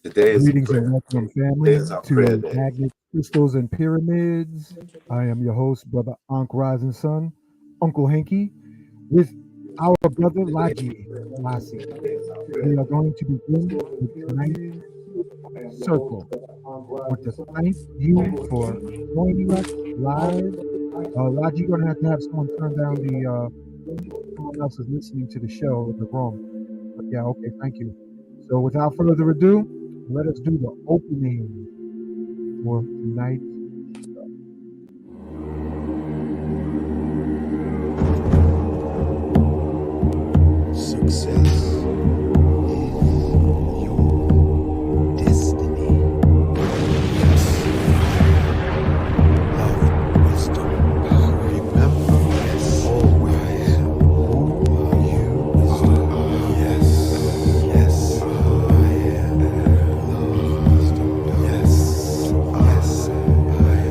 Today is a Greetings and prayer. welcome, Today family, is our prayer to day. Magnets, Crystals, and Pyramids. I am your host, Brother Ankh Rising Sun, Uncle Hanky, with our brother Laji Lassie. We are going to begin with tonight's circle. I want to thank you for joining us live. Laji, you're going to have someone turn down someone else is listening to the show in the room. But yeah, okay, thank you. So without further ado, let us do the opening for tonight's. Success is your destiny. Love and wisdom. Remember, yes, always who you are. Yes, yes, I am. Love, wisdom. Yes, yes, I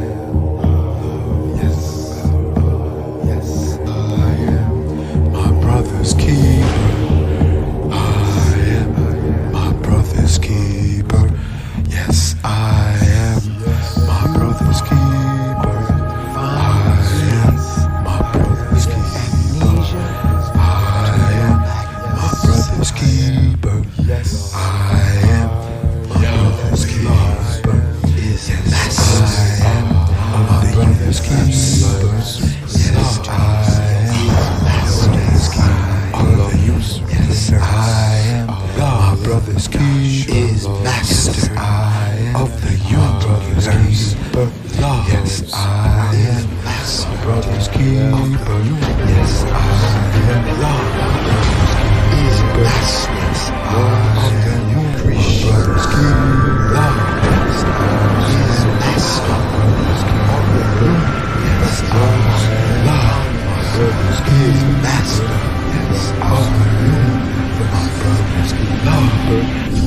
am. Love, yes, yes, I am. My brother's keeper. I am my brother's keeper. Yes, I am my brother's keeper. I am my brother's keeper. I am my brother's keeper. Yes, I am my brother's keeper. Yes, I am my brother's keeper. Yes, I am my brother's keeper. I love you. Yes, I am my brother's keeper. Is master of the universe. Yes, I am my brother's keeper. Yes, I am is master of the universe. Brother's keeper. Yes, I is master of the universe. Yes, I am my brother's keeper. Master. Yes, of the universe. My brother's keeper.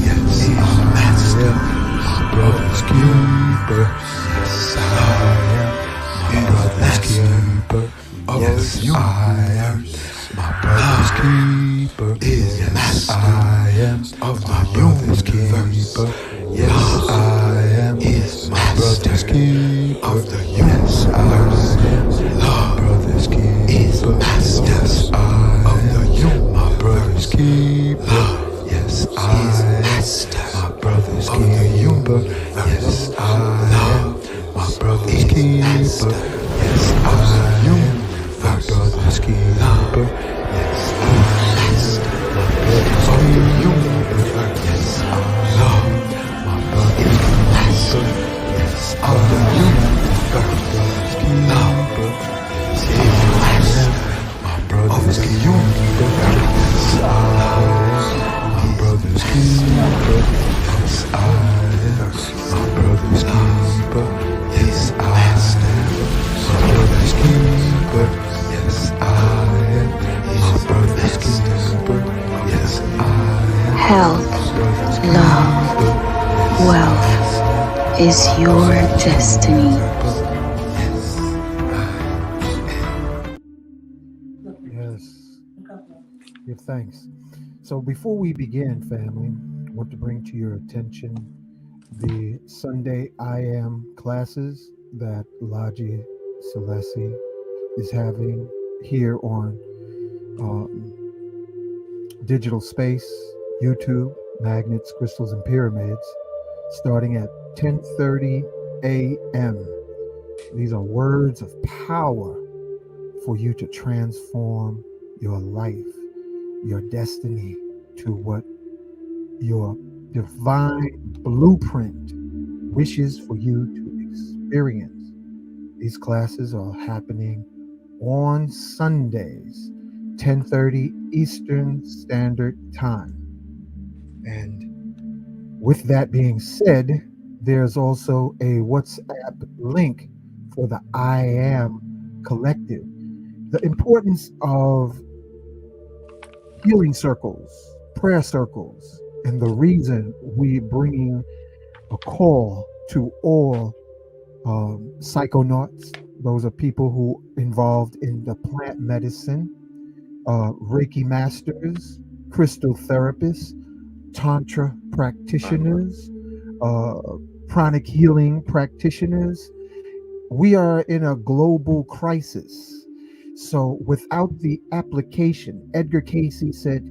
Yes, he's master. My brother's keeper. Yes, I am my brother's keeper. Yes, I am my brother's keeper. Yes, I am of my brother's keeper. Yes, I am my brother's keeper. Of the yes, I am my brother's keeper. Is master of the my brother's keeper. Yes, I am my brother's keeper. Yes, I am my brother's keeper. Yes, I am my brother's keeper. Yes, I am my brother's keeper. Yes, I am my brother's keeper. Yes, of the brother's keeper. Yes, I am my brother's keeper. Yes, I am my brother's keeper. Yes, I am my brother's keeper. Yes, I am my brother's keeper. Yes, I am my brother's keeper. Yes, I am Health, love, wealth is your destiny. Yes, give thanks. So before we begin, family, I want to bring to your attention the Sunday I Am classes that Laji Selesi is having here on um, Digital Space, YouTube, Magnets, Crystals, and Pyramids, starting at 10:30 a.m. These are words of power for you to transform your life, your destiny to what your divine blueprint wishes for you to experience. These classes are happening on Sundays, 10:30 Eastern Standard Time. And with that being said, there's also a WhatsApp link for the I Am Collective. The importance of healing circles, prayer circles, and the reason we bringing a call to all psychonauts. Those are people who involved in the plant medicine, Reiki masters, crystal therapists, Tantra practitioners, uh, pranic healing practitioners. We are in a global crisis. So, without the application, Edgar Casey said,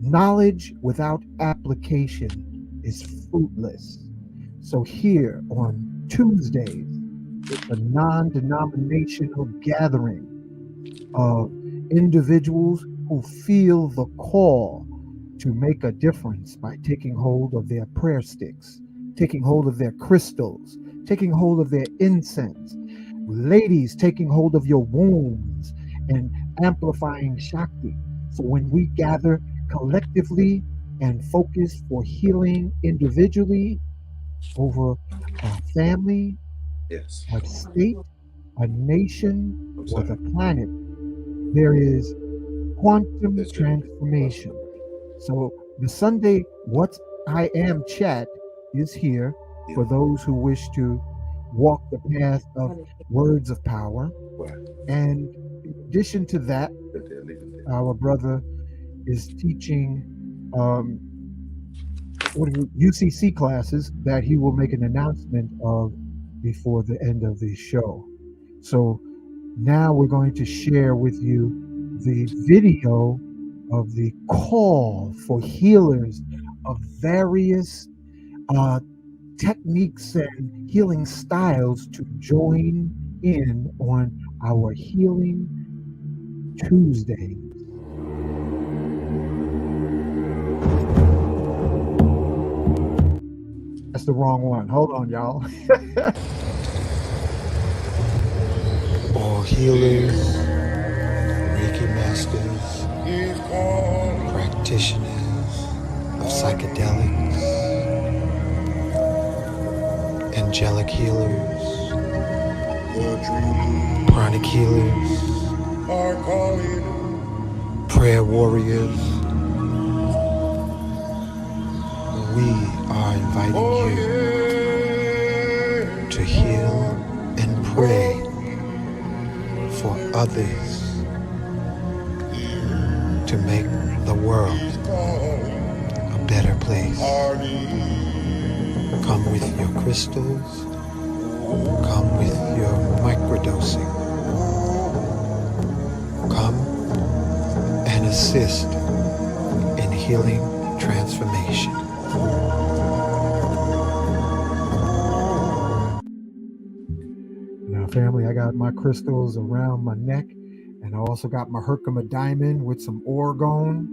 knowledge without application is fruitless. So, here on Tuesdays, it's a non denominational gathering of individuals who feel the call to make a difference by taking hold of their prayer sticks, taking hold of their crystals, taking hold of their incense. Ladies, taking hold of your wombs and amplifying Shakti. So when we gather collectively and focus for healing individually over a family, Yes. a state, a nation, I'm or sorry. the planet, there is quantum That's good. transformation. So the Sunday What I Am chat is here for those who wish to walk the path of words of power. Right. And in addition to that, Leave it there. our brother is teaching um, UCC classes that he will make an announcement of before the end of the show. So now we're going to share with you the video of the call for healers of various uh, techniques and healing styles to join in on our Healing Tuesday. That's the wrong one. Hold on, y'all. All healers, Reiki masters, practitioners of psychedelics, angelic healers, chronic healers, prayer warriors. We are inviting you to heal and pray for others to make the world a better place. Come with your crystals, come with your microdosing. Come and assist in healing transformation. Now, family, I got my crystals around my neck, and I also got my Herkimer diamond with some orgone.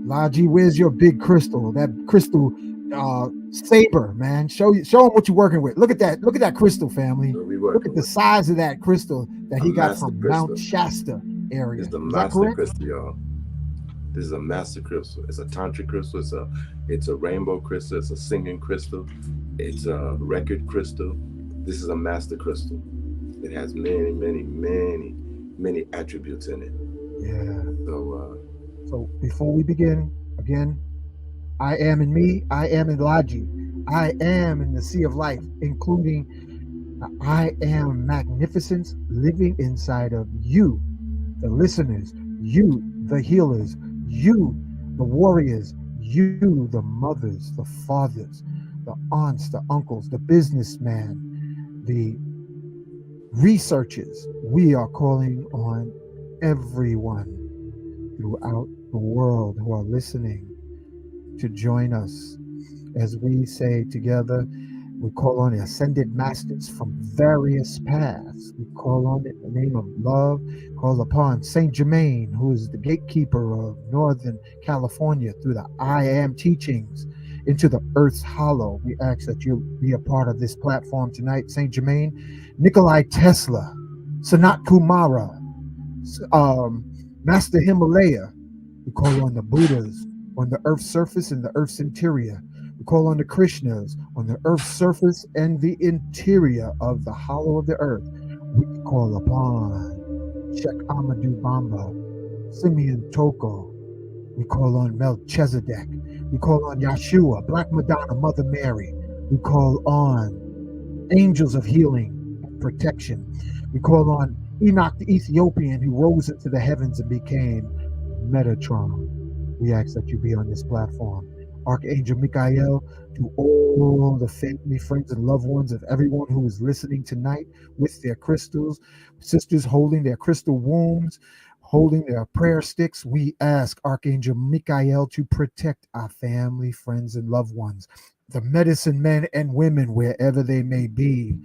Laji, where's your big crystal? That crystal saber, man. Show them what you're working with. Look at that. Look at that crystal, family. Look at the size of that crystal that he got from Mount Shasta area. It's the Is that master correct? crystal, y'all. This is a master crystal. It's a tantric crystal. It's a rainbow crystal. It's a singing crystal. It's a record crystal. This is a master crystal. It has many, many, many, many attributes in it. Yeah. So before we begin, again, I am in me. I am in Laji. I am in the sea of life, including I am magnificence living inside of you, the listeners, you, the healers, you, the warriors, you, the mothers, the fathers, the aunts, the uncles, the businessman, the researchers. We are calling on everyone throughout the world who are listening to join us as we say together. We call on the ascended masters from various paths. We call on it in the name of love. Call upon Saint Germain, who is the gatekeeper of Northern California, through the I Am teachings into the Earth's hollow. We ask that you be a part of this platform tonight. Saint Germain, Nikolai Tesla, Sanat Kumara, Master Himalaya. We call on the Buddhas on the Earth's surface and the Earth's interior. We call on the Krishnas on the Earth's surface and the interior of the hollow of the Earth. We call upon Sheikh Amadou Bamba, Simeon Toko. We call on Melchizedek. We call on Yeshua, Black Madonna, Mother Mary. We call on angels of healing and protection. We call on Enoch the Ethiopian, who rose into the heavens and became Metatron. We ask that you be on this platform. Archangel Michael, to all the family, friends, and loved ones of everyone who is listening tonight with their crystals, sisters holding their crystal wombs, holding their prayer sticks. We ask Archangel Michael to protect our family, friends, and loved ones, the medicine men and women, wherever they may be,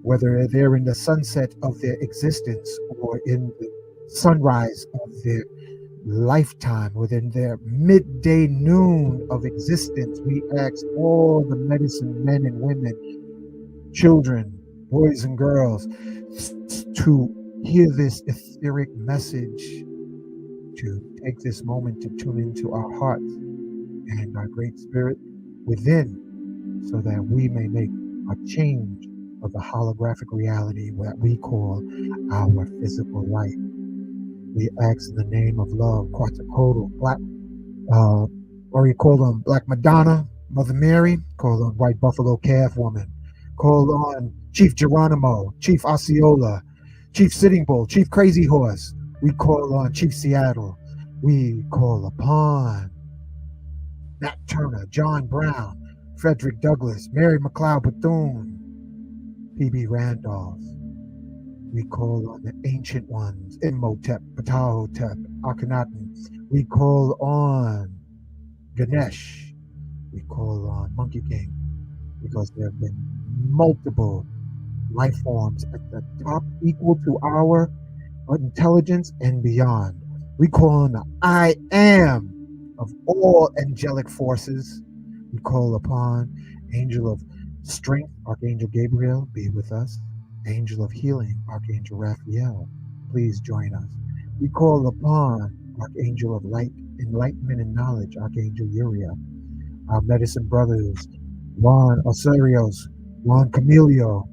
whether they're in the sunset of their existence or in the sunrise of their lifetime, within their midday noon of existence. We ask all the medicine men and women, children, boys and girls, to hear this etheric message, to take this moment to tune into our hearts and our great spirit within, so that we may make a change of the holographic reality that we call our physical life. We ask in the name of love, Quetzalcoatl, Black, or you call on Black Madonna, Mother Mary, call on White Buffalo Calf Woman, call on Chief Geronimo, Chief Osceola, Chief Sitting Bull, Chief Crazy Horse. We call on Chief Seattle. We call upon Nat Turner, John Brown, Frederick Douglass, Mary McLeod Bethune, P.B. Randolph. We call on the ancient ones, Imhotep, Ptahhotep, Akhenaten. We call on Ganesh. We call on Monkey King, because there have been multiple life forms at the top equal to our intelligence and beyond. We call on the I am of all angelic forces. We call upon Angel of Strength, Archangel Gabriel, be with us. Angel of Healing, Archangel Raphael, please join us. We call upon Archangel of Light, Enlightenment, and Knowledge, Archangel Uriel. Our medicine brothers, Juan Osirios, Juan Camilio,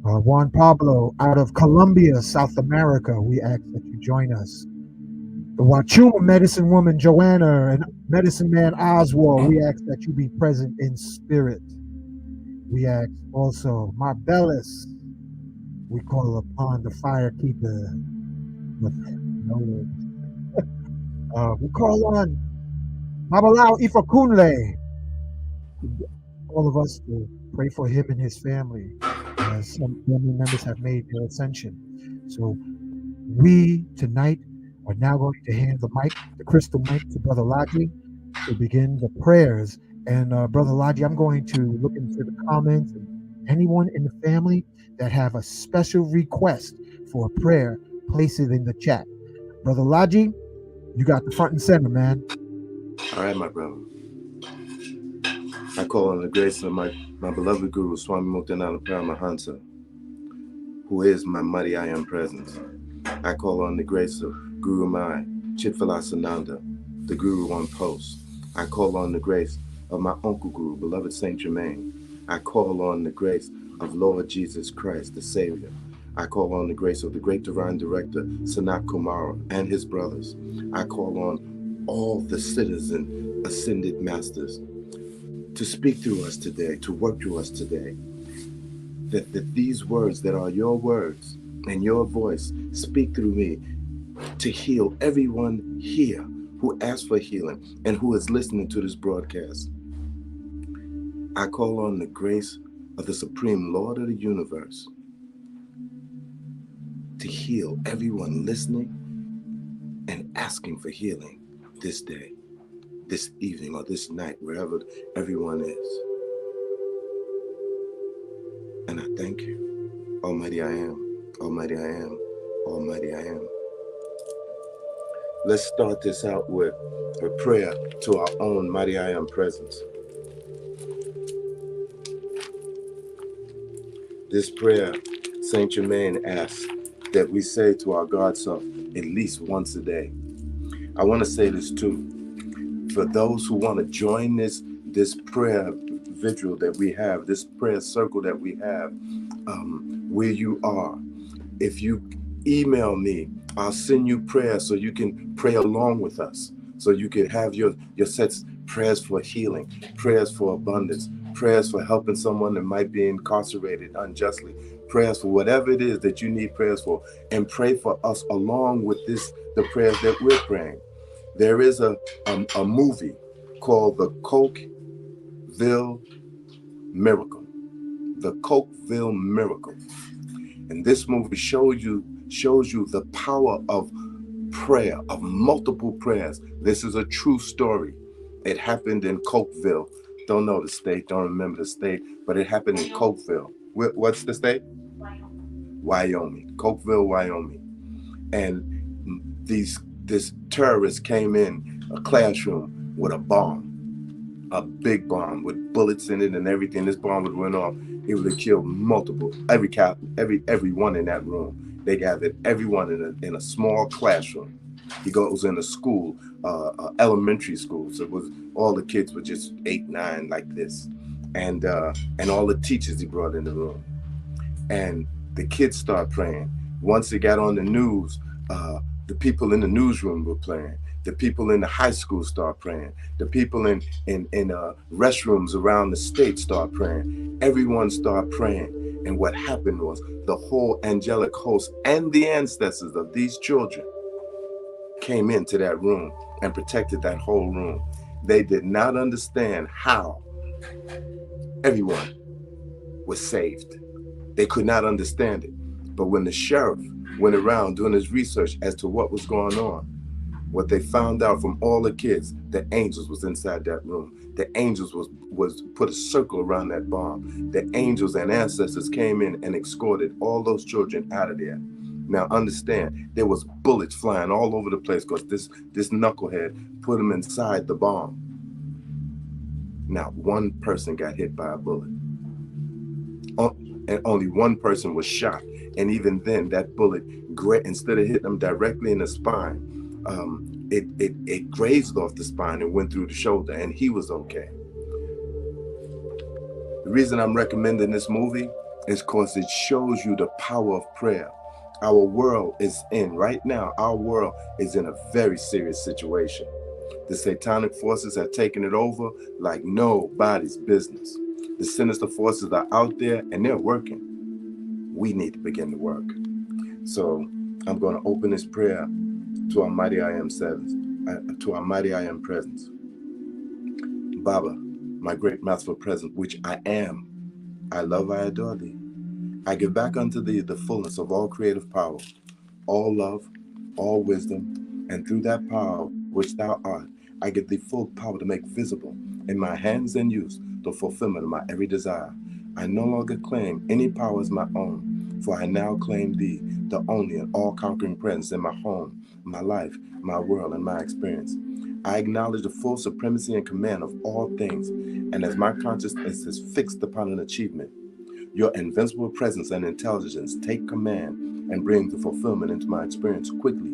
Juan Pablo out of Colombia, South America. We ask that you join us. The Wachuma medicine woman, Joanna, and medicine man, Oswald, we ask that you be present in spirit. We ask also Marbelis. We call upon the fire keeper. We call on Babalao Ifakunle. All of us to pray for him and his family, as some family members have made their ascension. So we tonight are now going to hand the mic, the crystal mic, to Brother Laji to begin the prayers. And Brother Laji, I'm going to look into the comments, and anyone in the family that have a special request for a prayer, place it in the chat. Brother Laji, you got the front and center, man. All right, my brother. I call on the grace of my beloved Guru, Swami Muktananda Paramahansa, who is my mighty I am presence. I call on the grace of Guru Mai, Chitpalasananda, the Guru on post. I call on the grace of my uncle Guru, beloved Saint Germain. I call on the grace of Lord Jesus Christ, the Savior. I call on the grace of the great divine director, Sanat Kumara, and his brothers. I call on all the citizen ascended masters to speak through us today, to work through us today. That these words that are your words and your voice speak through me to heal everyone here who asks for healing and who is listening to this broadcast. I call on the grace of the Supreme Lord of the universe to heal everyone listening and asking for healing this day, this evening, or this night, wherever everyone is. And I thank you, Almighty I am, Almighty I am, Almighty I am. Let's start this out with a prayer to our own mighty I am presence. This prayer, Saint Germain asks that we say to our God self at least once a day. I want to say this too. For those who want to join this prayer vigil that we have, this prayer circle that we have, where you are, if you email me, I'll send you prayers so you can pray along with us. So you can have your sets, prayers for healing, prayers for abundance, prayers for helping someone that might be incarcerated unjustly, prayers for whatever it is that you need prayers for, and pray for us along with the prayers that we're praying. There is a movie called the Cokeville Miracle. The Cokeville Miracle. And this movie shows you the power of prayer, of multiple prayers. This is a true story. It happened in Cokeville. Don't know the state, don't remember the state, but it happened in Cokeville. What's the state? Wyoming. Cokeville, Wyoming. And this terrorist came in a classroom with a bomb, a big bomb with bullets in it and everything. This bomb would went off. It would have killed everyone in that room. They gathered everyone in a small classroom. He goes in a school, elementary school. So it was all the kids were just 8, 9 like this, and all the teachers he brought in the room, and the kids start praying. Once it got on the news, the people in the newsroom were praying. The people in the high school start praying. The people in restrooms around the state start praying. Everyone start praying. And what happened was the whole angelic host and the ancestors of these children came into that room and protected that whole room. They did not understand how everyone was saved. They could not understand it. But when the sheriff went around doing his research as to what was going on, what they found out from all the kids, the angels was inside that room. The angels was put a circle around that bomb. The angels and ancestors came in and escorted all those children out of there. Now understand, there was bullets flying all over the place because this knucklehead put them inside the bomb. Now one person got hit by a bullet. And only one person was shot. And even then, that bullet, instead of hitting them directly in the spine, it grazed off the spine and went through the shoulder, and he was okay. The reason I'm recommending this movie is because it shows you the power of prayer. Our world is right now, our world is in a very serious situation. The satanic forces have taken it over like nobody's business. The sinister forces are out there and they're working. We need to begin to work. So I'm going to open this prayer to our mighty I am to our mighty I am presence. Baba, my great masterful presence, which I am, I love, I adore thee. I give back unto thee the fullness of all creative power, all love, all wisdom, and through that power which thou art, I give thee full power to make visible in my hands and use the fulfillment of my every desire. I no longer claim any power as my own, for I now claim thee, the only and all-conquering presence in my home, my life, my world, and my experience. I acknowledge the full supremacy and command of all things, and as my consciousness is fixed upon an achievement, your invincible presence and intelligence take command and bring the fulfillment into my experience quickly,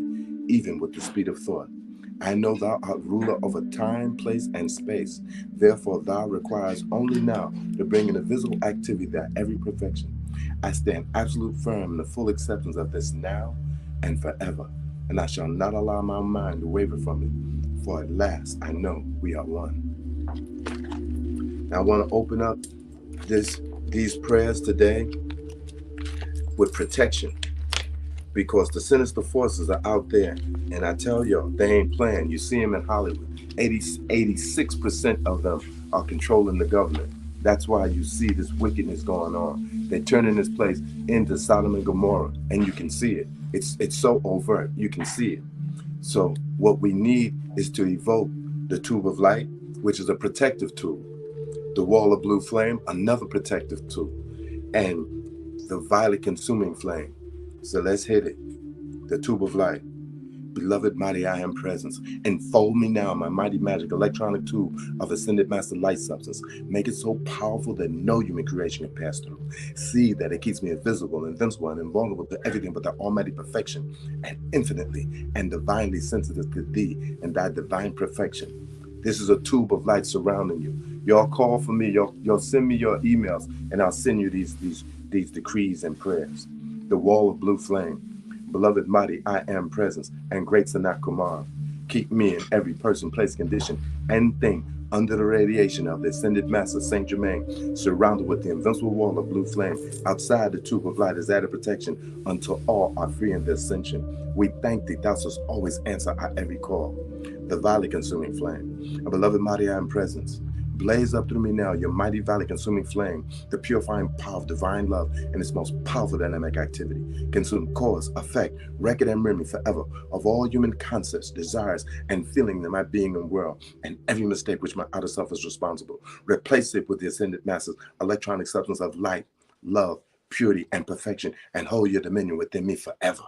even with the speed of thought. I know thou art ruler over time, place, and space. Therefore, thou requires only now to bring in a visible activity that every perfection. I stand absolute firm in the full acceptance of this now and forever, and I shall not allow my mind to waver from it, for at last I know we are one. Now I want to open up these prayers today with protection, because the sinister forces are out there, and I tell y'all, they ain't playing. You see them in Hollywood. 86% of them are controlling the government. That's why you see this wickedness going on. They're turning this place into Sodom and Gomorrah, and you can see it. It's so overt, you can see it. So what we need is to evoke the tube of light, which is a protective tool. The wall of blue flame, another protective tool. And the violet consuming flame. So let's hit it. The tube of light. Beloved mighty I am presence, enfold me now in my mighty magic electronic tube of ascended master light substance. Make it so powerful that no human creation can pass through. See that it keeps me invisible, invincible, and invulnerable to everything but thy almighty perfection, and infinitely and divinely sensitive to thee and thy divine perfection. This is a tube of light surrounding you. Y'all call for me, y'all send me your emails, and I'll send you these decrees and prayers. The wall of blue flame. Beloved mighty I am presence and great Sanat Kumar. Keep me and every person, place, condition, and thing under the radiation of the ascended master Saint Germain, surrounded with the invincible wall of blue flame. Outside the tube of light is added protection until all are free in their ascension. We thank thee, thou shalt always answer our every call. the valley consuming flame. A beloved mighty I am presence. Blaze up through me now, your mighty valley consuming flame, the purifying power of divine love and its most powerful dynamic activity. Consume cause, effect, record, and memory forever of all human concepts, desires, and feelings in my being and world, and every mistake which my outer self is responsible. Replace it with the ascended master's electronic substance of light, love, purity, and perfection, and hold your dominion within me forever.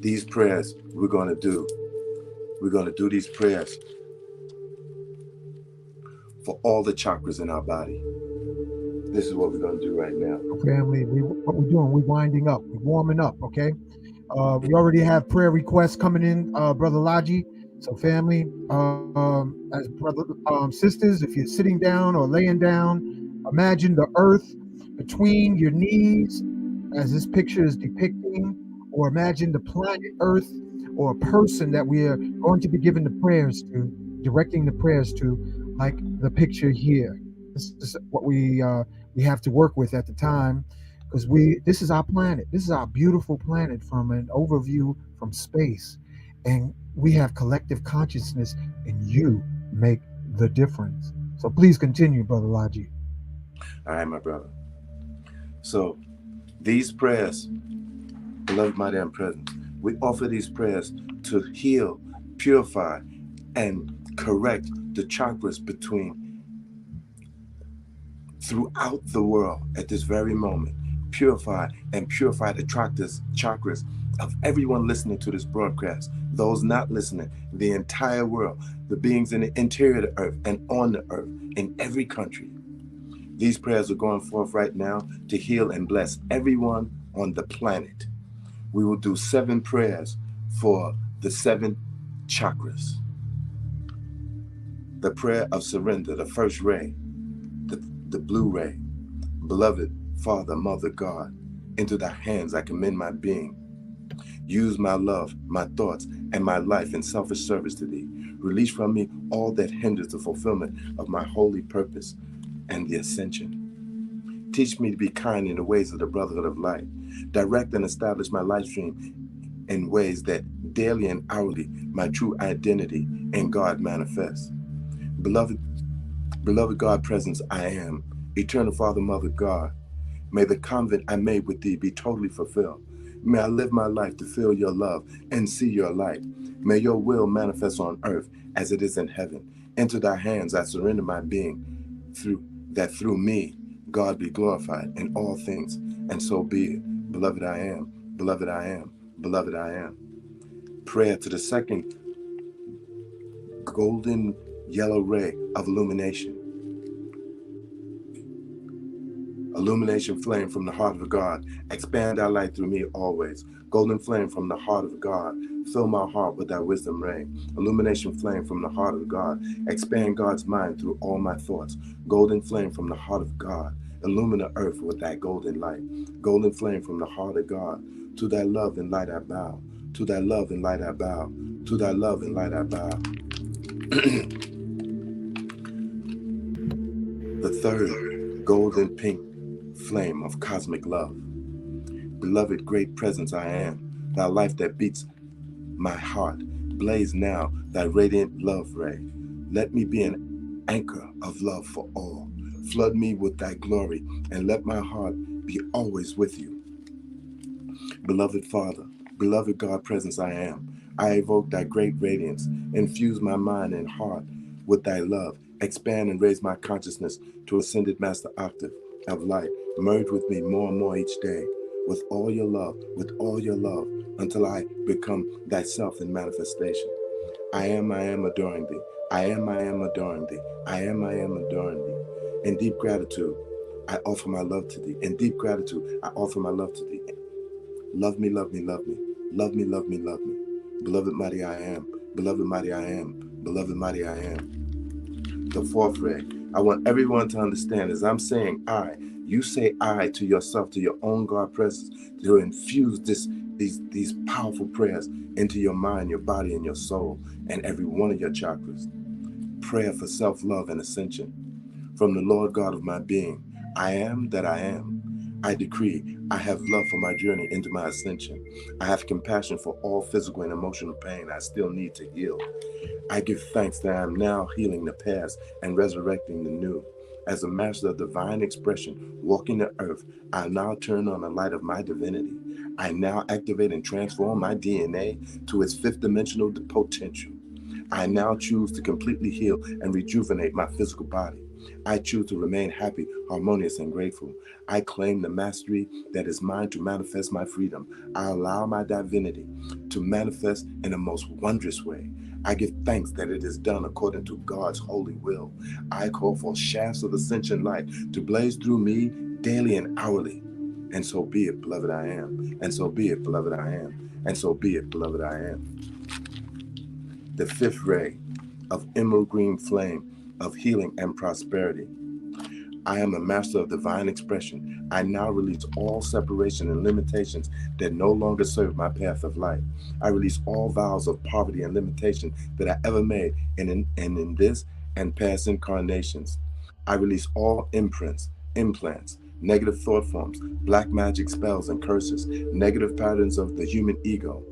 These prayers we're going to do these prayers for all the chakras in our body. This is what we're going to do right now. Family, what we're doing, we're winding up, we're warming up, okay? We already have prayer requests coming in, Brother Laji. So family, as brother, sisters, if you're sitting down or laying down, imagine the earth between your knees as this picture is depicting, or imagine the planet Earth or a person that we are going to be giving the prayers to, directing the prayers to, like the picture here. This is what we have to work with at the time, because this is our planet. This is our beautiful planet from an overview from space, and we have collective consciousness, and you make the difference. So please continue, Brother Laji. All right, my brother. So these prayers, beloved mighty and present, we offer these prayers to heal, purify, and correct the chakras throughout the world at this very moment. Purify the chakras of everyone listening to this broadcast, those not listening, the entire world, the beings in the interior of the earth and on the earth, in every country. These prayers are going forth right now to heal and bless everyone on the planet. We will do 7 prayers for the 7 chakras. The prayer of surrender, the first ray, the blue ray. Beloved Father, Mother, God, into thy hands I commend my being. Use my love, my thoughts, and my life in selfish service to thee. Release from me all that hinders the fulfillment of my holy purpose and the ascension. Teach me to be kind in the ways of the brotherhood of light. Direct and establish my life stream in ways that daily and hourly my true identity in God manifests. Beloved God presence I am, eternal Father, Mother, God. May the convent I made with thee be totally fulfilled. May I live my life to feel your love and see your light. May your will manifest on earth as it is in heaven. Into thy hands I surrender my being, through me God be glorified in all things, and so be it. Beloved I am, beloved I am, beloved I am. Prayer to the second golden yellow ray of illumination. Illumination flame from the heart of God, expand thy light through me always. Golden flame from the heart of God, fill my heart with thy wisdom ray. Illumination flame from the heart of God, expand God's mind through all my thoughts. Golden flame from the heart of God, illumine the earth with thy golden light. Golden flame from the heart of God, to thy love and light I bow. To thy love and light I bow. To thy love and light I bow. The third golden pink flame of cosmic love. Beloved great presence I am, thy life that beats my heart. Blaze now thy radiant love ray. Let me be an anchor of love for all. Flood me with thy glory and let my heart be always with you. Beloved Father, beloved God presence I am, I evoke thy great radiance. Infuse my mind and heart with thy love. Expand and raise my consciousness to ascended master octave of light. Merge with me more and more each day with all your love, until I become thyself in manifestation. I am adoring thee. I am adoring thee. I am adoring thee. In deep gratitude, I offer my love to thee. In deep gratitude, I offer my love to thee. Love me, love me, love me. Love me, love me, love me. Beloved mighty I am. Beloved mighty I am. Beloved mighty I am. The fourth ray. I want everyone to understand as I'm saying I, you say I to yourself, to your own God presence, to infuse these powerful prayers into your mind, your body, and your soul, and every one of your chakras. Prayer for self-love and ascension. From the Lord God of my being, I am that I am. I decree I have love for my journey into my ascension. I have compassion for all physical and emotional pain I still need to heal. I give thanks that I am now healing the past and resurrecting the new. As a master of divine expression walking the earth, I now turn on the light of my divinity. I now activate and transform my DNA to its fifth dimensional potential. I now choose to completely heal and rejuvenate my physical body. I choose to remain happy, harmonious, and grateful. I claim the mastery that is mine to manifest my freedom. I allow my divinity to manifest in a most wondrous way. I give thanks that it is done according to God's holy will. I call for shafts of ascension light to blaze through me daily and hourly. And so be it, beloved I am. And so be it, beloved I am. And so be it, beloved I am. The fifth ray of emerald green flame of healing and prosperity. I am a master of divine expression. I now release all separation and limitations that no longer serve my path of life. I release all vows of poverty and limitation that I ever made in this and past incarnations. I release all imprints, implants, negative thought forms, black magic spells and curses, negative patterns of the human ego,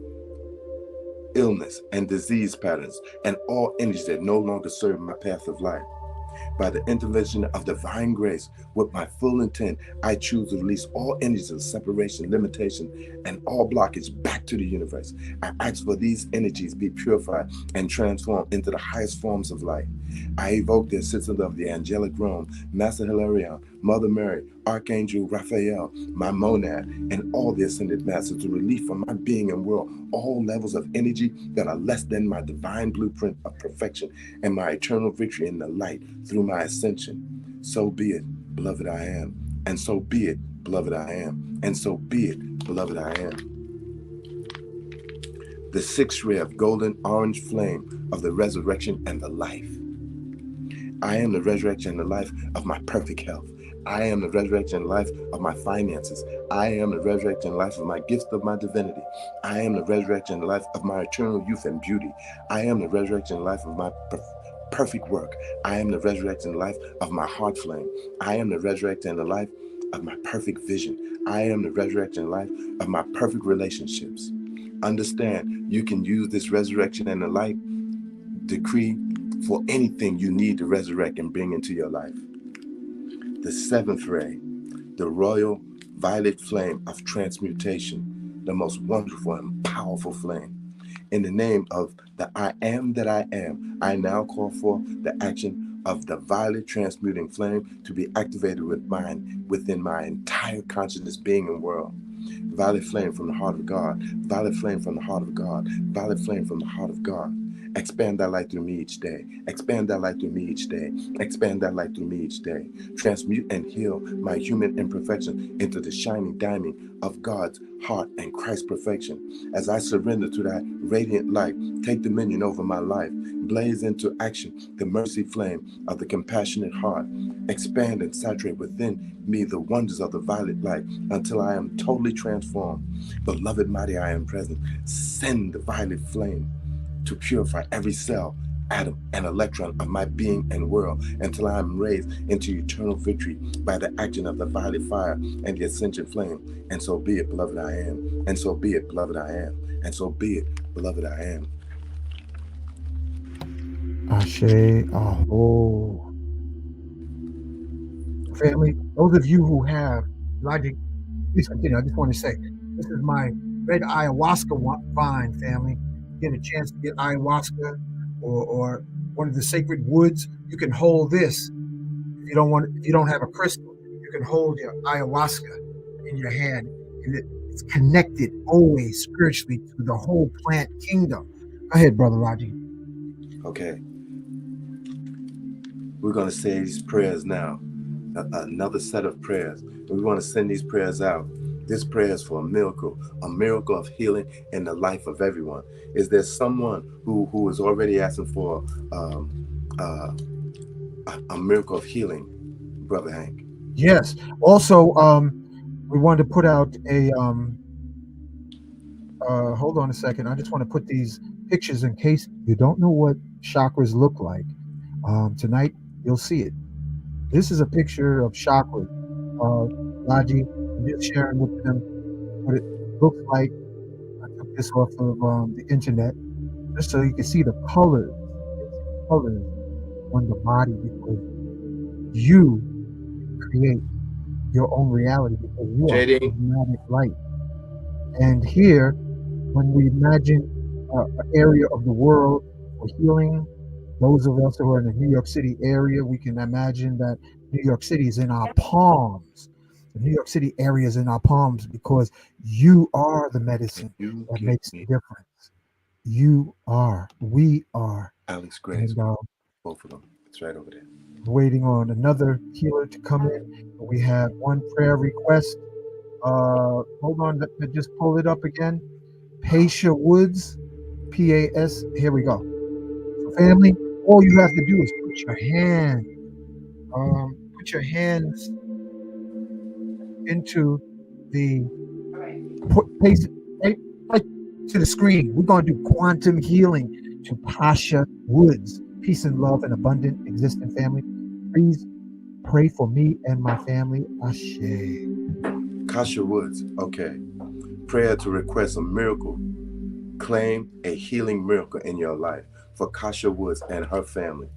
illness and disease patterns, and all energies that no longer serve my path of life. By the intervention of divine grace, with my full intent, I choose to release all energies of separation, limitation, and all blockage back to the universe. I ask for these energies be purified and transformed into the highest forms of light. I evoke the assistance of the angelic realm, Master Hilarion, Mother Mary, Archangel Raphael, my monad, and all the ascended masters to relieve from my being and world all levels of energy that are less than my divine blueprint of perfection and my eternal victory in the light through my ascension. So be it, beloved I am. And so be it, beloved I am. And so be it, beloved I am. The sixth ray of golden orange flame of the resurrection and the life. I am the resurrection and the life of my perfect health. I am the resurrection and life of my finances. I am the resurrection and life of my gifts of my divinity. I am the resurrection and life of my eternal youth and beauty. I am the resurrection and life of my perfect work. I am the resurrection and life of my heart flame. I am the resurrection and the life of my perfect vision. I am the resurrection and life of my perfect relationships. Understand, you can use this resurrection and the light decree for anything you need to resurrect and bring into your life. The seventh ray, the royal violet flame of transmutation, the most wonderful and powerful flame. In the name of the I am that I am, I now call for the action of the violet transmuting flame to be activated within my entire consciousness, being, and world. Violet flame from the heart of God, violet flame from the heart of God, violet flame from the heart of God. Expand that light through me each day. Expand that light through me each day. Expand that light through me each day. Transmute and heal my human imperfection into the shining diamond of God's heart and Christ's perfection. As I surrender to that radiant light, take dominion over my life. Blaze into action the mercy flame of the compassionate heart. Expand and saturate within me the wonders of the violet light until I am totally transformed. Beloved mighty I am present. Send the violet flame to purify every cell, atom, and electron of my being and world until I am raised into eternal victory by the action of the violet fire and the ascension flame. And so be it, beloved I am. And so be it, beloved I am. And so be it, beloved I am. Ashe, aho. Family, those of you who have logic, please continue. I just want to say, this is my red ayahuasca vine, family. Get a chance to get ayahuasca or one of the sacred woods, you can hold this. If you don't have a crystal, you can hold your ayahuasca in your hand, and it's connected always spiritually to the whole plant kingdom. Go ahead, Brother Raji. Okay. We're going to say these prayers now, another set of prayers. We want to send these prayers out. This prayer is for a miracle of healing in the life of everyone. Is there someone who is already asking for a miracle of healing, Brother Hank? Yes. Also, we wanted to put out a hold on a second. I just want to put these pictures in case you don't know what chakras look like. Tonight, you'll see it. This is a picture of chakras, Raji, I'm just sharing with them what it looks like. I took this off of the internet just so you can see the colors, basic colors on the body, because you create your own reality because you are JD, prismatic light. And here, when we imagine an area of the world for healing, those of us who are in the New York City area, we can imagine that New York City is in our palms. The New York City area is in our palms because you are the medicine you that give makes the me difference. You are. We are. Alex Grace. And Both of them. It's right over there. waiting on another healer to come in. We have one prayer request. Hold on, let me just pull it up again. Pasha Woods, PAS. Here we go. So, family, all you have to do is put your hands into the paste it right to the screen. We're gonna do quantum healing to Pasha Woods. Peace and love and abundant existing family. Please pray for me and my family. Ashe. Kasha Woods. Okay. Prayer to request a miracle. Claim a healing miracle in your life for Kasha Woods and her family.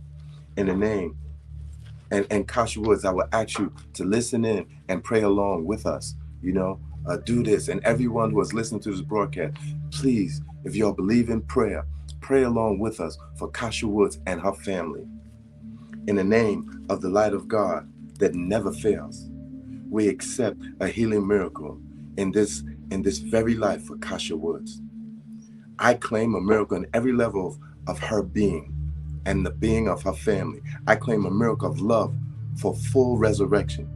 In the name and Kasha Woods, I will ask you to listen in and pray along with us. Do this. And everyone who is listening to this broadcast, please, if y'all believe in prayer, pray along with us for Kasha Woods and her family. In the name of the light of God that never fails, we accept a healing miracle in this very life for Kasha Woods. I claim a miracle in every level of her being and the being of her family. I claim a miracle of love for full resurrection.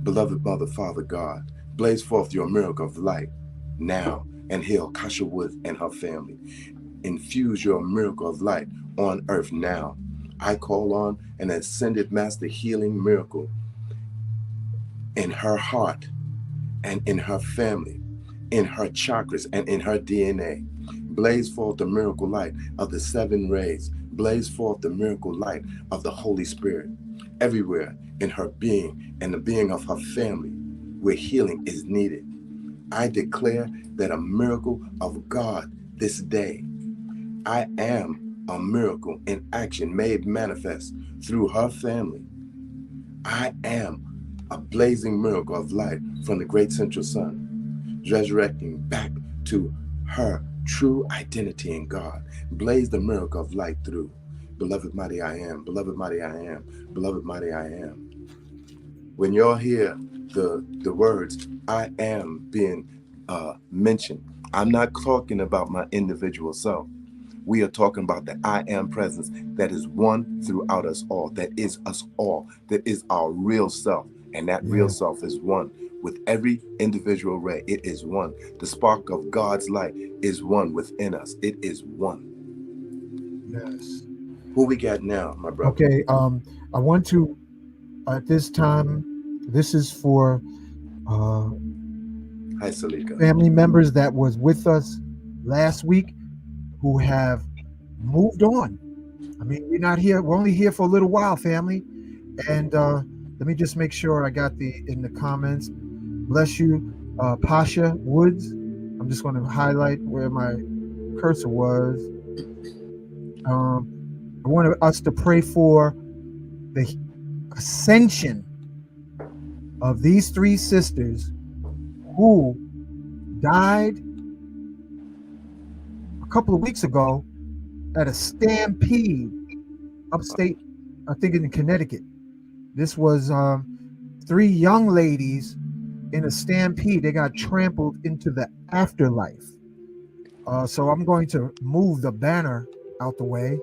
Beloved Mother, Father God, blaze forth your miracle of light now and heal Kasha Woods and her family. Infuse your miracle of light on earth now. I call on an ascended master healing miracle in her heart and in her family, in her chakras and in her DNA. Blaze forth the miracle light of the 7 rays. Blaze forth the miracle light of the Holy Spirit everywhere in her being and the being of her family where healing is needed. I declare that a miracle of God this day. I am a miracle in action made manifest through her family. I am a blazing miracle of light from the great central sun, resurrecting back to her true identity in God. Blaze the miracle of light through. Beloved mighty I am, beloved mighty I am, beloved mighty I am. When y'all hear the words I am being mentioned, I'm not talking about my individual self. We are talking about the I am presence that is one throughout us all, that is us all, that is our real self. And that real self is one with every individual ray. It is one. The spark of God's light is one within us. It is one. Yes. Who we got now, my brother? Okay. I want to at this time. This is for Hi, Salika. family members that was with us last week who have moved on. I mean, we're not here. We're only here for a little while, family. And let me just make sure I got in the comments. Bless you, Pasha Woods. I'm just going to highlight where my cursor was. I want us to pray for the ascension of these 3 sisters who died a couple of weeks ago at a stampede upstate, I think in Connecticut. This was 3 young ladies in a stampede. They got trampled into the afterlife. So I'm going to move the banner out the way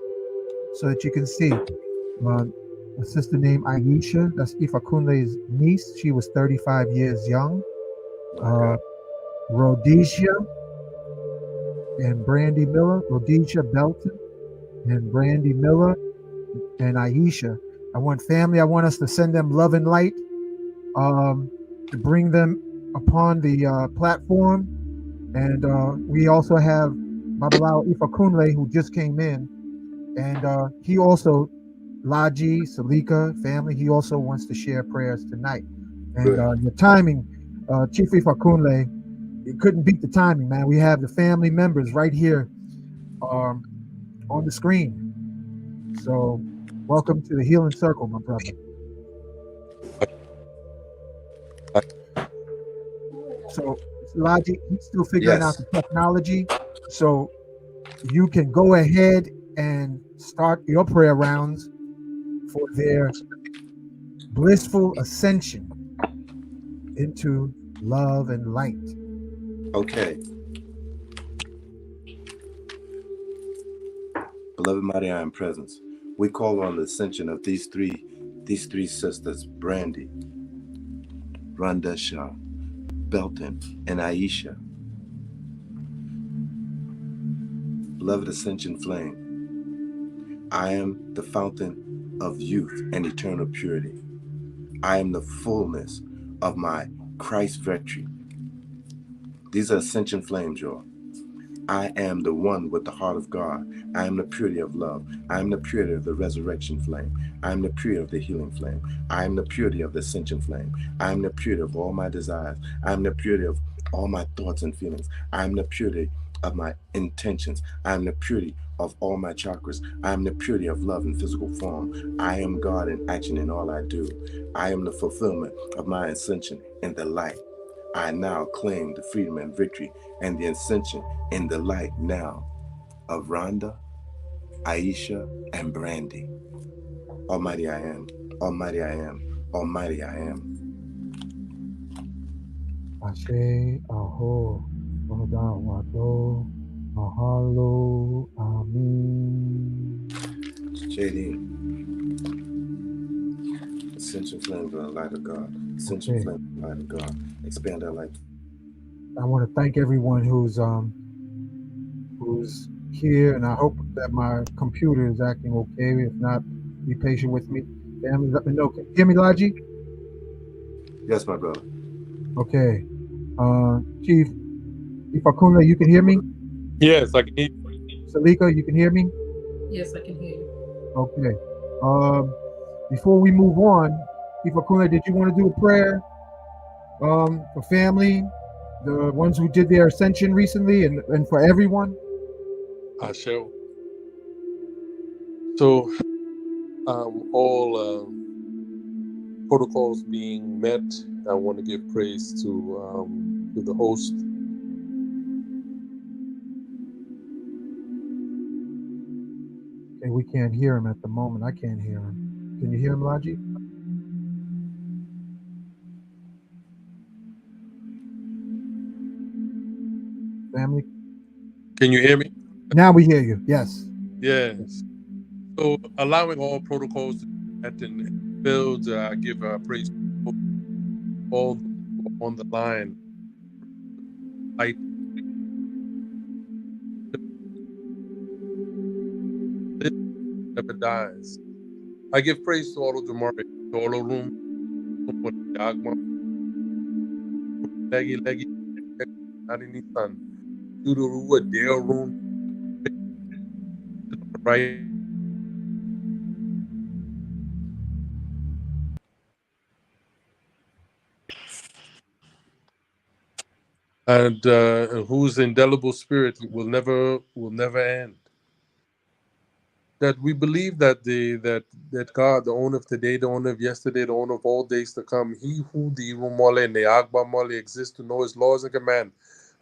so that you can see. A sister named Aisha, that's Ifakunle's niece. She was 35 years young. Rhodesia and Brandy Miller, Rhodesia Belton and Brandy Miller and Aisha. I want us to send them love and light, to bring them upon the platform. And we also have Babalao Ifakunle, who just came in. And he also, Laji, Salika, family, he also wants to share prayers tonight. And your timing, Chief Fakunle, you couldn't beat the timing, man. We have the family members right here um, on the screen. So, welcome to the Healing Circle, my brother. So, Logic, he's still figuring out Yes. the technology. So, you can go ahead and start your prayer rounds for their blissful ascension into love and light. Okay. Beloved mighty I am presence, we call on the ascension of these three sisters, Brandy, Rhonda Shaw, Belton, and Aisha. Beloved ascension flame, I am the fountain of youth and eternal purity. I am the fullness of my Christ victory. These are ascension flames, y'all. I am the one with the heart of God. I am the purity of love. I am the purity of the resurrection flame. I am the purity of the healing flame. I am the purity of the ascension flame. I am the purity of all my desires. I am the purity of all my thoughts and feelings. I am the purity of my intentions. I am the purity of all my chakras. I am the purity of love in physical form. I am God in action in all I do. I am the fulfillment of my ascension in the light. I now claim the freedom and victory and the ascension in the light now of Rhonda, Aisha, and Brandy. Almighty I am, Almighty I am, Almighty I am. Ashe, Aho, Wanda, Wado, Mahalo, Amen. JD, ascension flame of the light of God, ascension Okay. flame of the light of God. Expand our light. I want to thank everyone who's here, and I hope that my computer is acting okay. If not, be patient with me. Family, let me know. Can you hear me, Laji? Yes, my brother. Okay. Chief Ifakuna, you can hear me? Yes, I can hear you. Salika, you can hear me? Yes, I can hear you. Okay. Before we move on, Ifakuna, did you want to do a prayer for family, the ones who did their ascension recently, and for everyone? I shall. So, all protocols being met, I want to give praise to the host. Okay, we can't hear him at the moment. I can't hear him. Can you hear him, Laji? Family? Can you hear me? Now we hear you. Yes. Yes. So, allowing all protocols to be met and filled, I give praise to all those who are on the line. Light never dies. I give praise to all of Jamari, to all of room, Leggy, Son, to the Rua, Dale Room, right. And whose indelible spirit will never end. That we believe that that God, the owner of today, the owner of yesterday, the owner of all days to come, He who the Rumole and the Agba Mole exists to know His laws and command,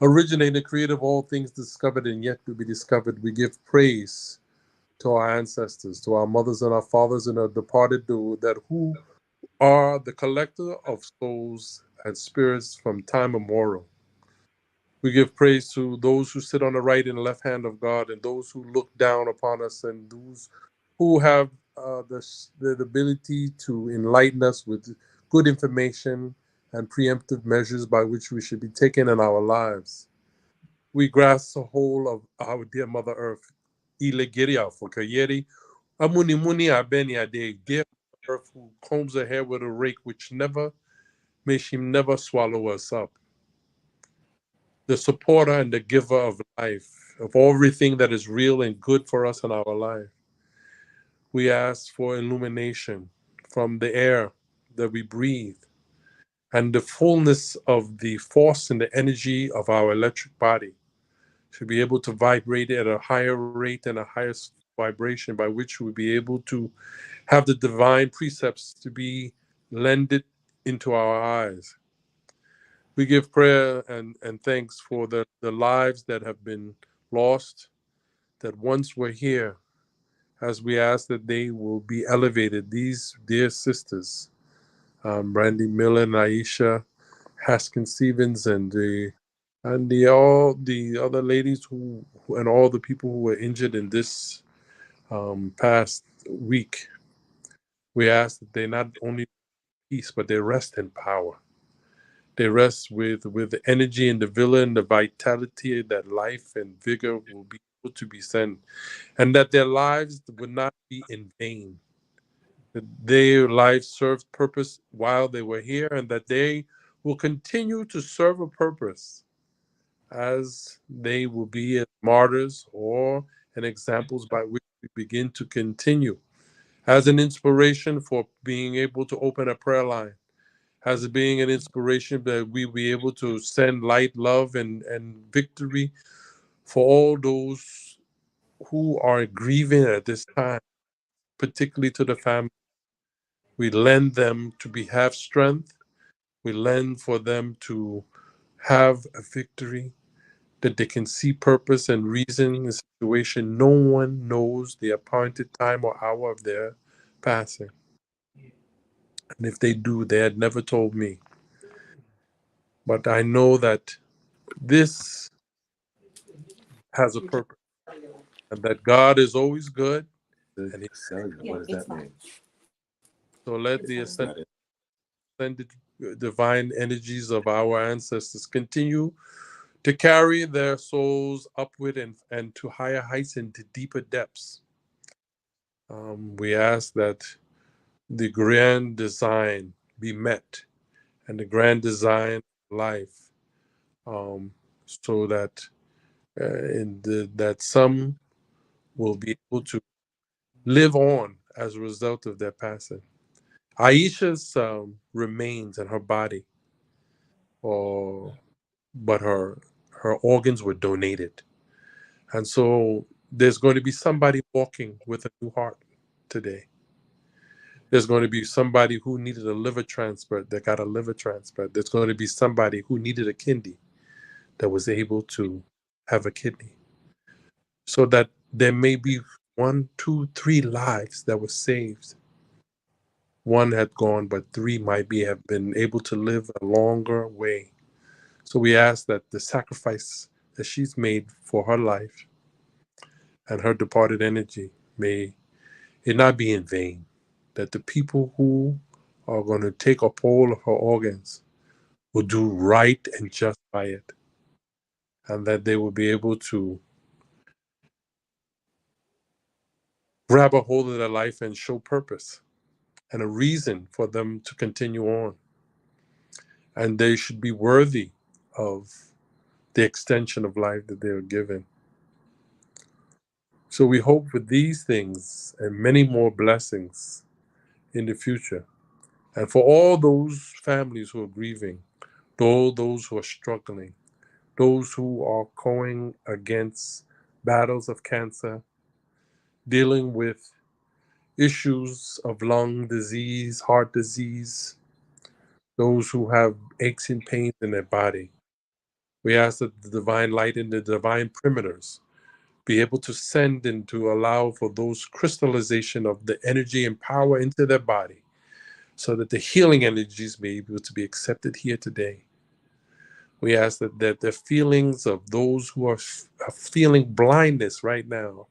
originating the creator of all things discovered and yet to be discovered. We give praise to our ancestors, to our mothers and our fathers and our departed, that who are the collector of souls and spirits from time immemorial. We give praise to those who sit on the right and left hand of God, and those who look down upon us, and those who have the ability to enlighten us with good information and preemptive measures by which we should be taken in our lives. We grasp the whole of our dear Mother Earth. Ilegiria for Kayeri, Amuni Muni Abeni Ade, dear Earth who combs her hair with a rake, which may she never swallow us up. The supporter and the giver of life, of everything that is real and good for us in our life. We ask for illumination from the air that we breathe and the fullness of the force and the energy of our electric body should be able to vibrate at a higher rate and a higher vibration, by which we'll be able to have the divine precepts to be lended into our eyes. We give prayer and thanks for the lives that have been lost, that once were here, as we ask that they will be elevated. These dear sisters, Brandy Miller and Aisha Haskin Stevens, and all the other ladies and all the people who were injured in this past week. We ask that they not only peace, but they rest in power. They rest with the energy and the vigor and the vitality that life and vigor will be able to be sent, and that their lives would not be in vain. That their lives served purpose while they were here, and that they will continue to serve a purpose as they will be as martyrs or an examples by which we begin to continue as an inspiration for being able to open a prayer line, as being an inspiration that we be able to send light, love, and victory for all those who are grieving at this time, particularly to the family. We lend them to have strength. We lend for them to have a victory, that they can see purpose and reason in the situation. No one knows the appointed time or hour of their passing. And if they do, they had never told me. But I know that this has a purpose, and that God is always good. And Sylvia, what does that mean? so let the Is that it? ascended divine energies of our ancestors continue to carry their souls upward and to higher heights and to deeper depths. We ask that the grand design be met, and the grand design of life, so that that some will be able to live on as a result of their passing. Aisha's remains and her body, or but her organs were donated, and so there's going to be somebody walking with a new heart today. There's going to be somebody who needed a liver transplant that got a liver transplant. There's going to be somebody who needed a kidney that was able to have a kidney. So that there may be one, two, three lives that were saved. One had gone, but three might be have been able to live a longer way. So we ask that the sacrifice that she's made for her life and her departed energy, may it not be in vain. That the people who are going to take up all of her organs will do right and just by it, and that they will be able to grab a hold of their life and show purpose and a reason for them to continue on. And they should be worthy of the extension of life that they are given. So we hope with these things and many more blessings in the future. And for all those families who are grieving, all those who are struggling, those who are going against battles of cancer, dealing with issues of lung disease, heart disease, those who have aches and pains in their body. We ask that the divine light and the divine perimeters be able to send and to allow for those crystallization of the energy and power into their body, so that the healing energies may be able to be accepted here today. We ask that the feelings of those who are feeling blindness right now,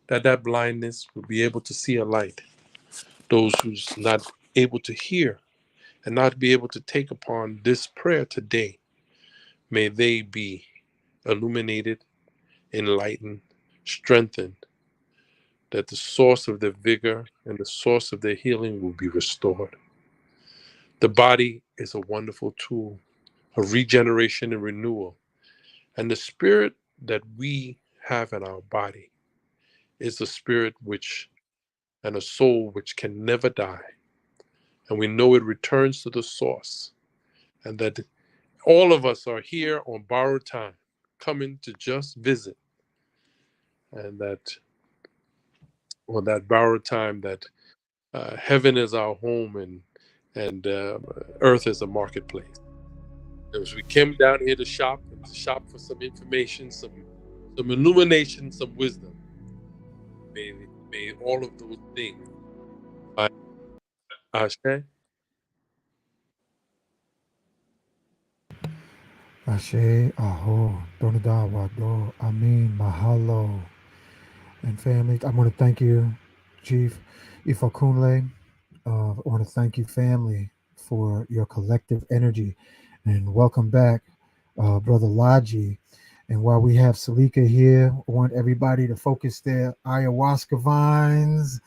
that blindness will be able to see a light. Those who's not able to hear and not be able to take upon this prayer today, may they be illuminated, enlightened, strengthened, that the source of their vigor and the source of their healing will be restored. The body is a wonderful tool of regeneration and renewal. And the spirit that we have in our body is a spirit which, and a soul which can never die. And we know it returns to the source. and that all of us are here on borrowed time, coming to just visit, and that on that borrowed time that heaven is our home and earth is a marketplace. As we came down here to shop for some information, some illumination, some wisdom. May all of those things find Ashe. Ashe, Aho, Donada, Wado, Amin, Mahalo. And family, I want to thank you, Chief Ifakunle. I want to thank you, family, for your collective energy. And welcome back, Brother Laji. And while we have Salika here, I want everybody to focus their ayahuasca vines,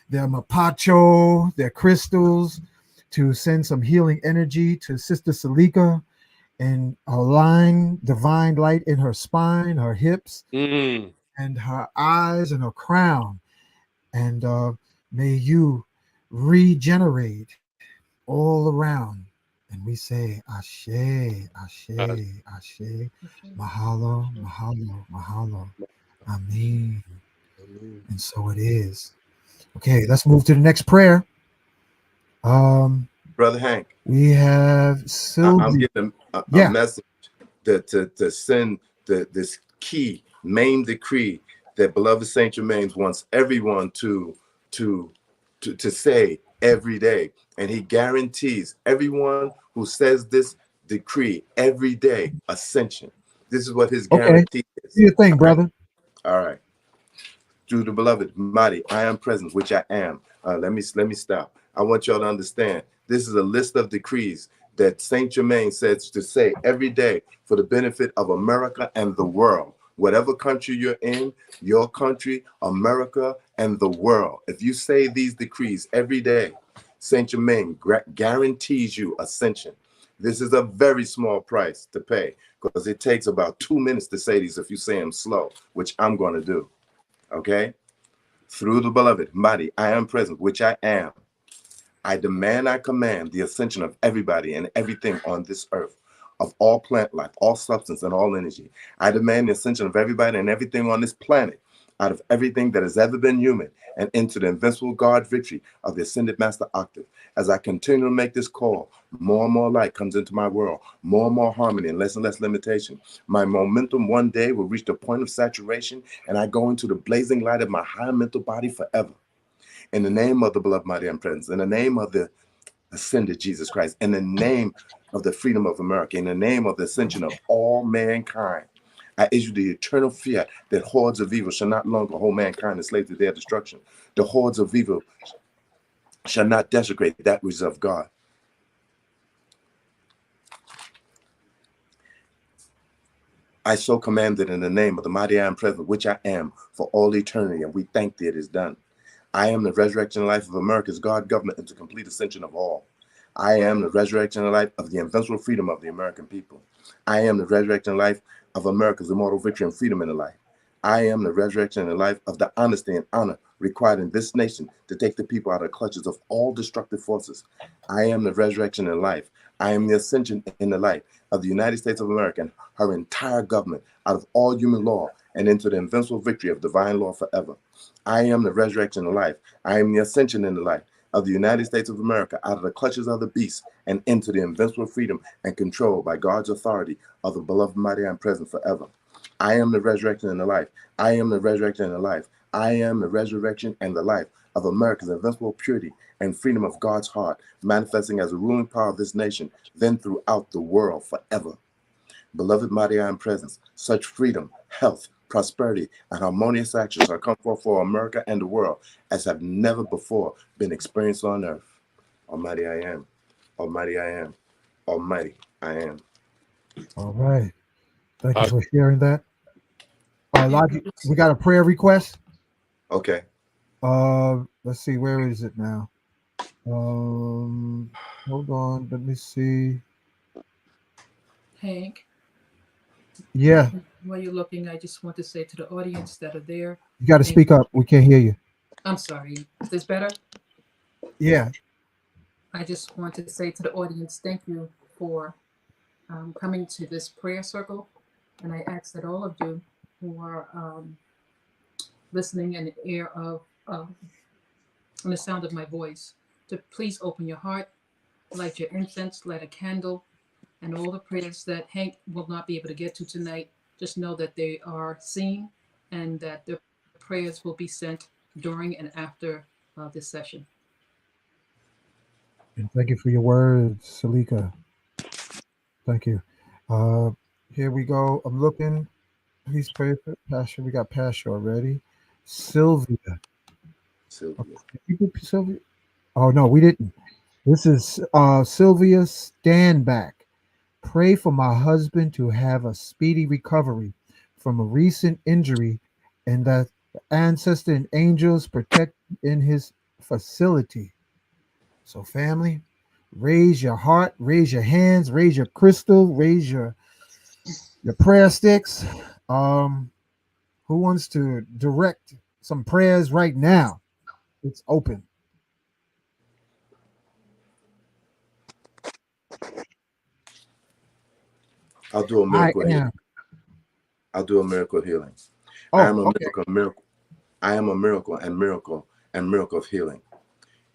their mapacho, their crystals, to send some healing energy to Sister Salika and align divine light in her spine, her hips, Mm. and her eyes and her crown. And may you regenerate all around. And we say, Ashe, Ashe, Ashe, Mahalo, Mahalo, Mahalo. Amen. And so it is. Okay, let's move to the next prayer. Brother Hank, We have I'm Sylvia. getting a Yeah. message to send this key main decree that beloved Saint Germain wants everyone to say every day, and he guarantees everyone who says this decree every day ascension. This is what his Okay. guarantee is. Do your thing, brother. All right. Through the beloved, mighty, I am present, which I am. Let me stop. I want y'all to understand. This is a list of decrees that Saint Germain says to say every day for the benefit of America and the world. Whatever country you're in, your country, America, and the world. If you say these decrees every day, Saint Germain guarantees you ascension. This is a very small price to pay because it takes about 2 minutes to say these if you say them slow, which I'm going to do. Okay? Through the beloved, mighty, I am present, which I am. I demand, I command the ascension of everybody and everything on this earth, of all plant life, all substance, and all energy. I demand the ascension of everybody and everything on this planet, out of everything that has ever been human, and into the invincible God victory of the Ascended Master Octave. As I continue to make this call, more and more light comes into my world, more and more harmony and less limitation. My momentum one day will reach the point of saturation, and I go into the blazing light of my higher mental body forever. In the name of the beloved mighty and presence, in the name of the ascended Jesus Christ, in the name of the freedom of America, in the name of the ascension of all mankind, I issue the eternal fiat that hordes of evil shall not longer hold mankind enslaved to their destruction. The hordes of evil shall not desecrate that which is of God. I so commanded in the name of the mighty I am present, which I am for all eternity, and we thank thee it is done. I am the resurrection and life of America's God government into complete ascension of all. I am the resurrection and life of the invincible freedom of the American people. I am the resurrection and life of America's immortal victory and freedom in the life. I am the resurrection and life of the honesty and honor required in this nation to take the people out of the clutches of all destructive forces. I am the resurrection and life. I am the ascension in the life of the United States of America and her entire government out of all human law and into the invincible victory of divine law forever. I am the resurrection and life. I am the ascension in the life of the United States of America out of the clutches of the beast and into the invincible freedom and control by God's authority of the beloved mighty and present forever. I am the resurrection and the life. I am the resurrection and the life. I am the resurrection and the life of America's invincible purity and freedom of God's heart, manifesting as a ruling power of this nation, then throughout the world forever. Beloved mighty I am presence, such freedom, health, prosperity, and harmonious actions are come forth for America and the world as have never before been experienced on earth. Almighty I am. Almighty I am. Almighty I am. All right. Thank you for sharing that. Logic, we got a prayer request. Okay. Let's see, where is it now? Hold on, let me see. Hank, Yeah, while you're looking, I just want to say to the audience that are there, you got to thank speak up. We can't hear you. I'm sorry. Is this better? Yeah. I just want to say to the audience, thank you for coming to this prayer circle. And I ask that all of you who are listening in the ear of in the sound of my voice to please open your heart, light your incense, light a candle, and all the prayers that Hank will not be able to get to tonight, just know that they are seen and that the prayers will be sent during and after this session. And thank you for your words, Salika. Thank you. Here we go. I'm looking. Please pray for Pasha. We got Pasha already. Sylvia. Sylvia. Sylvia. Oh no, we didn't. This is Sylvia Standback. Pray for my husband to have a speedy recovery from a recent injury and that the ancestor and angels protect in his facility. So, family, raise your heart, raise your hands, raise your crystal, raise your prayer sticks. Who wants to direct some prayers right now? It's open. I'll do a I miracle healing. am. I'll do a miracle healing. I Oh, am a okay. miracle. I am a miracle and miracle of healing.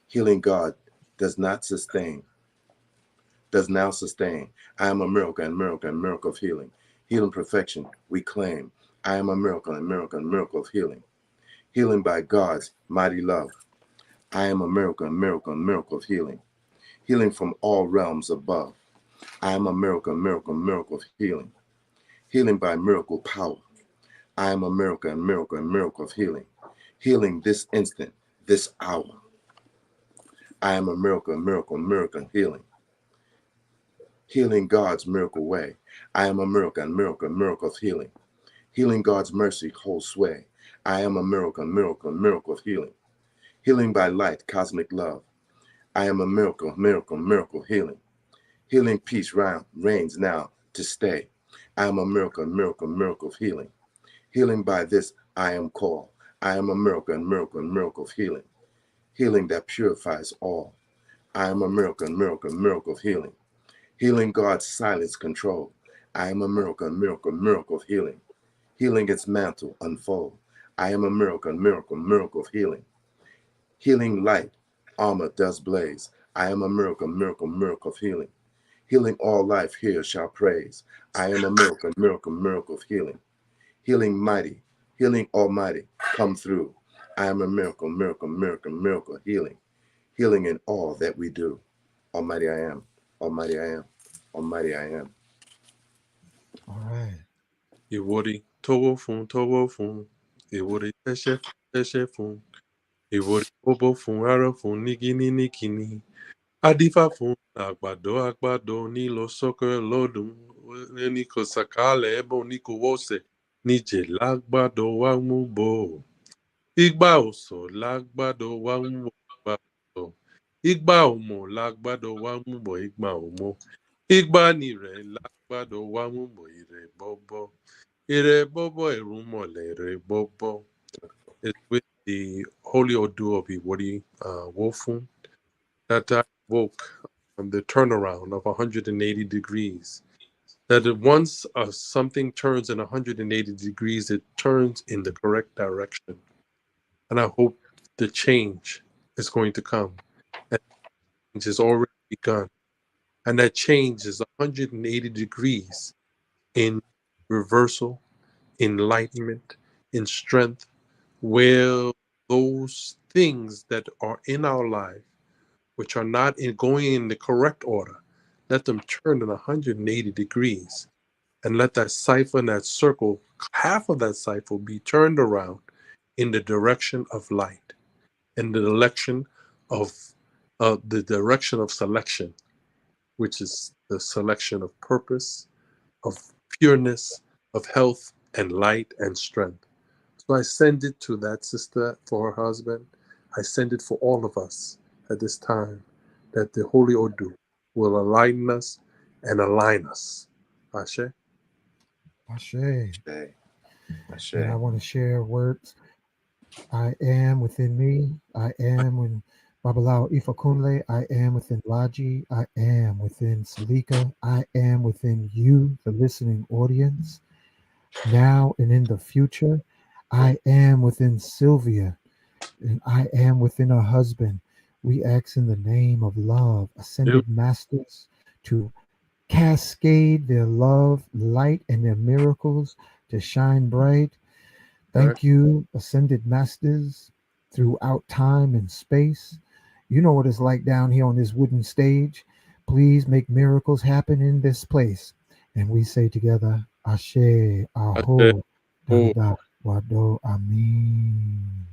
Healing God does not sustain, does now sustain. I am a miracle and miracle of healing. Healing perfection, we claim. I am a miracle and miracle of healing. Healing by God's mighty love. I am a miracle and miracle of healing. Healing from all realms above. I am a miracle of healing. Healing by miracle power. I am a miracle and miracle of healing. Healing this instant, this hour. I am a miracle and healing. Healing God's miracle way. I am a miracle and miracle of healing. Healing God's mercy holds sway. I am a miracle and miracle of healing. Healing by light, cosmic love. I am a miracle healing. Healing peace reigns now to stay. I am a miracle and miracle of healing. Healing by this I am called. I am a miracle and miracle of healing. Healing that purifies all. I am a miracle and miracle of healing. Healing God's silence control. I am a miracle and miracle of healing. Healing its mantle unfold. I am a miracle and miracle of healing. Healing light, armor does blaze. I am a miracle of healing. Healing all life here shall praise. I am a miracle of healing. Healing mighty, healing almighty, come through. I am a miracle healing. Healing in all that we do. Almighty I am, almighty I am, almighty I am. All right. Iwori towo fun. Iwori teshe fun. Iwori bobo fun ara fun nigini. Adifa fun àgbàdo ní lọ sọ́kẹ́ lọ́dún ní kò sàkálẹ̀ ẹbọ ní kò wọ́sẹ̀ níjẹ̀ lágbàdo wa mú bọ̀. Igba ọ̀sọ̀ lágbàdo wa mú bọ̀. Igba ọmọ lágbàdo wa mú bọ̀ igba ọmọ. Igba nìrẹ̀ lágbàdo wa mú bọ̀ ìrẹ̀ bọ́bọ́. Ìrẹ̀ bọ́bọ́ ẹ̀rù mọ̀lẹ̀ ìrẹ̀ bọ́bọ́. It's with the holy odor of Iwori Wofun that I woke the turnaround of 180 degrees. That once something turns in 180 degrees, it turns in the correct direction. And I hope the change is going to come. And change has already begun. And that change is 180 degrees in reversal, enlightenment, in strength, where those things that are in our life which are not going in the correct order, let them turn in 180 degrees and let that siphon, that circle, half of that siphon be turned around in the direction of light, in the direction of selection, which is the selection of purpose, of pureness, of health and light and strength. So I send it to that sister for her husband. I send it for all of us at this time, that the Holy Odu will align us and align us. Ashe? Ashe. Ashe. And I want to share words. I am within me. I am Babalao Ifakunle, I am within Laji, I am within Salika, I am within you, the listening audience, now and in the future. I am within Sylvia, and I am within her husband. We ask in the name of love, Yep. ascended masters, to cascade their love, light, and their miracles to shine bright. Right. Thank you, ascended masters, throughout time and space. You know what it's like down here on this wooden stage. Please make miracles happen in this place. And we say together, Ashe, Okay. Aho, Oh, Dada, Wado, Amin.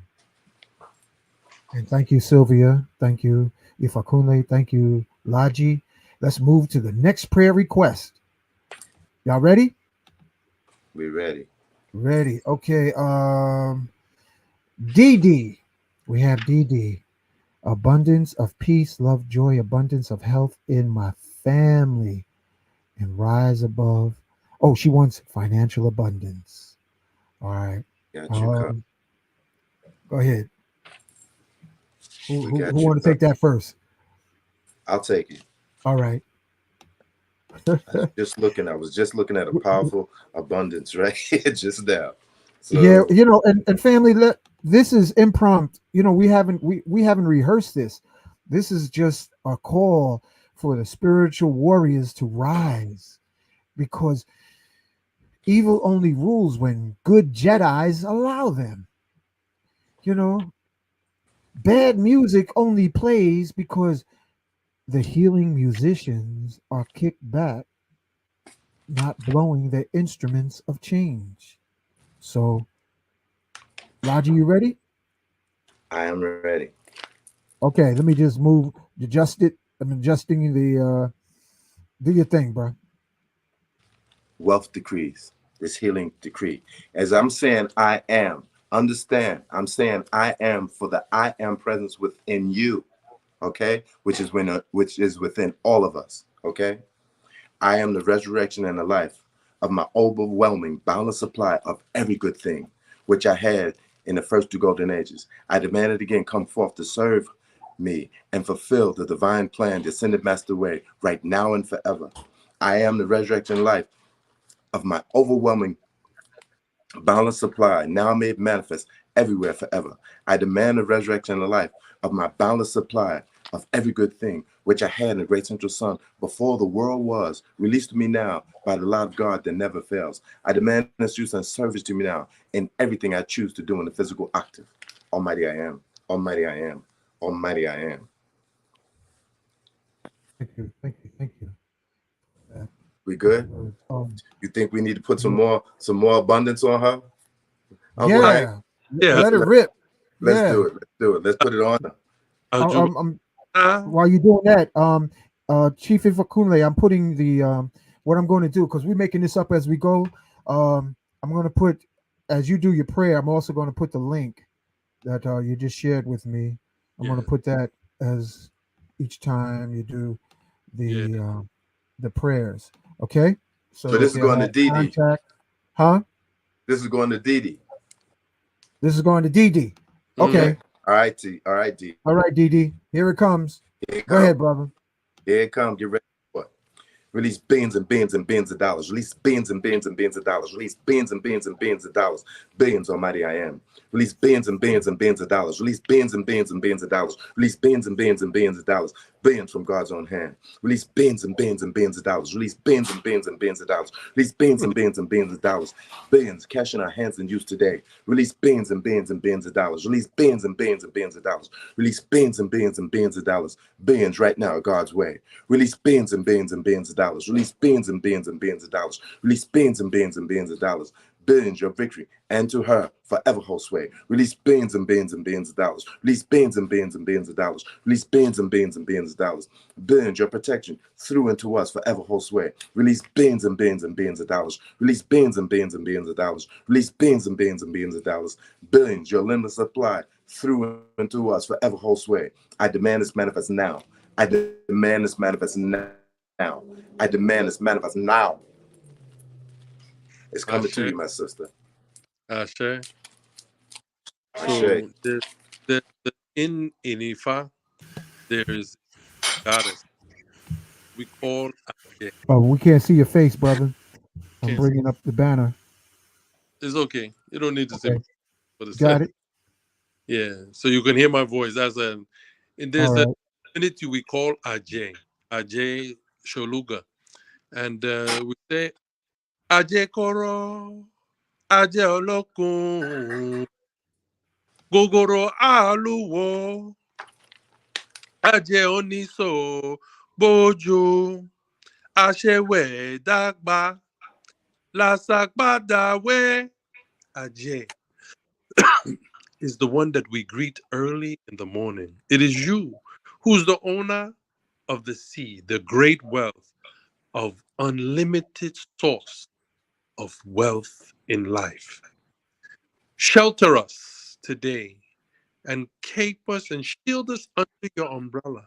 And thank you, Sylvia. Thank you, Ifakune. Thank you, Laji. Let's move to the next prayer request. Y'all ready? We ready. Ready. Okay. DD. We have DD. Abundance of peace, love, joy, abundance of health in my family and rise above. Oh, she wants financial abundance. All right. Got you covered. Um, go ahead. Who We who, got who you want to covered. take that first? I'll take it. All right. I was just looking at a powerful abundance right here just now. Yeah, So and family, this is impromptu. We haven't rehearsed this. This is just a call for the spiritual warriors to rise because evil only rules when good Jedis allow them. You know, bad music only plays because the healing musicians are kicked back, not blowing their instruments of change. So, Roger, you ready? I am ready. Okay, let me just adjust it. I'm adjusting the. Do your thing, bro. Wealth decrees. This healing decree. As I'm saying, I am. Understand, I'm saying I am for the I am presence within you. Okay, which is within all of us. Okay, I am the resurrection and the life of my overwhelming boundless supply of every good thing which I had in the first two golden ages. I demand it again, come forth to serve me and fulfill the divine plan, the ascended master way, right now and forever. I am the resurrection life of my overwhelming boundless supply, now made manifest everywhere forever. I demand the resurrection and the life of my boundless supply of every good thing which I had in the great central sun before the world was, released to me now by the law of God that never fails. I demand its use and service to me now in everything I choose to do in the physical octave. Almighty I am, Almighty I am, Almighty I am. Thank you. We Those good? words. You think we need to put some Yeah, more abundance on her? Uncle Hank, yeah. yeah. Let it let, rip. let's do Yeah. it. Let's do it. Let's put it on her. Ju- I'm ah, while you're doing that, Chief Ifakunle, I'm putting the what I'm going to do because we're making this up as we go. I'm going to put as you do your prayer. I'm also going to put the link that you just shared with me. I'm going yeah, to put that as each time you do yeah. the prayers. Okay, So so this is they'll going to have Dee Dee. contact. Huh? This is going to Dee Dee. This is going to DD. Mm-hmm. Okay. Okay. All right, T. All right, D. All right, DD. Here it comes. Here it Go come. ahead, brother. Here it come. Get ready for it. Release billions and billions and billions of dollars. Release billions and billions and billions of dollars. Release billions and billions and billions of dollars. Billions, almighty I am. Release billions and billions and billions of dollars. Release billions and billions and billions of dollars. Release billions and billions and billions of dollars. Billions from God's own hand. Release billions and billions and billions of dollars. Release billions and billions and billions of dollars. Release billions and billions and billions of dollars. Billions cash in our hands and use today. Release billions and billions and billions of dollars. Release billions and billions and billions of dollars. Release billions and billions and billions of dollars. Billions right now, God's way. Release billions and billions and billions of dollars. Release billions and billions and billions of dollars. Release billions and billions and billions of dollars. Billions, your victory, and to her forever hold sway. Release billions and billions and billions of dollars. Release billions and billions and billions of dollars. Release billions and billions and billions of dollars. Billions, your protection through and to us forever hold sway. Release billions and billions and billions of dollars. Release billions and billions and billions of dollars. Release billions and billions and billions of dollars. Billions, your limitless supply through and to us forever hold sway. I demand this manifest now. I demand this manifest now. I demand this manifest now. It's coming to Ashe, you, my sister. Ashe. Ashe. So the in Inifa. there is a goddess we call Ajay. Oh, we can't see your face, brother. I'm Can't see. bringing up the banner. It's okay. You don't need to say Okay, my for the got it. yeah. So you can hear my voice. And All there's a right. divinity we call Ajay, Ajay Sholuga, and we say Ajay Koro, Ajay Olokun, Gogoro Aluwo, Ajay Oniso, Bojo, Ashewe Dagba, Lasakbadawe. Ajay is the one that we greet early in the morning. It is you who's the owner of the sea, the great wealth of unlimited source of wealth in life. Shelter us today and keep us and shield us under your umbrella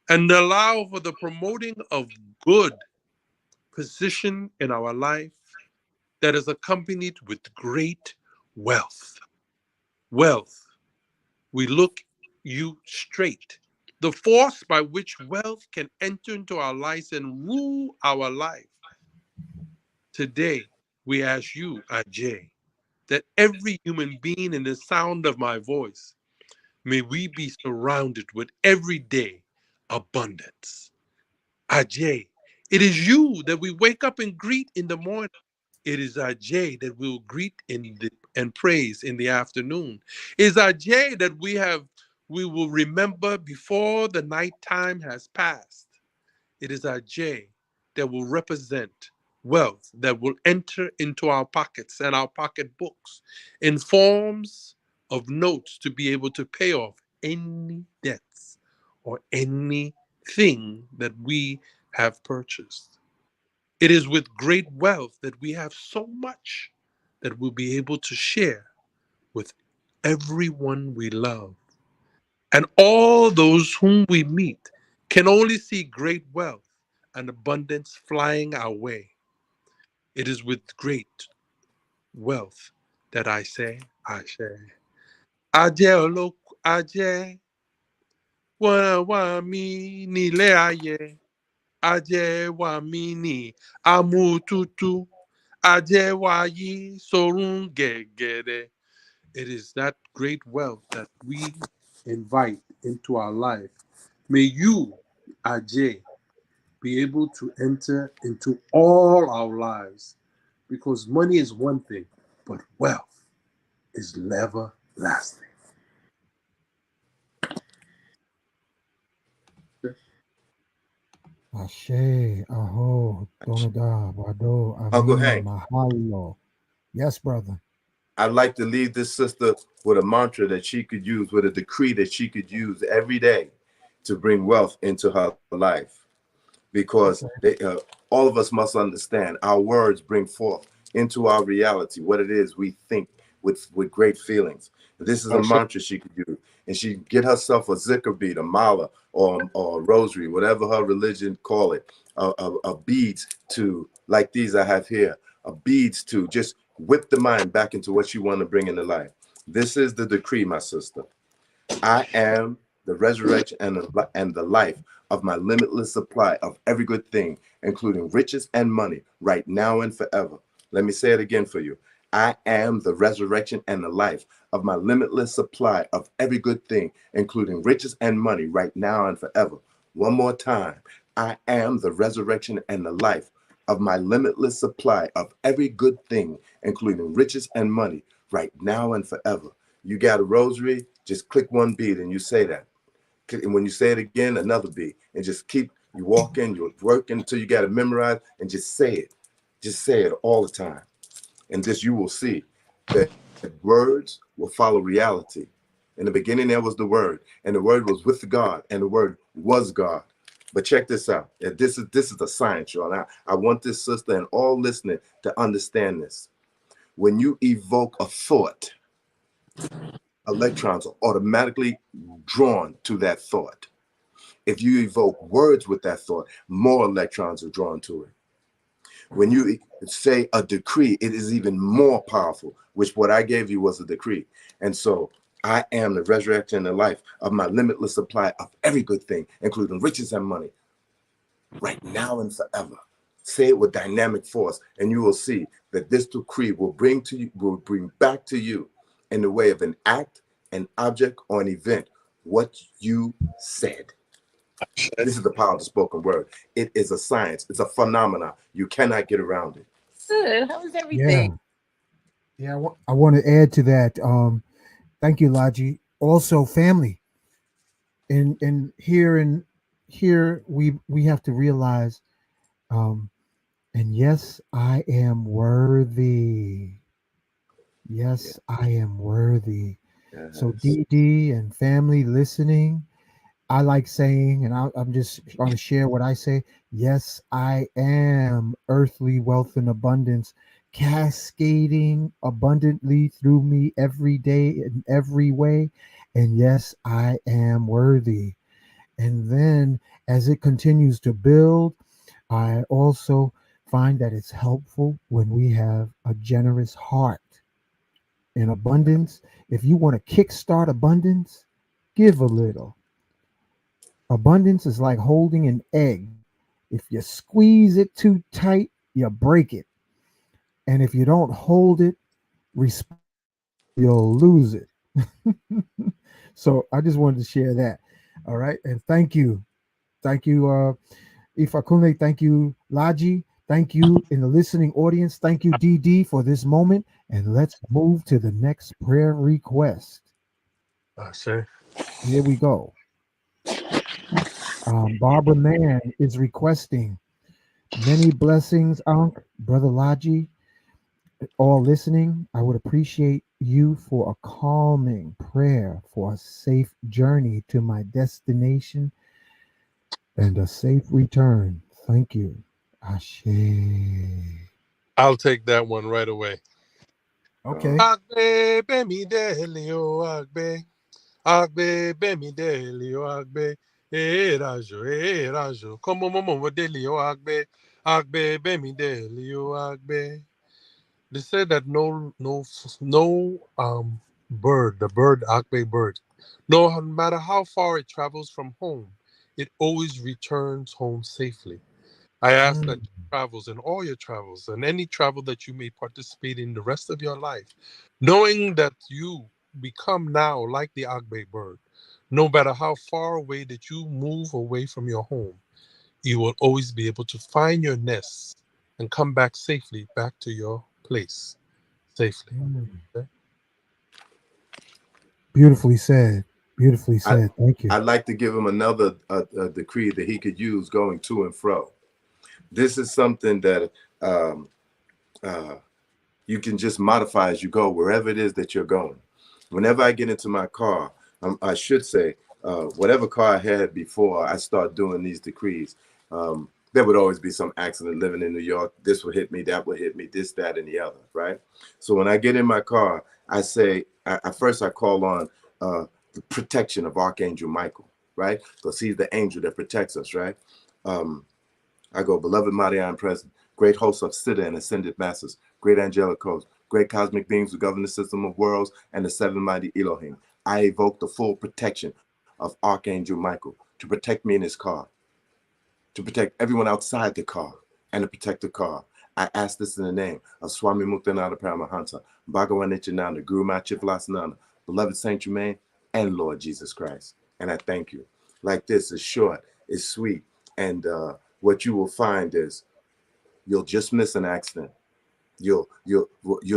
and allow for the promoting of good position in our life that is accompanied with great wealth. Wealth, we look you straight. The force by which wealth can enter into our lives and rule our life. Today, we ask you, Ajay, that every human being in the sound of my voice, may we be surrounded with everyday abundance. Ajay, it is you that we wake up and greet in the morning. It is Ajay that we'll greet and praise in the afternoon. It is Ajay that we will remember before the nighttime has passed. It is Ajay that will represent wealth that will enter into our pockets and our pocketbooks in forms of notes to be able to pay off any debts or anything that we have purchased. It is with great wealth that we have so much that we'll be able to share with everyone we love. And all those whom we meet can only see great wealth and abundance flying our way. It is with great wealth that I say, I share. Ajé olóko, ajé, wá mi nílé ayé. Ajé wá mi ní amútútù. Ajé wá yí sorun gẹ̀gẹ̀dẹ̀. It is that great wealth that we invite into our life. May you, Ajay, be able to enter into all our lives because money is one thing, but wealth is never lasting. Ashe, Aho, Donada, Wado, Uncle Ami, Hank, Mahalo. Yes, brother. I'd like to leave this sister with a mantra that she could use, with a decree that she could use every day to bring wealth into her life. Because Okay. all of us must understand our words bring forth into our reality what it is we think with great feelings. This is a mantra she could use, and she get herself a zikr bead, a mala, or a rosary, whatever her religion call it, a beads to like these I have here, a beads to just whip the mind back into what you want to bring into life. This is the decree, my sister. I am the resurrection and the life of my limitless supply of every good thing, including riches and money, right now and forever. Let me say it again for you. I am the resurrection and the life of my limitless supply of every good thing, including riches and money, right now and forever. One more time. I am the resurrection and the life of my limitless supply of every good thing, including riches and money, right now and forever. You got a rosary, just click one bead and you say that. And when you say it again, another bead. And just keep, you walking, you're working until you got it memorized and just say it. Just say it all the time. And this you will see that words will follow reality. In the beginning, there was the word, and the word was with God, and the word was God. But check this out. This is the science, y'all. I want this sister and all listening to understand this. When you evoke a thought, electrons are automatically drawn to that thought. If you evoke words with that thought, more electrons are drawn to it. When you say a decree, it is even more powerful, which what I gave you was a decree. And so I am the resurrection and the life of my limitless supply of every good thing, including riches and money, right now and forever. Say it with dynamic force, and you will see that this decree will bring back to you in the way of an act, an object, or an event what you said. This is the power of the spoken word. It is a science. It's a phenomenon. You cannot get around it. Good. How was Yeah. everything? Yeah. I want to add to that. Thank you, Laji. Also, family. And here we have to realize, um, and yes, I am worthy. Yeah. Yes, I am worthy. So Yes. DD and family listening, I like saying, and I'm just going to share what I say. Yes, I am earthly wealth and abundance, cascading abundantly through me every day in every way. And yes, I am worthy. And then as it continues to build, I also find that it's helpful when we have a generous heart. In abundance, if you want to kickstart abundance, give a little. Abundance is like holding an egg. If you squeeze it too tight, you break it. And if you don't hold it, you'll lose it. So I just wanted to share that. All right. And thank you. Thank you, Ifakune. Thank you, Laji. Thank you in the listening audience. Thank you, DD, for this moment. And let's move to the next prayer request. Pasha. Here we go. Barbara Mann is requesting many blessings, Unc, Brother Laji, all listening. I would appreciate you for a calming prayer for a safe journey to my destination and a safe return. Thank you. Ashe. I'll take that one right away. Okay. Agbe bemi deli o agbe. Agbe bemi deli o agbe. Rajo. Como momo deli o agbe. Agbe bemi deli o agbe. They say that no bird, the bird Akbe bird, no matter how far it travels from home, it always returns home safely. I ask that Mm, your travels and all your travels and any travel that you may participate in the rest of your life, knowing that you become now like the Agbe bird, no matter how far away that you move away from your home, you will always be able to find your nest and come back safely back to your place safely. mm. Okay? Beautifully said. Beautifully I, said. Thank you. I'd like to give him another decree that he could use going to and fro. This is something that um, uh, you can just modify as you go, wherever it is that you're going. Whenever I get into my car, I should say, whatever car I had before I start doing these decrees, there would always be some accident living in New York. This would hit me, that would hit me, this, that, and the other, right? So when I get in my car, I say, first I call on the protection of Archangel Michael, right? Because he's the angel that protects us, right? Um, I go, beloved mighty I am present, great hosts of Siddha and ascended masters, great angelic hosts, great cosmic beings who govern the system of worlds and the seven mighty Elohim. I evoke the full protection of Archangel Michael to protect me in his car, to protect everyone outside the car, and to protect the car. I ask this in the name of Swami Muktananda Paramahansa, Bhagavan Nityananda, Guru Machivilasananda, beloved Saint Germain, and Lord Jesus Christ. And I thank you. Like this is short, it's sweet, and what you will find is you'll just miss an accident. You'll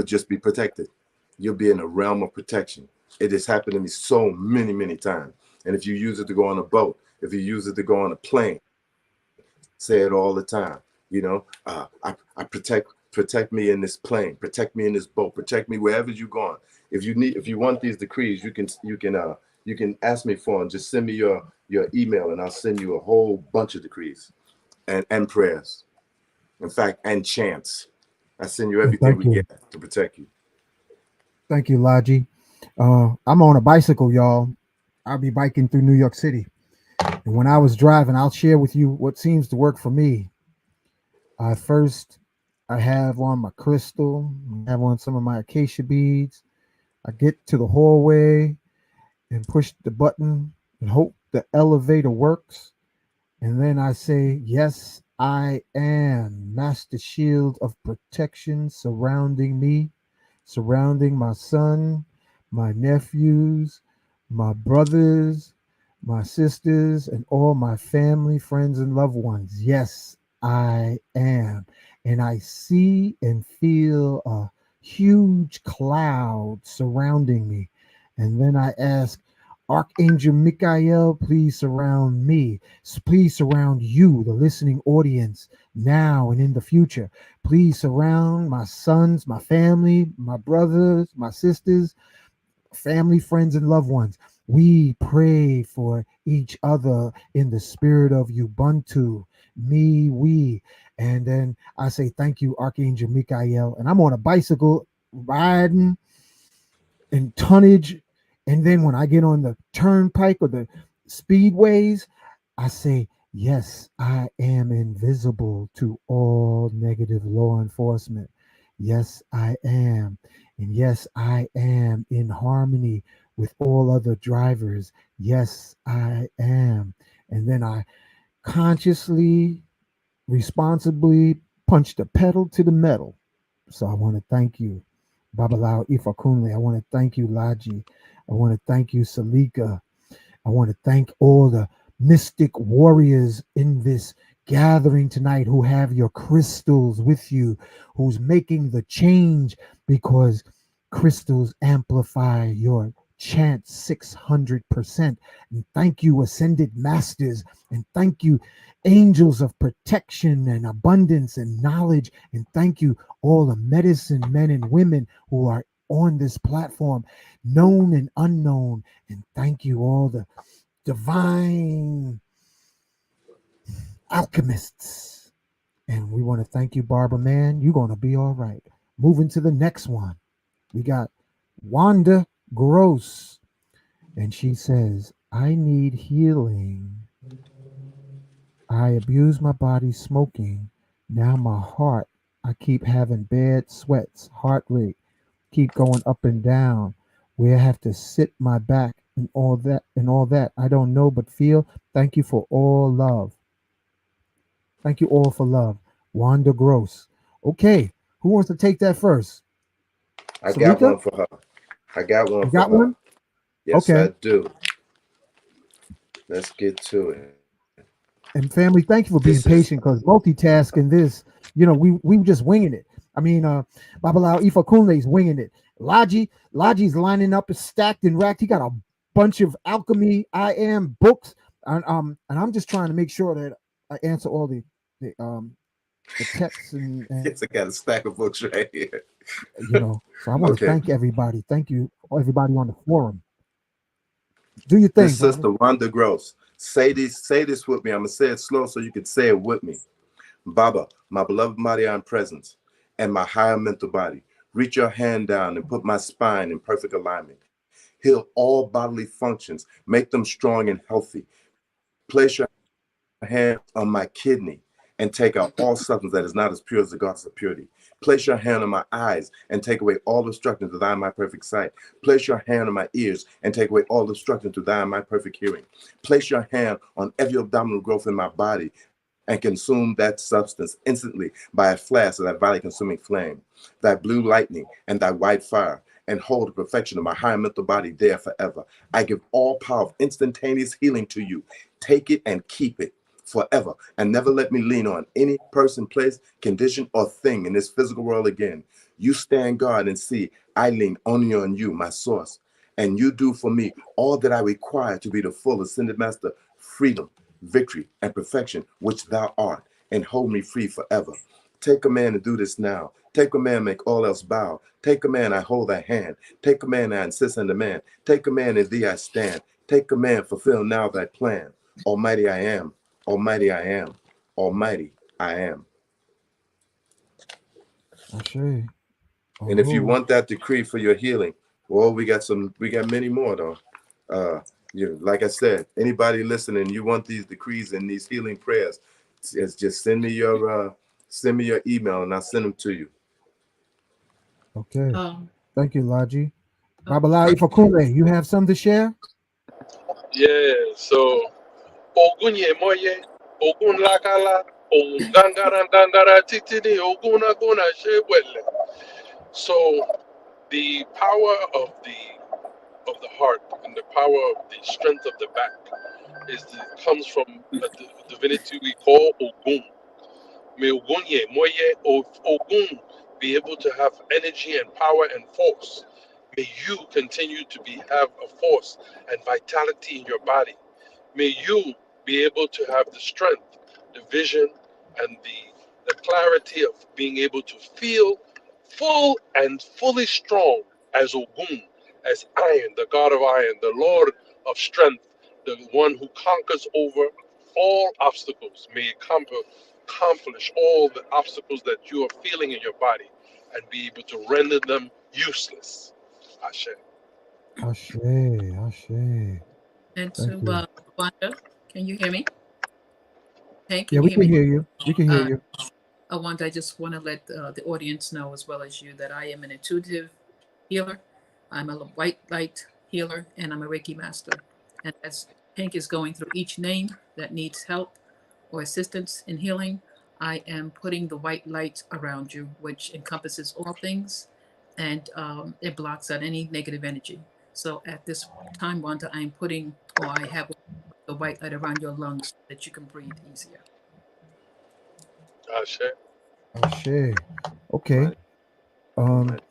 just be protected. You'll be in a realm of protection. It has happened to me so many times. And if you use it to go on a boat, if you use it to go on a plane, say it all the time. You know, I protect me in this plane, protect me in this boat, protect me wherever you're going. If you want these decrees, you can ask me for them. Just send me your email, and I'll send you a whole bunch of decrees and prayers. In fact, and chants. I send you And everything thank we you. get to protect you. Thank you, Laji. I'm on a bicycle, y'all. I'll be biking through New York City. And when I was driving, I'll share with you what seems to work for me. First, I have on my crystal, I have on some of my acacia beads. I get to the hallway. and push the button and hope the elevator works. And then I say, yes, I am. Master shield of protection surrounding me, surrounding my son, my nephews, my brothers, my sisters, and all my family, friends, and loved ones. Yes, I am. And I see and feel a huge cloud surrounding me. And then I ask, Archangel Michael, please surround me. Please surround you, the listening audience, now and in the future. Please surround my sons, my family, my brothers, my sisters, family, friends, and loved ones. We pray for each other in the spirit of Ubuntu, me, we. And then I say, thank you, Archangel Michael. And I'm on a bicycle riding in tonnage. And then when I get on the turnpike or the speedways, I say, yes, I am invisible to all negative law enforcement. Yes, I am. And yes, I am in harmony with all other drivers. Yes, I am. And then I consciously, responsibly punch the pedal to the metal. So I want to thank you, Babalao Ifakunle. I want to thank you, Laji. I want to thank you, Salika. I want to thank all the mystic warriors in this gathering tonight who have your crystals with you, who's making the change because crystals amplify your chant 600%. And thank you, ascended masters, and thank you, angels of protection and abundance and knowledge, and thank you, all the medicine men and women who are on this platform, known and unknown, and thank you, all the divine alchemists. And we want to thank you, Barbara Man. You're going to be all right. Moving to the next one. We got Wanda Gross. And she says, I need healing. I abuse my body smoking. Now my heart, I keep having bad sweats, heart rate, keep going up and down. Where I have to sit my back and all that. I don't know but feel. Thank you for all love. Thank you all for love. Wanda Gross. Okay, who wants to take that first? I got Salika? one for her. I got one You for got her. one? Yes, Okay. I do. Let's get to it. And family, thank you for being This is patient because multitasking this, we were just winging it. I mean, Babalao Ifa Kunle's winging it. Laji's lining up, is stacked and racked. He got a bunch of alchemy, I am books, and I'm just trying to make sure that I answer all the texts and yes, I got a stack of books right here. So I want to Okay. thank everybody. Thank you, everybody on the forum. Do your thing, This brother. sister Wanda Gross. Say this with me. I'm gonna say it slow so you can say it with me. Baba, my beloved Marian presence, and my higher mental body. Reach your hand down and put my spine in perfect alignment. Heal all bodily functions. Make them strong and healthy. Place your hand on my kidney and take out all substance that is not as pure as the goddess of purity. Place your hand on my eyes and take away all obstructions to thy my perfect sight. Place your hand on my ears and take away all obstructions to thy my perfect hearing. Place your hand on every abdominal growth in my body and consume that substance instantly by a flash of that valley consuming flame, thy blue lightning and thy white fire, and hold the perfection of my high mental body there forever. I give all power of instantaneous healing to you. Take it and keep it forever, and never let me lean on any person, place, condition, or thing in this physical world again. You stand guard and see I lean only on you, my source, and you do for me all that I require to be the full ascended master, freedom, victory, and perfection which thou art, and hold me free forever. Take command and do this now. Take command, make all else bow. Take command, I hold thy hand. Take command, I insist on demand. Take command, in thee I stand. Take command, fulfill now thy plan. Almighty I am. Almighty I am. Almighty I am. Ashe. And if you Oh, want that decree for your healing, well, we got many more though. Like I said, anybody listening, you want these decrees and these healing prayers, just send me your email and I'll send them to you. okay. Um, Thank you, Laji. uh, Babalai Fakule, you have something to share? Yeah, so Ogunye Moye, Ogun Lakala, Ogun Gangara Titini, Ogun Aguna Shewele. So the power of the heart and the power of the strength of the back comes from a divinity we call Ogun. May Ogunye Moye of Ogun be able to have energy and power and force. May you continue to have a force and vitality in your body. May you be able to have the strength, the vision, and the clarity of being able to feel full and fully strong as Ogun, as Iron, the god of iron, the Lord of strength, the one who conquers over all obstacles. May it accomplish all the obstacles that you are feeling in your body and be able to render them useless. Ashe. Ashe, Ashe. And Thank to you. Wanda, can you hear me? Hey, Yeah, can you we hear can me? hear you. We can hear Uh, you. Wanda, I just want to let the audience know, as well as you, that I am an intuitive healer. I'm a white light healer, and I'm a Reiki master. And as Pink is going through each name that needs help or assistance in healing, I am putting the white light around you, which encompasses all things, and it blocks out any negative energy. So at this time, Wanda, I'm putting, or I have the white light around your lungs so that you can breathe easier. Ashe. Ashe. Okay. Mighty, Um, mighty,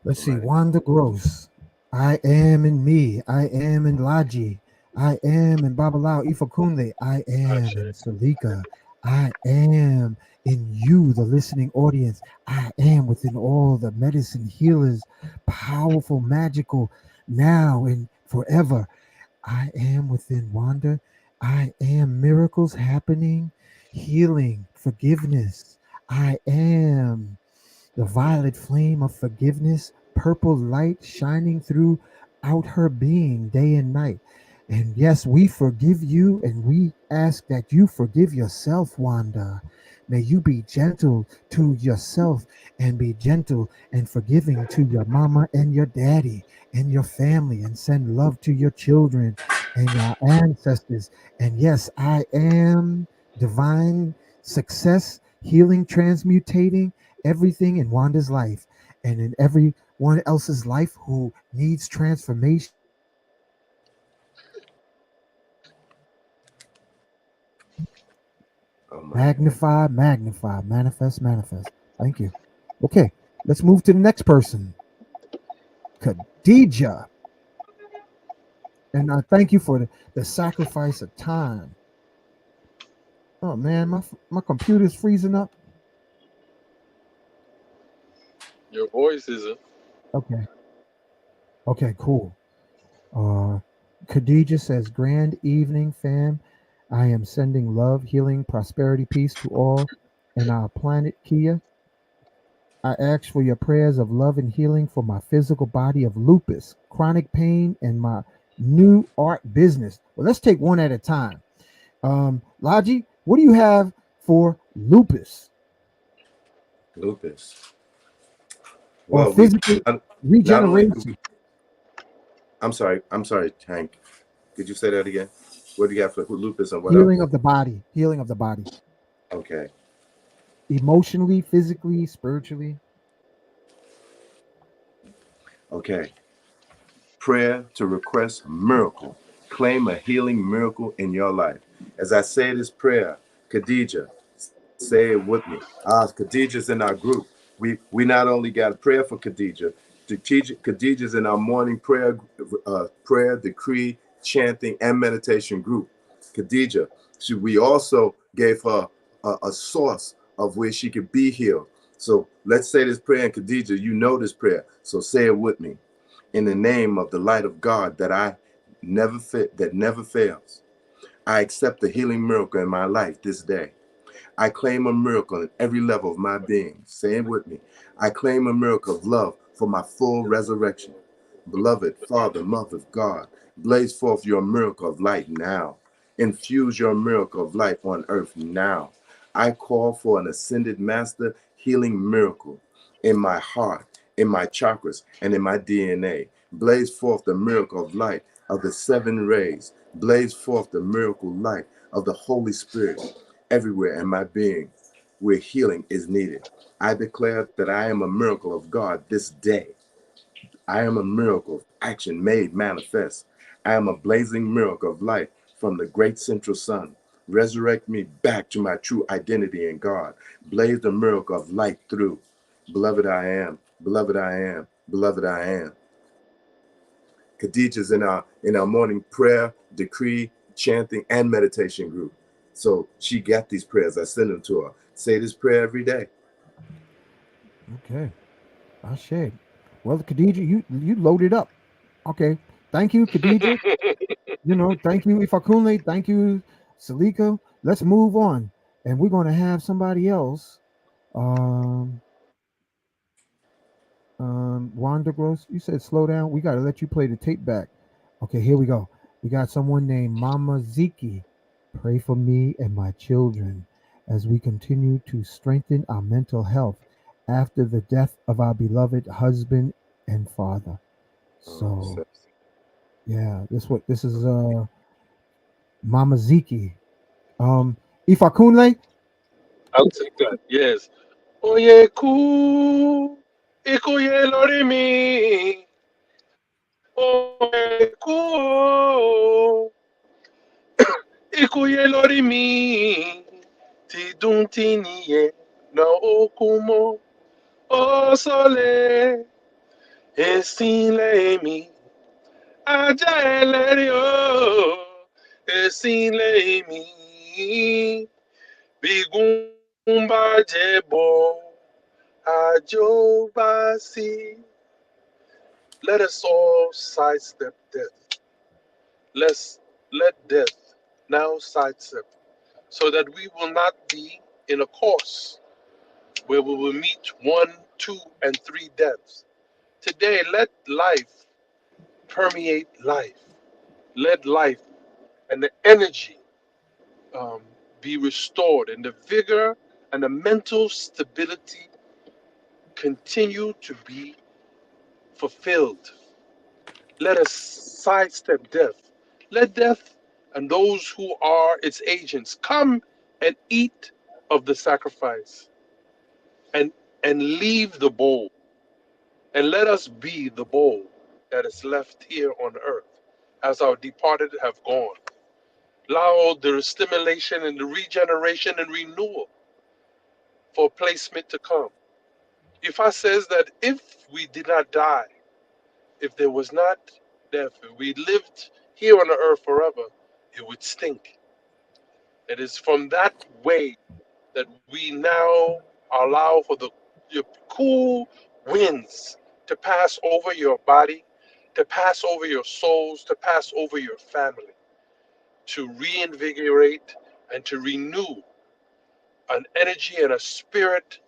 let's see. mighty. Wanda Gross. I am in me. I am in Laji. I am in Babalao Ifakunde. I am Ashe. in Salika. I am in you, the listening audience. I am within all the medicine healers, powerful, magical, now and forever. I am within Wanda. I am miracles happening, healing, forgiveness. I am the violet flame of forgiveness, purple light shining throughout her being day and night. And yes, we forgive you and we ask that you forgive yourself, Wanda. May you be gentle to yourself and be gentle and forgiving to your mama and your daddy and your family and send love to your children and your ancestors. And yes, I am divine success, healing, transmutating everything in Wanda's life and in everyone else's life who needs transformation. Oh my God. Magnify, magnify, manifest, manifest. Thank you. Okay, let's move to the next person, Khadija. And I thank you for the sacrifice of time. Oh man, my computer's freezing up. Your voice isn't. Okay, okay, cool. Uh, Khadija says, "Grand evening, fam. I am sending love, healing, prosperity, peace to all in our planet Kia. I ask for your prayers of love and healing for my physical body of lupus, chronic pain, and my new art business." Well, let's take one at a time. Laji, what do you have for lupus Lupus. or Well, physical not only do regeneration, we, I'm sorry, Hank. Could you say that again? What do you have for lupus and what else? healing of the body, Okay. emotionally, physically, spiritually? Okay. Prayer to request a miracle. Claim a healing miracle in your life. As I say this prayer, Khadija, say it with me. Khadijah's in our group. We not only got a prayer for Khadijah's in our morning prayer, decree, chanting, and meditation group. Khadijah, we also gave her a source of where she could be healed. So let's say this prayer, and Khadija, you know this prayer, so say it with me. In the name of the light of God that never fails, I accept the healing miracle in my life this day. I claim a miracle in every level of my being. Say it with me. I claim a miracle of love for my full resurrection. Beloved Father, Mother of God, blaze forth your miracle of light now. Infuse your miracle of light on earth now. I call for an ascended master healing miracle in my heart, in my chakras, and in my DNA. Blaze forth the miracle of light of the seven rays, blaze forth the miracle light of the Holy Spirit everywhere in my being where healing is needed. I declare that I am a miracle of God this day. I am a miracle of action made manifest. I am a blazing miracle of light from the great central sun. Resurrect me back to my true identity in God. Blaze the miracle of light through. Beloved I am, beloved I am, beloved I am. Khadijah's in our morning prayer, decree, chanting, and meditation group. So she got these prayers. I send them to her. Say this prayer every day. Okay. I shared. Well, Khadija, you loaded up. Okay. Thank you, Khadija. Thank you, Ifakunle. Thank you, Salika. Let's move on. And we're going to have somebody else. Um, Wanda Gross, you said slow down. We got to let you play the tape back. Okay, here we go. We got someone named Mama Ziki. Pray for me and my children as we continue to strengthen our mental health after the death of our beloved husband and father. So, So, yeah, this is Mama Ziki. Ifakunle, I'll take that. Yes. Oye ku, ikuye lori mi. Oye ku, ikuye lori mi. Ti dun ti niye na okumo. O sole, esile mi. Aja eleri o, esile mi. Bigumba jebo. Ajobasi. Let us all sidestep death. Let death now sidestep so that we will not be in a course where we will meet one, two, and three deaths. Today, let life permeate life. Let life and the energy um, be restored, and the vigor and the mental stability continue to be fulfilled. Let us sidestep death. Let death and those who are its agents come and eat of the sacrifice and leave the bowl. And let us be the bowl that is left here on earth as our departed have gone. Allow the stimulation and the regeneration and renewal for placement to come. Ifa says that if we did not die, if there was not death, if we lived here on the earth forever, it would stink. It is from that way that we now allow for the your cool winds to pass over your body, to pass over your souls, to pass over your family, to reinvigorate and to renew an energy and a spirit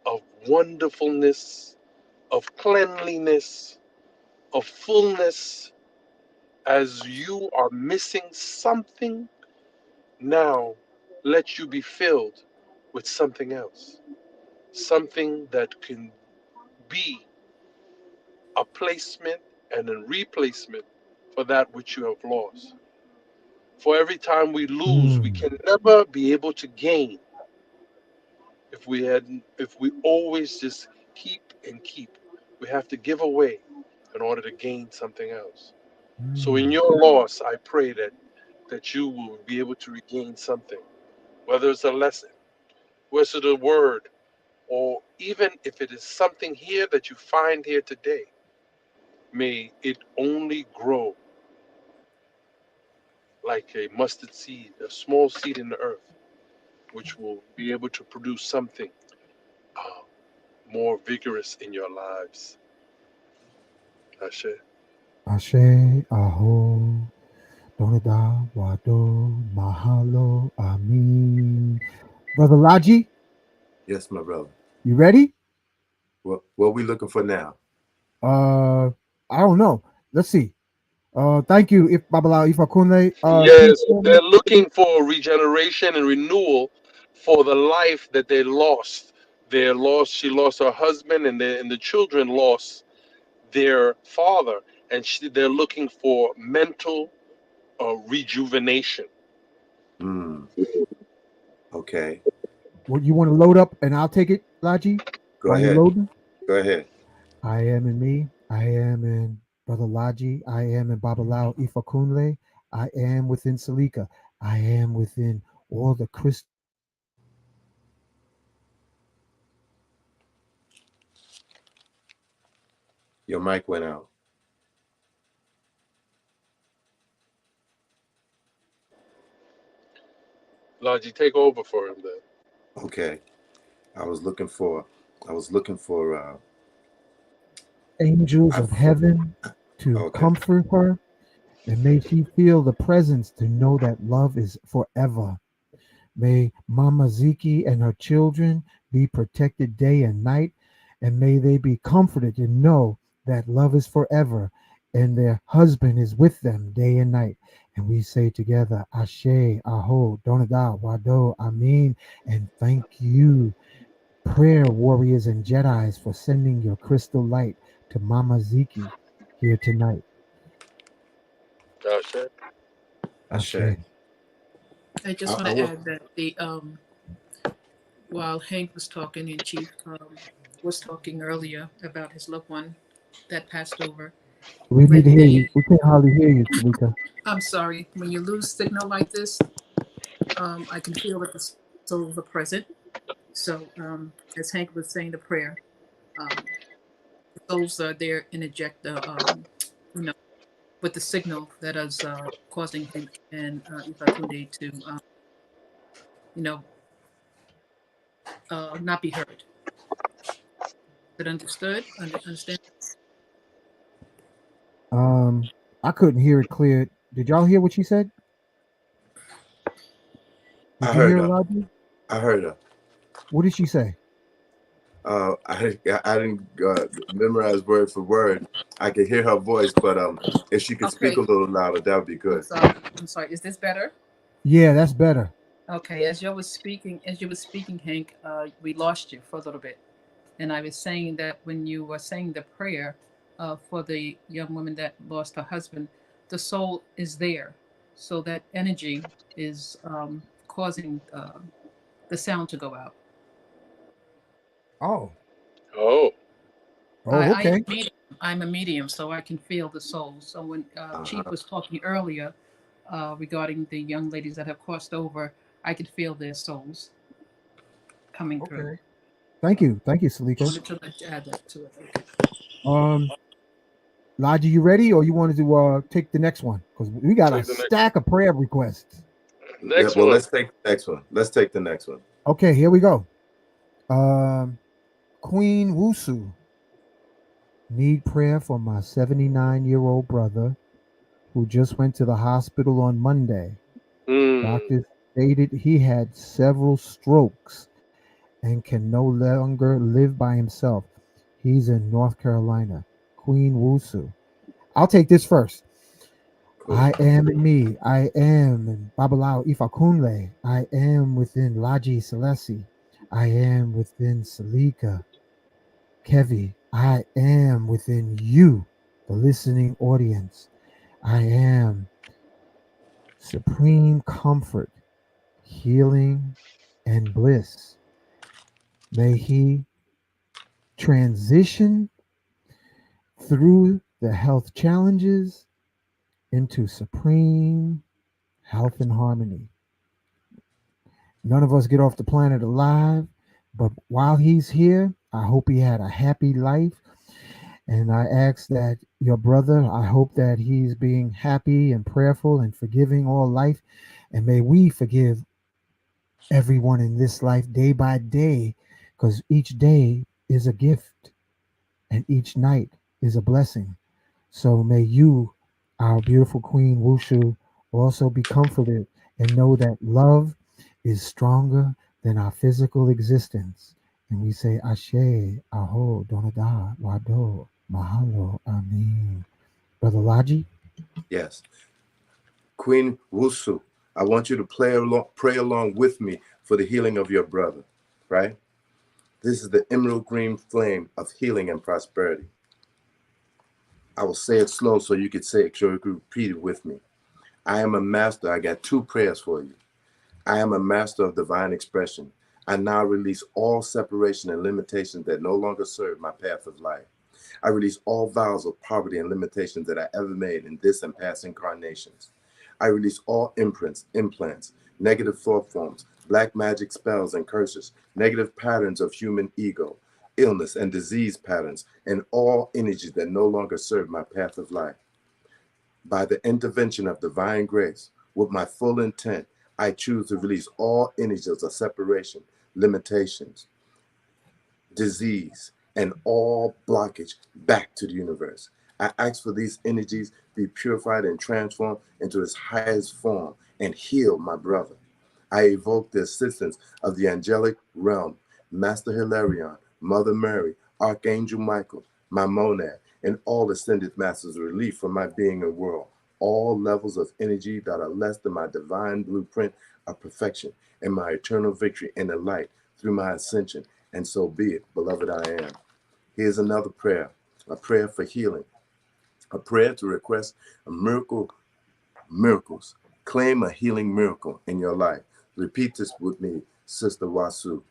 of wonderfulness, of cleanliness, of fullness. As you are missing something, now let you be filled with something else. Something that can be a placement and a replacement for that which you have lost. For every time we lose, we mm, can never be able to gain if we always just keep and keep. We have to give away in order to gain something else. So in mm, your loss, I pray that you will be able to regain something, whether it's a lesson, whether it's a word, or even if it is something here that you find here today. May it only grow like a mustard seed, a small seed in the earth, which will be able to produce something uh, more vigorous in your lives. Ashe. Ashe, Aho, Donada, Wado, Mahalo, Amin. Brother Raji, yes, my brother. you ready? What are we looking for now? Uh, I don't know. Let's see. Thank you, if Babala Ifakune. Can you Yes, tell me? they're looking for regeneration and renewal for the life that they lost. She lost her husband, and the children lost their father. and they're looking for mental rejuvenation. Mm. Okay. Well, you want to load up and I'll take it, Laji, Go while you're ahead. loading? Go ahead. I am in me. I am in Brother Laji. I am in Babalao Ifakunle. I am within Salika. I am within all the crystal. Your mic went out. Lodgy, take over for him then. Okay. I was looking for. I was looking for. Angels I, of heaven to okay. comfort her, and may she feel the presence to know that love is forever. May Mama Ziki and her children be protected day and night, and may they be comforted to know that love is forever and their husband is with them day and night. And we say together, Ashe, Aho, Donada, Wado, Amin, and thank you, prayer warriors and Jedis, for sending your crystal light to Mama Ziki here tonight. Gotcha. Ashe. Ashe. I just want I to will. add that the while Hank was talking and Chief was talking earlier about his loved one that passed over, We need to when hear you. they We can't hardly hear you, Talika. I'm sorry, when you lose signal like this, I can feel that the souls are present. So as Hank was saying the prayer, um, the souls are there and eject the you know with the signal that is causing him and Ifatunde to you know not be heard. Is it understood? Understand? Um, I couldn't hear it clear. Did y'all hear what she said? I Did you heard hear her. Roger? I heard her. What did she say? I didn't memorize word for word. I could hear her voice, but if she could speak a Okay. little louder, that would be I'm good. sorry. I'm sorry. Is this better? Yeah, that's better. Okay. As you were speaking, Hank, we lost you for a little bit, and I was saying that when you were saying the prayer for the young woman that lost her husband, the soul is there, so that energy is causing the sound to go out. Oh, Oh, oh, I am okay. a medium. I'm a medium, so I can feel the souls. So when Chief Uh-huh. was talking earlier regarding the young ladies that have crossed over, I could feel their souls coming through. Okay. Thank you, Salika. Wanted to add that to it. Okay. Um, Laji, you ready, or you wanted to take the next one? Because we got a take the next stack of prayer requests. one. Yeah. Next Well, one. let's take the next one. Let's take the next one. Okay, here we go. Um, Queen Wusu, need prayer for my 79-year-old brother who just went to the hospital on Monday. Hmm. Doctors stated he had several strokes and can no longer live by himself. He's in North Carolina. Queen Wusu. I'll take this first. Cool. I am in me. I am in Babalao Ifakunle. I am within Laji Selesi. I am within Salika. Kevi. I am within you, the listening audience. I am supreme comfort, healing, and bliss. May he transition through the health challenges into supreme health and harmony. None of us get off the planet alive, but while he's here, I hope he had a happy life. And I ask that your brother, I hope that he's being happy and prayerful and forgiving all life. And may we forgive everyone in this life day by day, because each day is a gift and each night is a blessing. So may you, our beautiful Queen Wushu, also be comforted and know that love is stronger than our physical existence. And we say Ashe, Aho, Donada, Wado, Mahalo, Amen. Brother Laji? Yes. Queen Wusu, I want you to pray along with me for the healing of your brother, right? This is the emerald green flame of healing and prosperity. I will say it slow so you could say it, so you could repeat it with me. I am a master. I got 2 prayers for you. I am a master of divine expression. I now release all separation and limitations that no longer serve my path of life. I release all vows of poverty and limitations that I ever made in this and past incarnations. I release all imprints, implants, negative thought forms, black magic spells and curses, negative patterns of human ego, illness and disease patterns, and all energies that no longer serve my path of life. By the intervention of divine grace, with my full intent, I choose to release all energies of separation, limitations, disease, and all blockage back to the universe. I ask for these energies be purified and transformed into its highest form and heal my brother. I evoke the assistance of the angelic realm, Master Hilarion, Mother Mary, Archangel Michael, my monad, and all ascended masters relief from my being and world. All levels of energy that are less than my divine blueprint of perfection and my eternal victory in the light through my ascension. And so be it, beloved I am. Here's another prayer, a prayer for healing, a prayer to request a miracles. Claim a healing miracle in your life. Repeat this with me, Sister Wusu.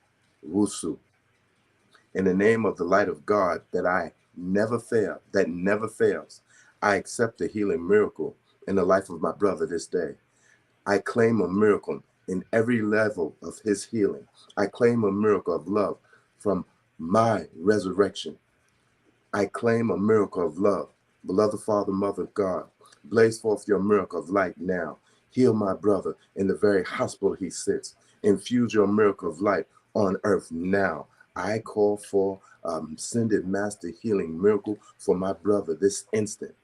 In the name of the light of God that never fails, I accept a healing miracle in the life of my brother this day. I claim a miracle in every level of his healing. I claim a miracle of love from my resurrection. I claim a miracle of love. Beloved Father, Mother of God, blaze forth your miracle of light now. Heal my brother in the very hospital he sits. Infuse your miracle of light on earth now. I call for ascended master healing miracle for my brother this instant.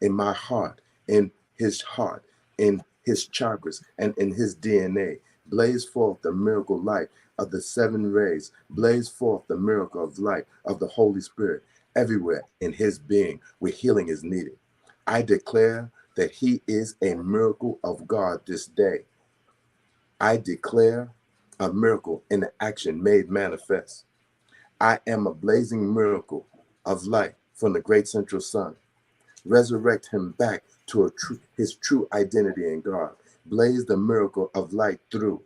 In my heart, in his chakras, and in his DNA. Blaze forth the miracle light of the 7 rays. Blaze forth the miracle of light of the Holy Spirit everywhere in his being where healing is needed. I declare that he is a miracle of God this day. I declare a miracle in the action made manifest. I am a blazing miracle of light from the great central sun. Resurrect him back to his true identity in God. Blaze the miracle of light through.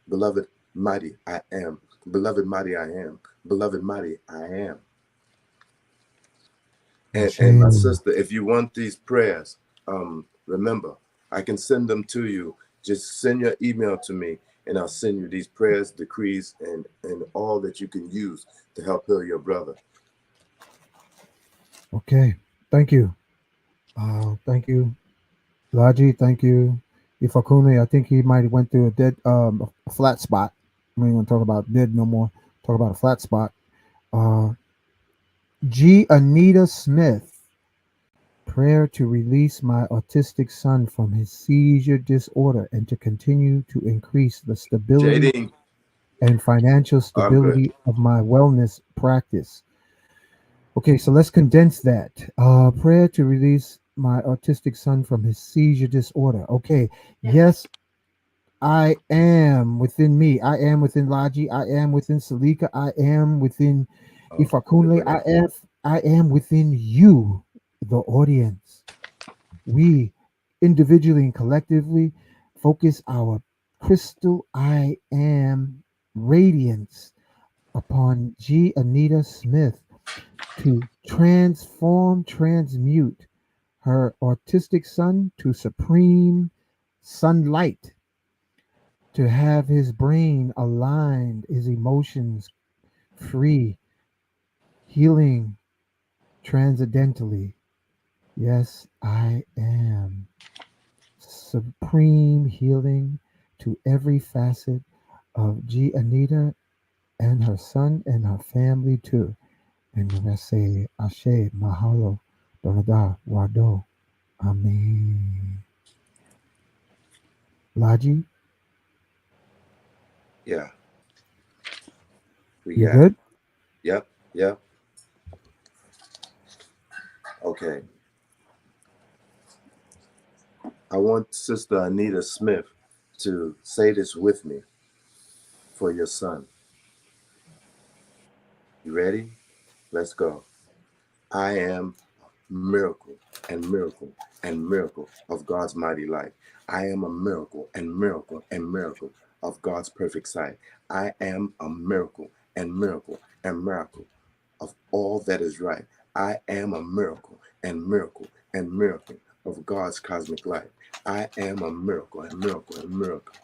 Beloved, mighty I am. Beloved, mighty I am. Beloved, mighty I am. And my sister, if you want these prayers, remember, I can send them to you. Just send your email to me, and I'll send you these prayers, decrees, and all that you can use to help heal your brother. Okay. Thank you. Thank you. Laji, thank you. Ifakune, I think he might have went through a flat spot. We ain't gonna talk about dead no more. Talk about a flat spot. Uh, G. Anita Smith, prayer to release my autistic son from his seizure disorder and to continue to increase the stability JD, and financial I'm good. stability of my wellness practice. Okay, so let's condense that. Prayer to release my autistic son from his seizure disorder. Okay, yes, I am within me. I am within Laji. I am within Salika. I am within Ifakunle. I am within you, the audience. We individually and collectively focus our crystal I am radiance upon G. Anita Smith to transmute her autistic son to supreme sunlight, to have his brain aligned, his emotions free, healing transcendentally. Yes, I am. Supreme healing to every facet of G. Anita and her son and her family too. And the rest say Ashe, Mahalo, Donada, Wado, Amen. Laji, Yeah, we you got it. good? Yep. Okay. I want Sister Anita Smith to say this with me for your son. You ready? Let's go. I am miracle and miracle and miracle of God's mighty light. I am a miracle and miracle and miracle of God's perfect sight. I am a miracle and miracle and miracle of all that is right. I am a miracle and miracle and miracle of God's cosmic light. I am a miracle and miracle and miracle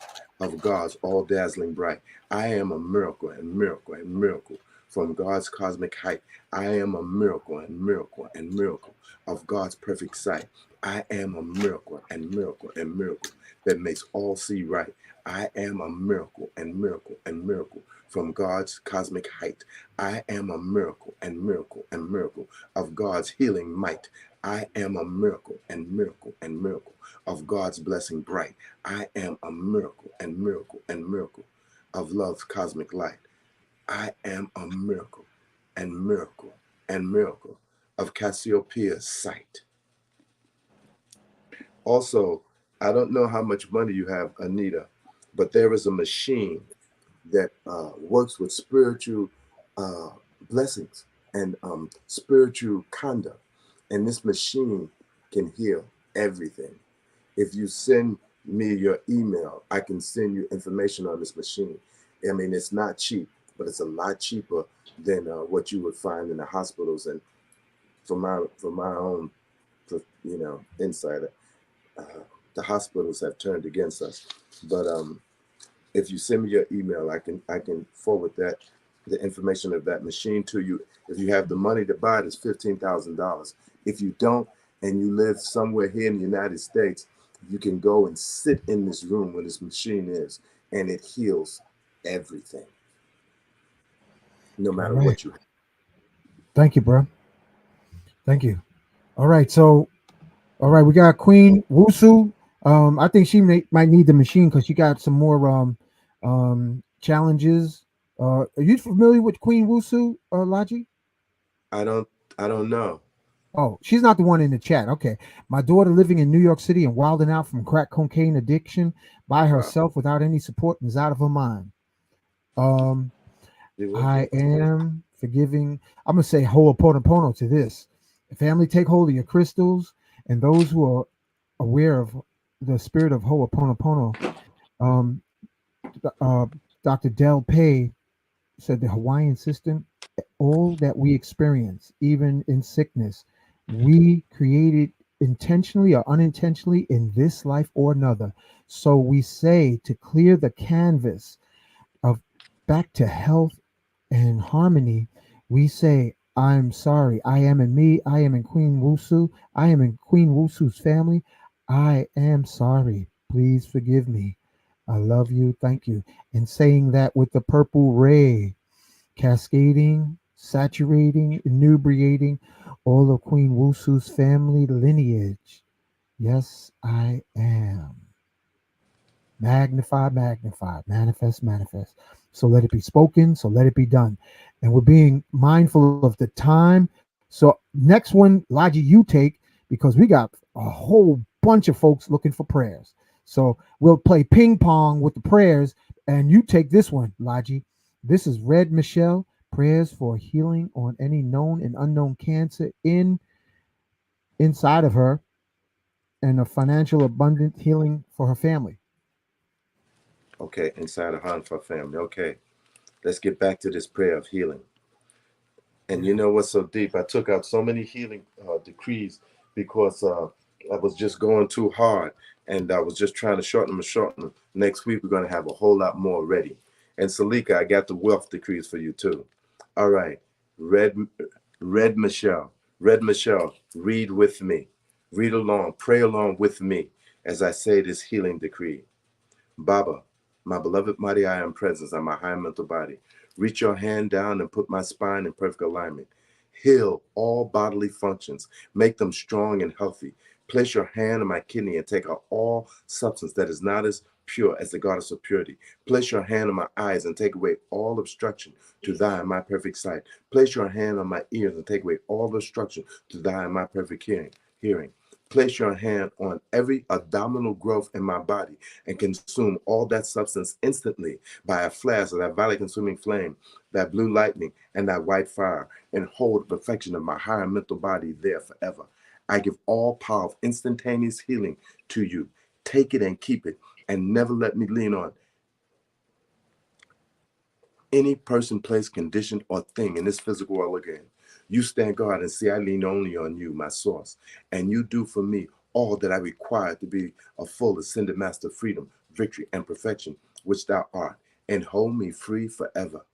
of God's all dazzling bright. I am a miracle and miracle and miracle from God's cosmic height. I am a miracle and miracle and miracle of God's perfect sight. I am a miracle and miracle and miracle that makes all see right. I am a miracle and miracle and miracle from God's cosmic height. I am a miracle and miracle and miracle of God's healing might. I am a miracle and miracle and miracle of God's blessing bright. I am a miracle and miracle and miracle of love's cosmic light. I am a miracle and miracle and miracle of Cassiopeia's sight. Also, I don't know how much money you have, Anita, but there is a machine that works with spiritual blessings and spiritual conduct. And this machine can heal everything. If you send me your email, I can send you information on this machine. I mean, it's not cheap, but it's a lot cheaper than what you would find in the hospitals. And from my own, insight, the hospitals have turned against us. But if you send me your email, I can forward the information of that machine to you. If you have the money to buy it, it's $15,000. If you don't, and you live somewhere here in the United States, you can go and sit in this room where this machine is, and it heals everything, no matter what you have. Thank you, bro. Thank you. All right, so we got Queen Wusu. I think she might need the machine because she got some more challenges. Are you familiar with Queen Wusu, Laji? I don't know. Oh, she's not the one in the chat. Okay. My daughter living in New York City and wilding out from crack cocaine addiction by Wow. herself without any support and is out of her mind. I am forgiving. I'm gonna say ho'oponopono to this. Family, take hold of your crystals, and those who are aware of the spirit of ho'oponopono. Um, uh, Dr. Del Pay said the Hawaiian system, all that we experience, even in sickness, we created intentionally or unintentionally in this life or another. So we say to clear the canvas of back to health and harmony, we say, I'm sorry. I am in me. I am in Queen Wusu. I am in Queen Wusu's family. I am sorry. Please forgive me. I love you. Thank you. And saying that with the purple ray, cascading, saturating, inebriating all of Queen Wusu's family lineage. Yes, I am. Magnify, magnify, manifest, manifest. So let it be spoken, so let it be done. And we're being mindful of the time. So next one, Laji, you take, because we got a whole bunch of folks looking for prayers. So we'll play ping pong with the prayers, and you take this one, Laji. This is Red Michelle, prayers for healing on any known and unknown cancer inside of her, and a financial abundant healing for her family. Okay, inside of Han for family. Okay, let's get back to this prayer of healing. And you know what's so deep? I took out so many healing decrees because I was just going too hard, and I was just trying to shorten them and shorten them. Next week, we're going to have a whole lot more ready. And Salika, I got the wealth decrees for you too. All right, Red Michelle. Red Michelle, read with me. Read along, pray along with me as I say this healing decree. Baba, my beloved mighty I am presence on my high mental body. Reach your hand down and put my spine in perfect alignment. Heal all bodily functions. Make them strong and healthy. Place your hand on my kidney and take out all substance that is not as pure as the goddess of purity. Place your hand on my eyes and take away all obstruction to thy and my perfect sight. Place your hand on my ears and take away all obstruction to thy and my perfect hearing. Place your hand on every abdominal growth in my body and consume all that substance instantly by a flash of that violet consuming flame, that blue lightning, and that white fire, and hold the perfection of my higher mental body there forever. I give all power of instantaneous healing to you. Take it and keep it, and never let me lean on any person, place, condition, or thing in this physical world again. You stand guard and see I lean only on you, my source, and you do for me all that I require to be a full ascended master of freedom, victory, and perfection, which thou art, and hold me free forever.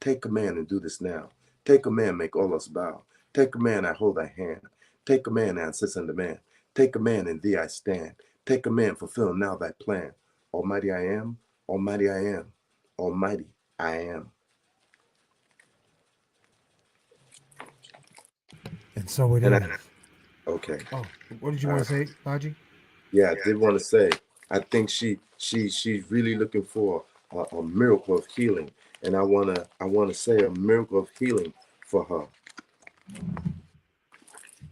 Take command and do this now. Take command, make all us bow. Take command, I hold thy hand. Take command, I insist on demand. Take command, in thee I stand. Take command, fulfill now thy plan. Almighty I am, almighty I am, almighty I am. And so it And is. okay. Oh, what did you want to say, Baji? Yeah, I did want to say, I think she's really looking for a miracle of healing, and I wanna say a miracle of healing for her.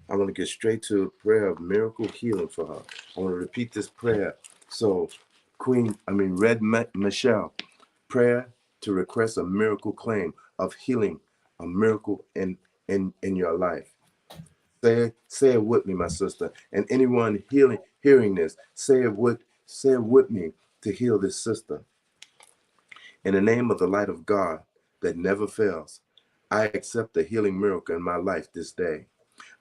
I want to get straight to a prayer of miracle healing for her. I want to repeat this prayer. So, Red Michelle, prayer to request a miracle claim of healing, a miracle in your life. Say it with me, my sister, and anyone hearing this, say it with me to heal this sister. In the name of the light of God that never fails, I accept the healing miracle in my life this day.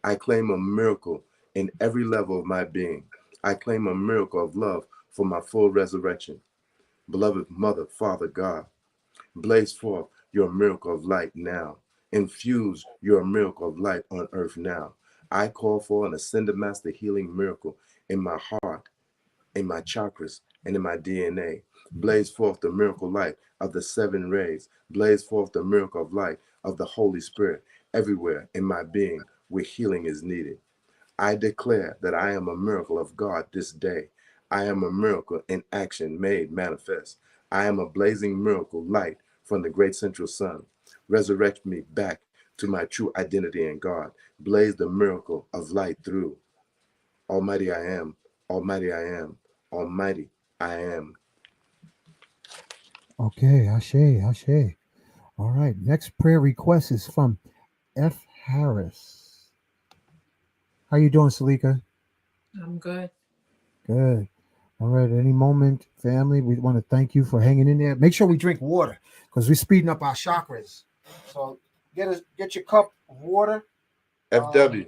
I claim a miracle in every level of my being. I claim a miracle of love for my full resurrection. Beloved Mother, Father God, blaze forth your miracle of light now. Infuse your miracle of light on earth now. I call for an ascended master healing miracle in my heart, in my chakras, and in my DNA. Blaze forth the miracle light of the seven rays. Blaze forth the miracle of light of the Holy Spirit everywhere in my being where healing is needed. I declare that I am a miracle of God this day. I am a miracle in action made manifest. I am a blazing miracle light from the great central sun. Resurrect me back to my true identity in God. Blaze the miracle of light through. Almighty I am, almighty I am, almighty I am. Okay, Ashe. All right, next prayer request is from F. Harris. How you doing, Salika? I'm good. Good. All right, at any moment, family, we want to thank you for hanging in there. Make sure we drink water because we're speeding up our chakras. So get your cup of water. FW,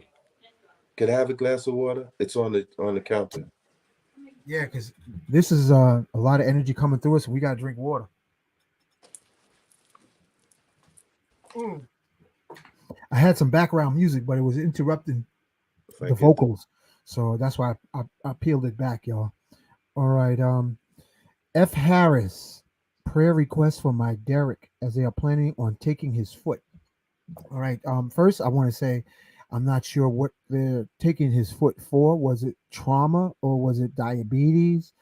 could I have a glass of water? It's on the counter. Yeah, because this is a lot of energy coming through us. So we got to drink water. I had some background music, but it was interrupting If I the get the vocals. So that's why I peeled it back, y'all. All right. F. Harris, prayer request for my Derek as they are planning on taking his foot. All right. First, I want to say I'm not sure what they're taking his foot for. Was it trauma or was it diabetes?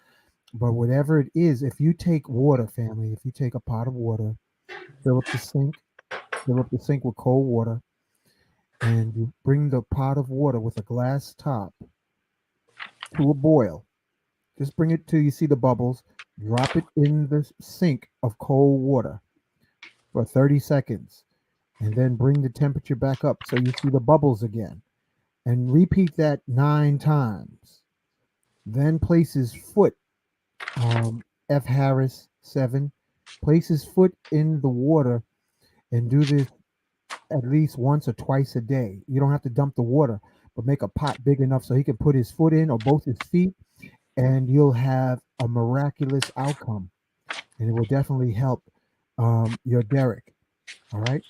But whatever it is, if you take water, family, if you take a pot of water, fill up the sink, fill up the sink with cold water, and you bring the pot of water with a glass top to a boil. Just bring it till you see the bubbles. Drop it in the sink of cold water for 30 seconds, and then bring the temperature back up so you see the bubbles again. And repeat that 9 times. Then place his foot, F. Harris 7, place his foot in the water and do this at least once or twice a day. You don't have to dump the water, but make a pot big enough so he can put his foot in or both his feet, and you'll have a miraculous outcome. And it will definitely help your Derek. All right.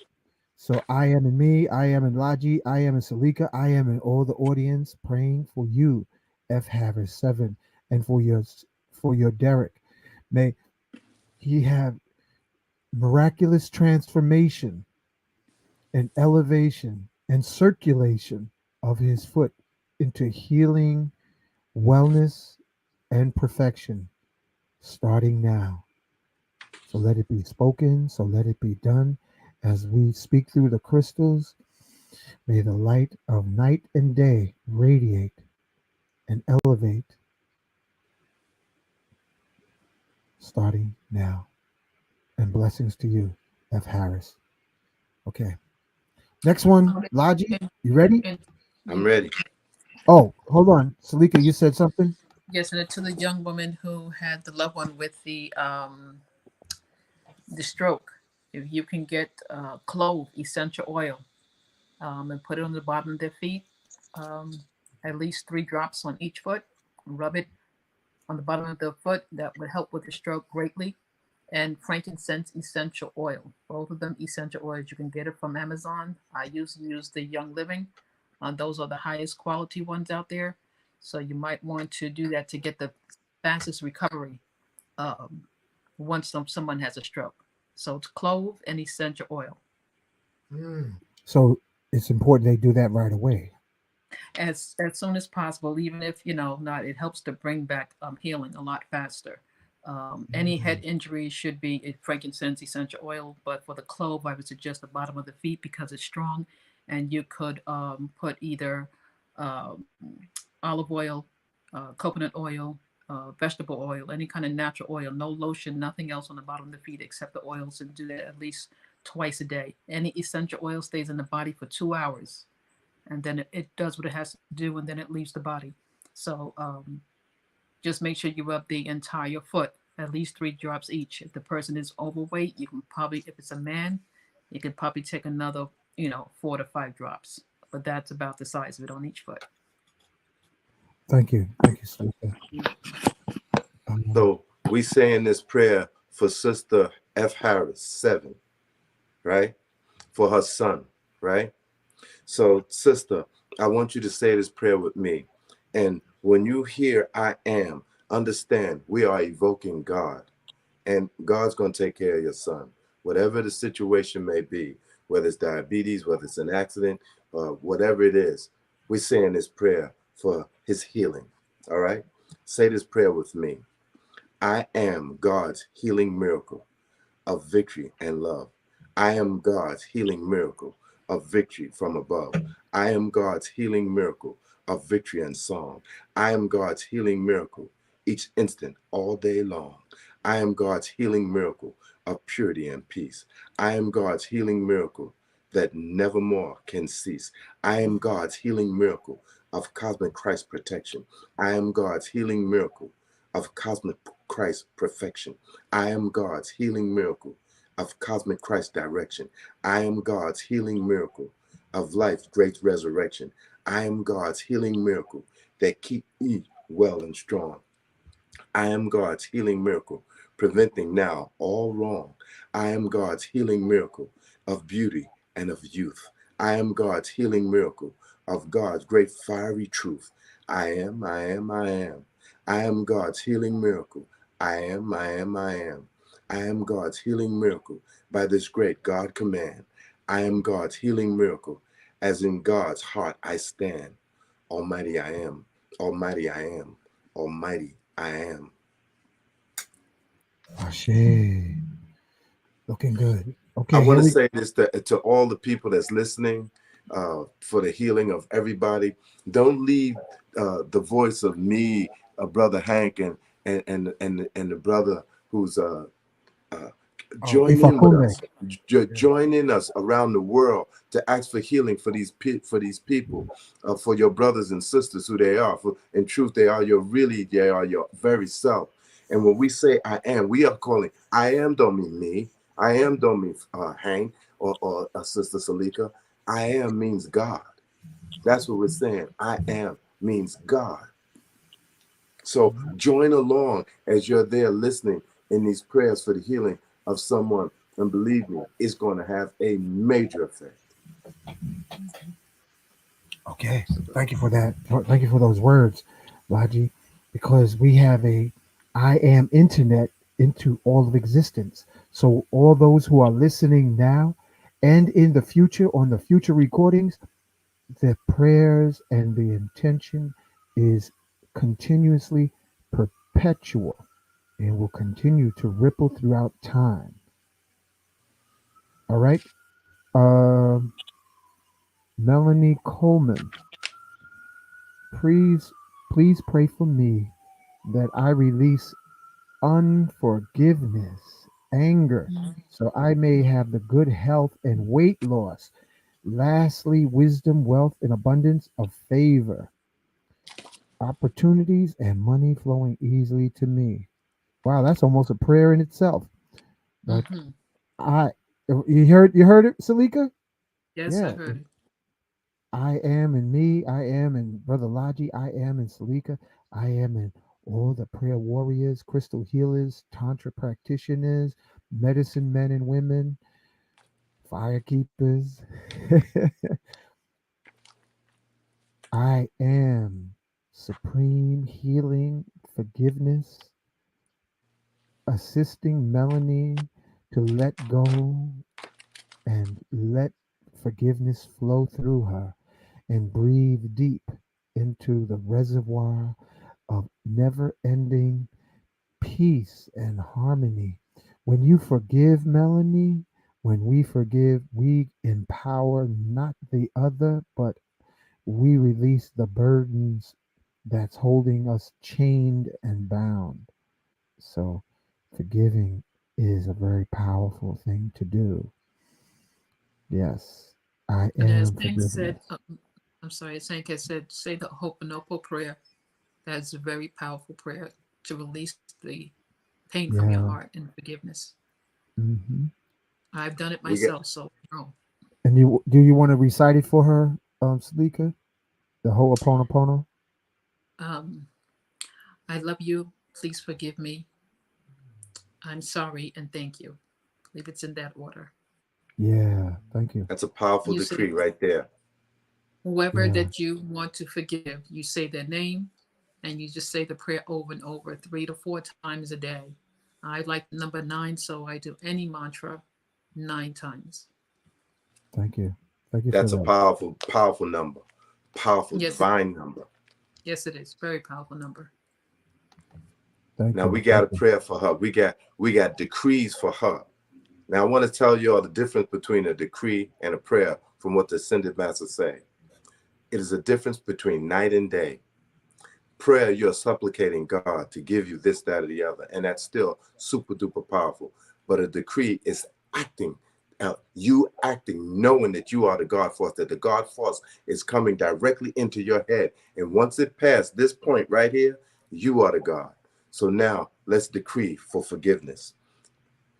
So I am in me, I am in Laji, I am in Salika, I am in all the audience praying for you, F. Harris 7, and for your Derek. May he have miraculous transformation and elevation and circulation of his foot into healing, wellness, and perfection starting now. So let it be spoken, so let it be done as we speak through the crystals. May the light of night and day radiate and elevate starting now. And blessings to you, F. Harris. Okay. Next one, Logi. And, You ready? and I'm you, ready. Oh, hold on. Salika, you said something? yes, and to the young woman who had the loved one with the stroke, if you can get clove essential oil and put it on the bottom of their feet, um, at least 3 drops on each foot, rub it on the bottom of the foot, that would help with the stroke greatly. And frankincense essential oil, both of them essential oils. You can get it from Amazon. I usually use the Young Living. Those are the highest quality ones out there. So you might want to do that to get the fastest recovery um, once someone has a stroke. So it's clove and essential oil. So it's important they do that right away. As soon as possible, even if not, it helps to bring back healing a lot faster. Any head injury should be frankincense essential oil, but for the clove, I would suggest the bottom of the feet because it's strong, and you could put either um, olive oil, coconut oil, vegetable oil, any kind of natural oil, no lotion, nothing else on the bottom of the feet except the oils, and do that at least twice a day. Any essential oil stays in the body for 2 hours, and then it does what it has to do, and then it leaves the body. So just make sure you rub the entire foot, at least 3 drops each. If the person is overweight, you can probably, if it's a man, you can probably take another, 4 to 5 drops. But that's about the size of it on each foot. Thank you. Thank you, Salika. So we saying this prayer for Sister F. Harris, 7, right? For her son, right? So, sister, I want you to say this prayer with me. And when you hear I am, understand we are evoking God. And God's going to take care of your son. Whatever the situation may be, whether it's diabetes, whether it's an accident, whatever it is, we're saying this prayer for his healing. All right? Say this prayer with me. I am God's healing miracle of victory and love. I am God's healing miracle of victory from above. I am God's healing miracle of victory and song. I am God's healing miracle each instant, all day long. I am God's healing miracle of purity and peace. I am God's healing miracle that nevermore can cease. I am God's healing miracle of cosmic Christ protection. I am God's healing miracle of cosmic Christ perfection. I am God's healing miracle of cosmic Christ direction. I am God's healing miracle of life's great resurrection. I am God's healing miracle that keep me well and strong. I am God's healing miracle, preventing now all wrong. I am God's healing miracle of beauty and of youth. I am God's healing miracle of God's great fiery truth. I am, I am, I am. I am God's healing miracle. I am, I am, I am. I am God's healing miracle by this great God command. I am God's healing miracle, as in God's heart I stand. Almighty I am, Almighty I am, Almighty I am. Ashe. Looking good. I Okay, want here to we say this to all the people that's listening, for the healing of everybody. Don't leave the voice of me, Brother Hank, and the brother who's join in with Ifakunde. us. Join in us around the world to ask for healing for these people, for your brothers and sisters who they are. For in truth, they are your very self. And when we say I am, we are calling I am don't mean me. I am don't mean Hank or Sister Salika. I am means God. That's what we're saying. I am means God. So join along as you're there listening in these prayers for the healing of someone. And believe me, it's going to have a major effect. Okay. Thank you for that. Thank you for those words, Laji, because we have a I am internet into all of existence. So all those who are listening now and in the future on the future recordings, the prayers and the intention is continuously perpetual and will continue to ripple throughout time. All right. Melanie Coleman, please Please pray for me that I release unforgiveness, anger, so I may have the good health and weight loss. Lastly, wisdom, wealth, and abundance of favor, opportunities, and money flowing easily to me. Wow, that's almost a prayer in itself. But Mm-hmm. I, you heard it, Salika? Yes, I Yeah. heard it. I am in me. I am in Brother Laji. I am in Salika. I am in all the prayer warriors, crystal healers, tantra practitioners, medicine men and women, fire keepers. I am supreme healing, forgiveness, assisting Melanie to let go and let forgiveness flow through her and breathe deep into the reservoir of never ending peace and harmony. When you forgive, Melanie, when we forgive, we empower not the other, but we release the burdens that's holding us chained and bound. So, forgiving is a very powerful thing to do. Yes, I And as am Hank said, forgiveness. I'm sorry, as Hank has said, say the Ho'oponopono prayer. That's a very powerful prayer to release the pain from your Yeah. heart and forgiveness. Hmm. I've done it We get myself, so no. And you want to recite it for her, Salika? The Ho'oponopono? Um, I love you. Please forgive me. I'm sorry and thank you. I believe it's in that order. Yeah, thank you. That's a powerful You say decree right there. whoever Yeah, that you want to forgive, you say their name and you just say the prayer over and over 3 to 4 times a day. I like the number 9, so I do any mantra 9 times. thank you. Thank you for That's a that. powerful, powerful number. Powerful, Yes, it is. divine number. Yes, it is. Very powerful number. Thank Now we you. got Thank a you. prayer for her. We got decrees for her. Now I want to tell you all the difference between a decree and a prayer from what the ascended masters say. It is a difference between night and day. Prayer, you're supplicating God to give you this, that, or the other, and that's still super duper powerful. But a decree is acting. You acting, knowing that you are the God force, that the God force is coming directly into your head. And once it passed this point right here, you are the God. So now let's decree for forgiveness.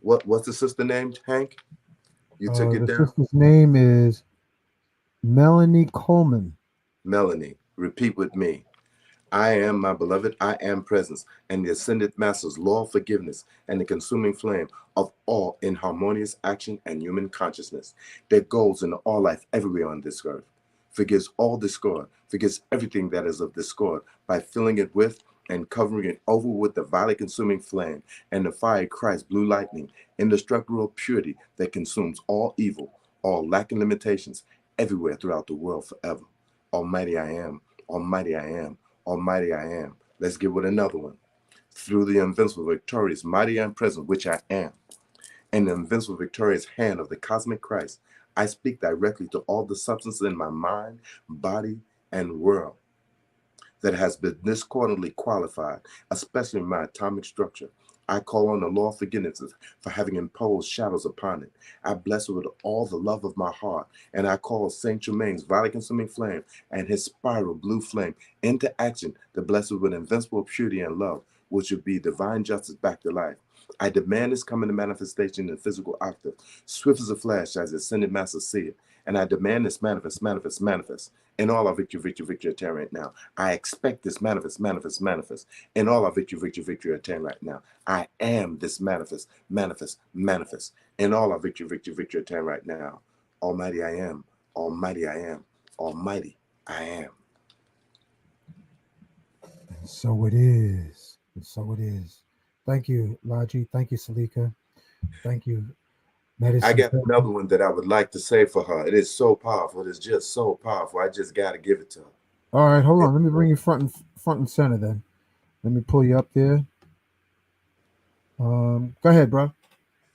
What's the sister name, Hank? You took it The down? sister's name is Melanie Coleman. Melanie, repeat with me. I am, my beloved, I am presence, and the ascended master's law of forgiveness and the consuming flame of all inharmonious action and human consciousness that goes into all life everywhere on this earth. Forgives all discord, forgives everything that is of discord by filling it with and covering it over with the violet consuming flame and the fire of Christ's blue lightning, indestructible purity that consumes all evil, all lacking limitations, everywhere throughout the world forever. Almighty I am, Almighty I am. Almighty I am. Let's get with another one. Through the invincible, victorious, mighty and present, which I am, and the invincible, victorious hand of the cosmic Christ, I speak directly to all the substances in my mind, body, and world that has been discordantly qualified, especially my atomic structure. I call on the law of forgiveness for having imposed shadows upon it. I bless it with all the love of my heart, and I call Saint Germain's violet consuming flame and his spiral blue flame into action to bless it with invincible purity and love, which would be divine justice back to life. I demand this come into manifestation in the physical octave, swift as a flash as the ascended master see it. And I demand this manifest, manifest, manifest in all our victory, victory, victory attain right now. I expect this manifest, manifest, manifest in all our victory, victory, victory attain right now. I am this manifest, manifest, manifest in all our victory, victory, victory attain right now. Almighty I am, Almighty I am, Almighty I am. So it is. So it is. Thank you, Laji. Thank you, Salika. Thank you, I Medicine got another Person. one that I would like to say for her. It is so powerful. It is just so powerful. I just got to give it to her. All right, hold It, on. Let me bring you front and center then. Let me pull you up there. Go ahead, bro.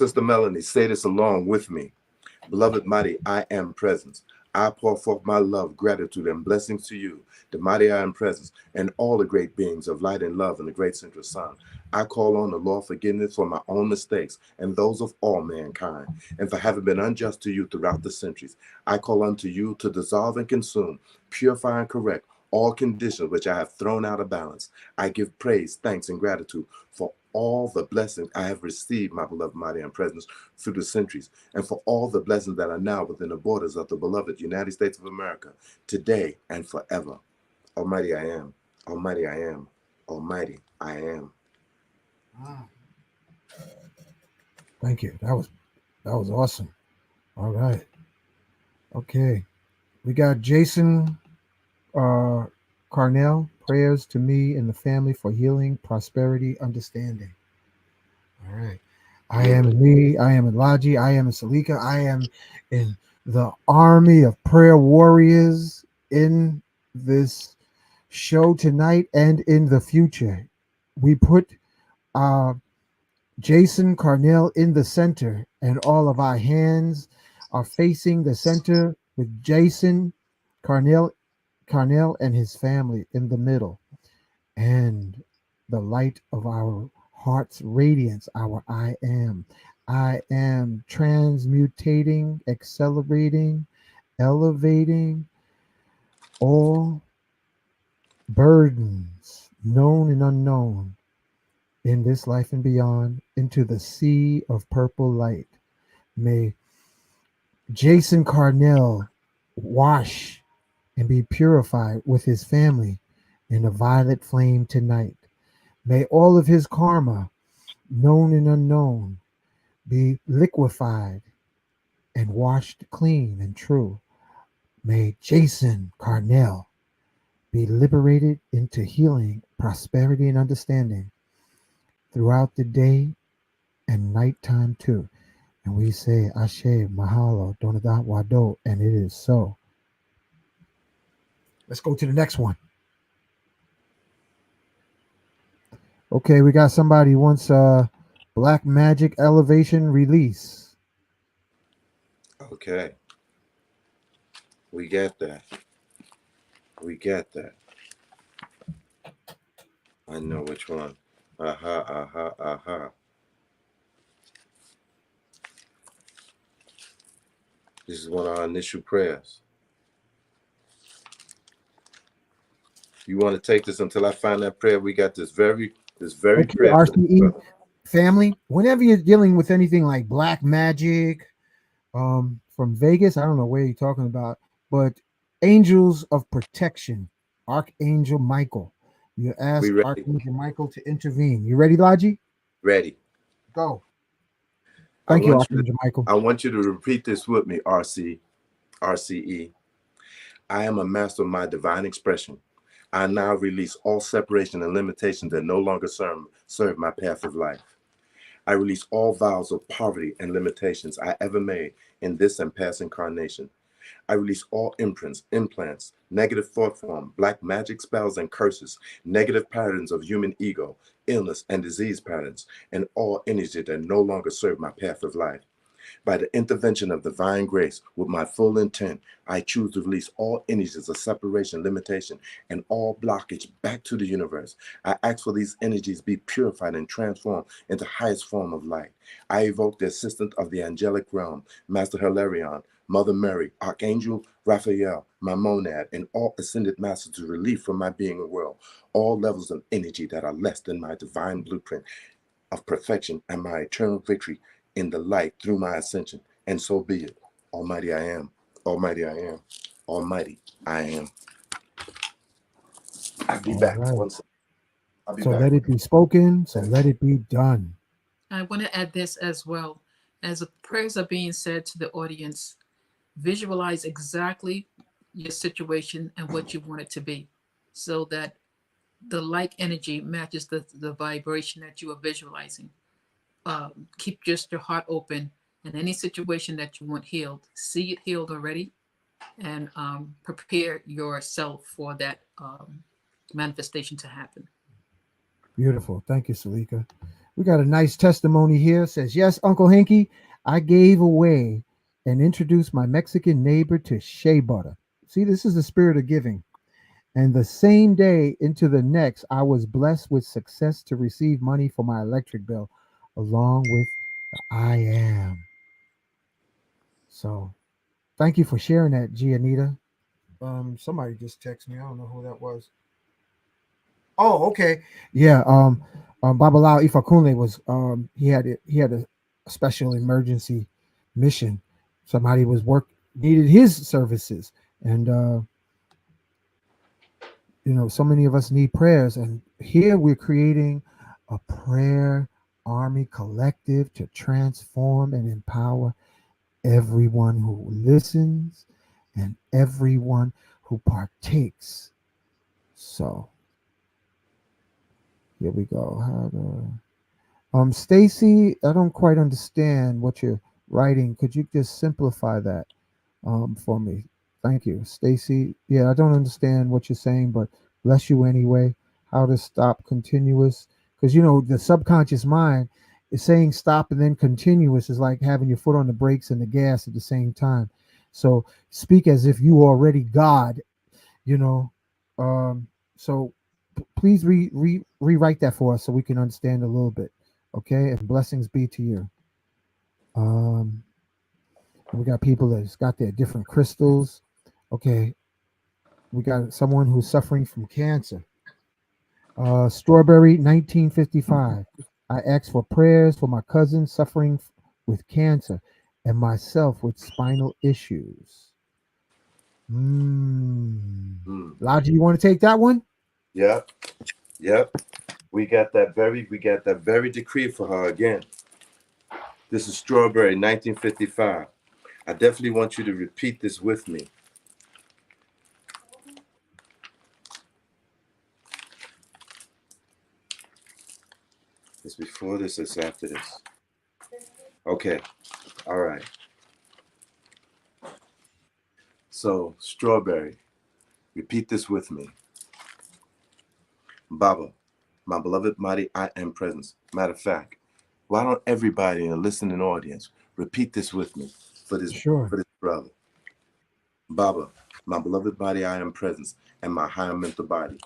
Sister Melanie, say this along with me. Beloved mighty, I am presence. I pour forth my love, gratitude, and blessings to you, the mighty I am presence, and all the great beings of light and love in the great central sun. I call on the Lord forgiveness for my own mistakes and those of all mankind, and for having been unjust to you throughout the centuries. I call unto you to dissolve and consume, purify and correct all conditions which I have thrown out of balance. I give praise, thanks, and gratitude for all the blessings I have received, my beloved mighty and presence, through the centuries, and for all the blessings that are now within the borders of the beloved United States of America, today and forever. Almighty I am, Almighty I am, Almighty I am. Thank you. That was awesome. All right. Okay. We got Jason Carnell. Prayers to me and the family for healing, prosperity, understanding. All right. I am in me. I am in Laji. I am in Salika. I am in the army of prayer warriors in this show tonight and in the future. We put uh, Jason Carnell in the center, and all of our hands are facing the center with Jason Carnell and his family in the middle, and the light of our heart's radiance, our I am. I am transmutating, accelerating, elevating all burdens, known and unknown, in this life and beyond, into the sea of purple light. May Jason Carnell wash and be purified with his family in a violet flame tonight. May all of his karma, known and unknown, be liquefied and washed clean and true. May Jason Carnell be liberated into healing, prosperity, and understanding throughout the day and nighttime too. And we say Ashe, Mahalo, Donada Wado, and it is so. Let's go to the next one. Okay, we got somebody who wants Black Magic Elevation Release. Okay. We get that. We get that. I know which one. Aha, aha, aha. This is one of our initial prayers. You want to take this until I find that prayer? We got this very Okay, prayer. RCE family, whenever you're dealing with anything like black magic, from Vegas, I don't know where you're talking about, but angels of protection, Archangel Michael. You We ask ready? Archangel Michael to intervene. You ready, Laji? Ready. Go. I Thank you, want you to Archangel Michael. repeat this with me, RCE. I am a master of my divine expression. I now release all separation and limitations that no longer serve my path of life. I release all vows of poverty and limitations I ever made in this and past incarnation. I release all imprints, implants, negative thought form, black magic spells and curses, negative patterns of human ego, illness and disease patterns, and all energy that no longer serve my path of life. By the intervention of divine grace, with my full intent, I choose to release all energies of separation, limitation, and all blockage back to the universe. I ask for these energies be purified and transformed into highest form of light. I evoke the assistant of the angelic realm, Master Hilarion, Mother Mary, Archangel Raphael, my monad, and all ascended masters to relief from my being world, all levels of energy that are less than my divine blueprint of perfection and my eternal victory in the light through my ascension. And so be it. Almighty I am. Almighty I am. Almighty I am. I'll be All back. right. One second. I'll be So back. let it be spoken. So let it be done. I want to add this as well. As the prayers are being said to the audience, visualize exactly your situation and what you want it to be so that the like energy matches the vibration that you are visualizing. Keep just your heart open, and any situation that you want healed, see it healed already, and prepare yourself for that manifestation to happen. Beautiful. Thank you, Salika. We got a nice testimony here. It says, yes, Uncle Hanky, I gave away and introduced my Mexican neighbor to shea butter. See, this is the spirit of giving. And the same day into the next, I was blessed with success to receive money for my electric bill, along with the I am. So thank you for sharing that, Gianita. Somebody just texted me. I don't know who that was. Oh, okay. Yeah. Babalao Ifakunle was he had a special emergency mission. Somebody was work needed his services, and so many of us need prayers, and here we're creating a prayer army collective to transform and empower everyone who listens and everyone who partakes. So here we go. How to Stacy, I don't quite understand what you're writing. Could you just simplify that for me? Thank you, Stacy. Yeah, I don't understand what you're saying, but bless you anyway. How to stop continuous? Because the subconscious mind is saying stop, and then continuous is like having your foot on the brakes and the gas at the same time. So speak as if you already God. You know. So please rewrite that for us so we can understand a little bit. Okay, and blessings be to you. Um, we got people that's got their different crystals. Okay, we got someone who's suffering from cancer. Strawberry 1955. I asked for prayers for my cousin suffering with cancer and myself with spinal issues. Mm. Laji, you want to take that one? Yep. Yep. We got that very decree for her again. This is Strawberry 1955. I definitely want you to repeat this with me. It's before this, it's after this. Okay. All right. So, Strawberry, repeat this with me. Baba, my beloved mighty I am presence. Matter of fact, why don't everybody in the listening audience repeat this with me for this Sure. brother? Baba, my beloved body I am presence, and my higher mental body.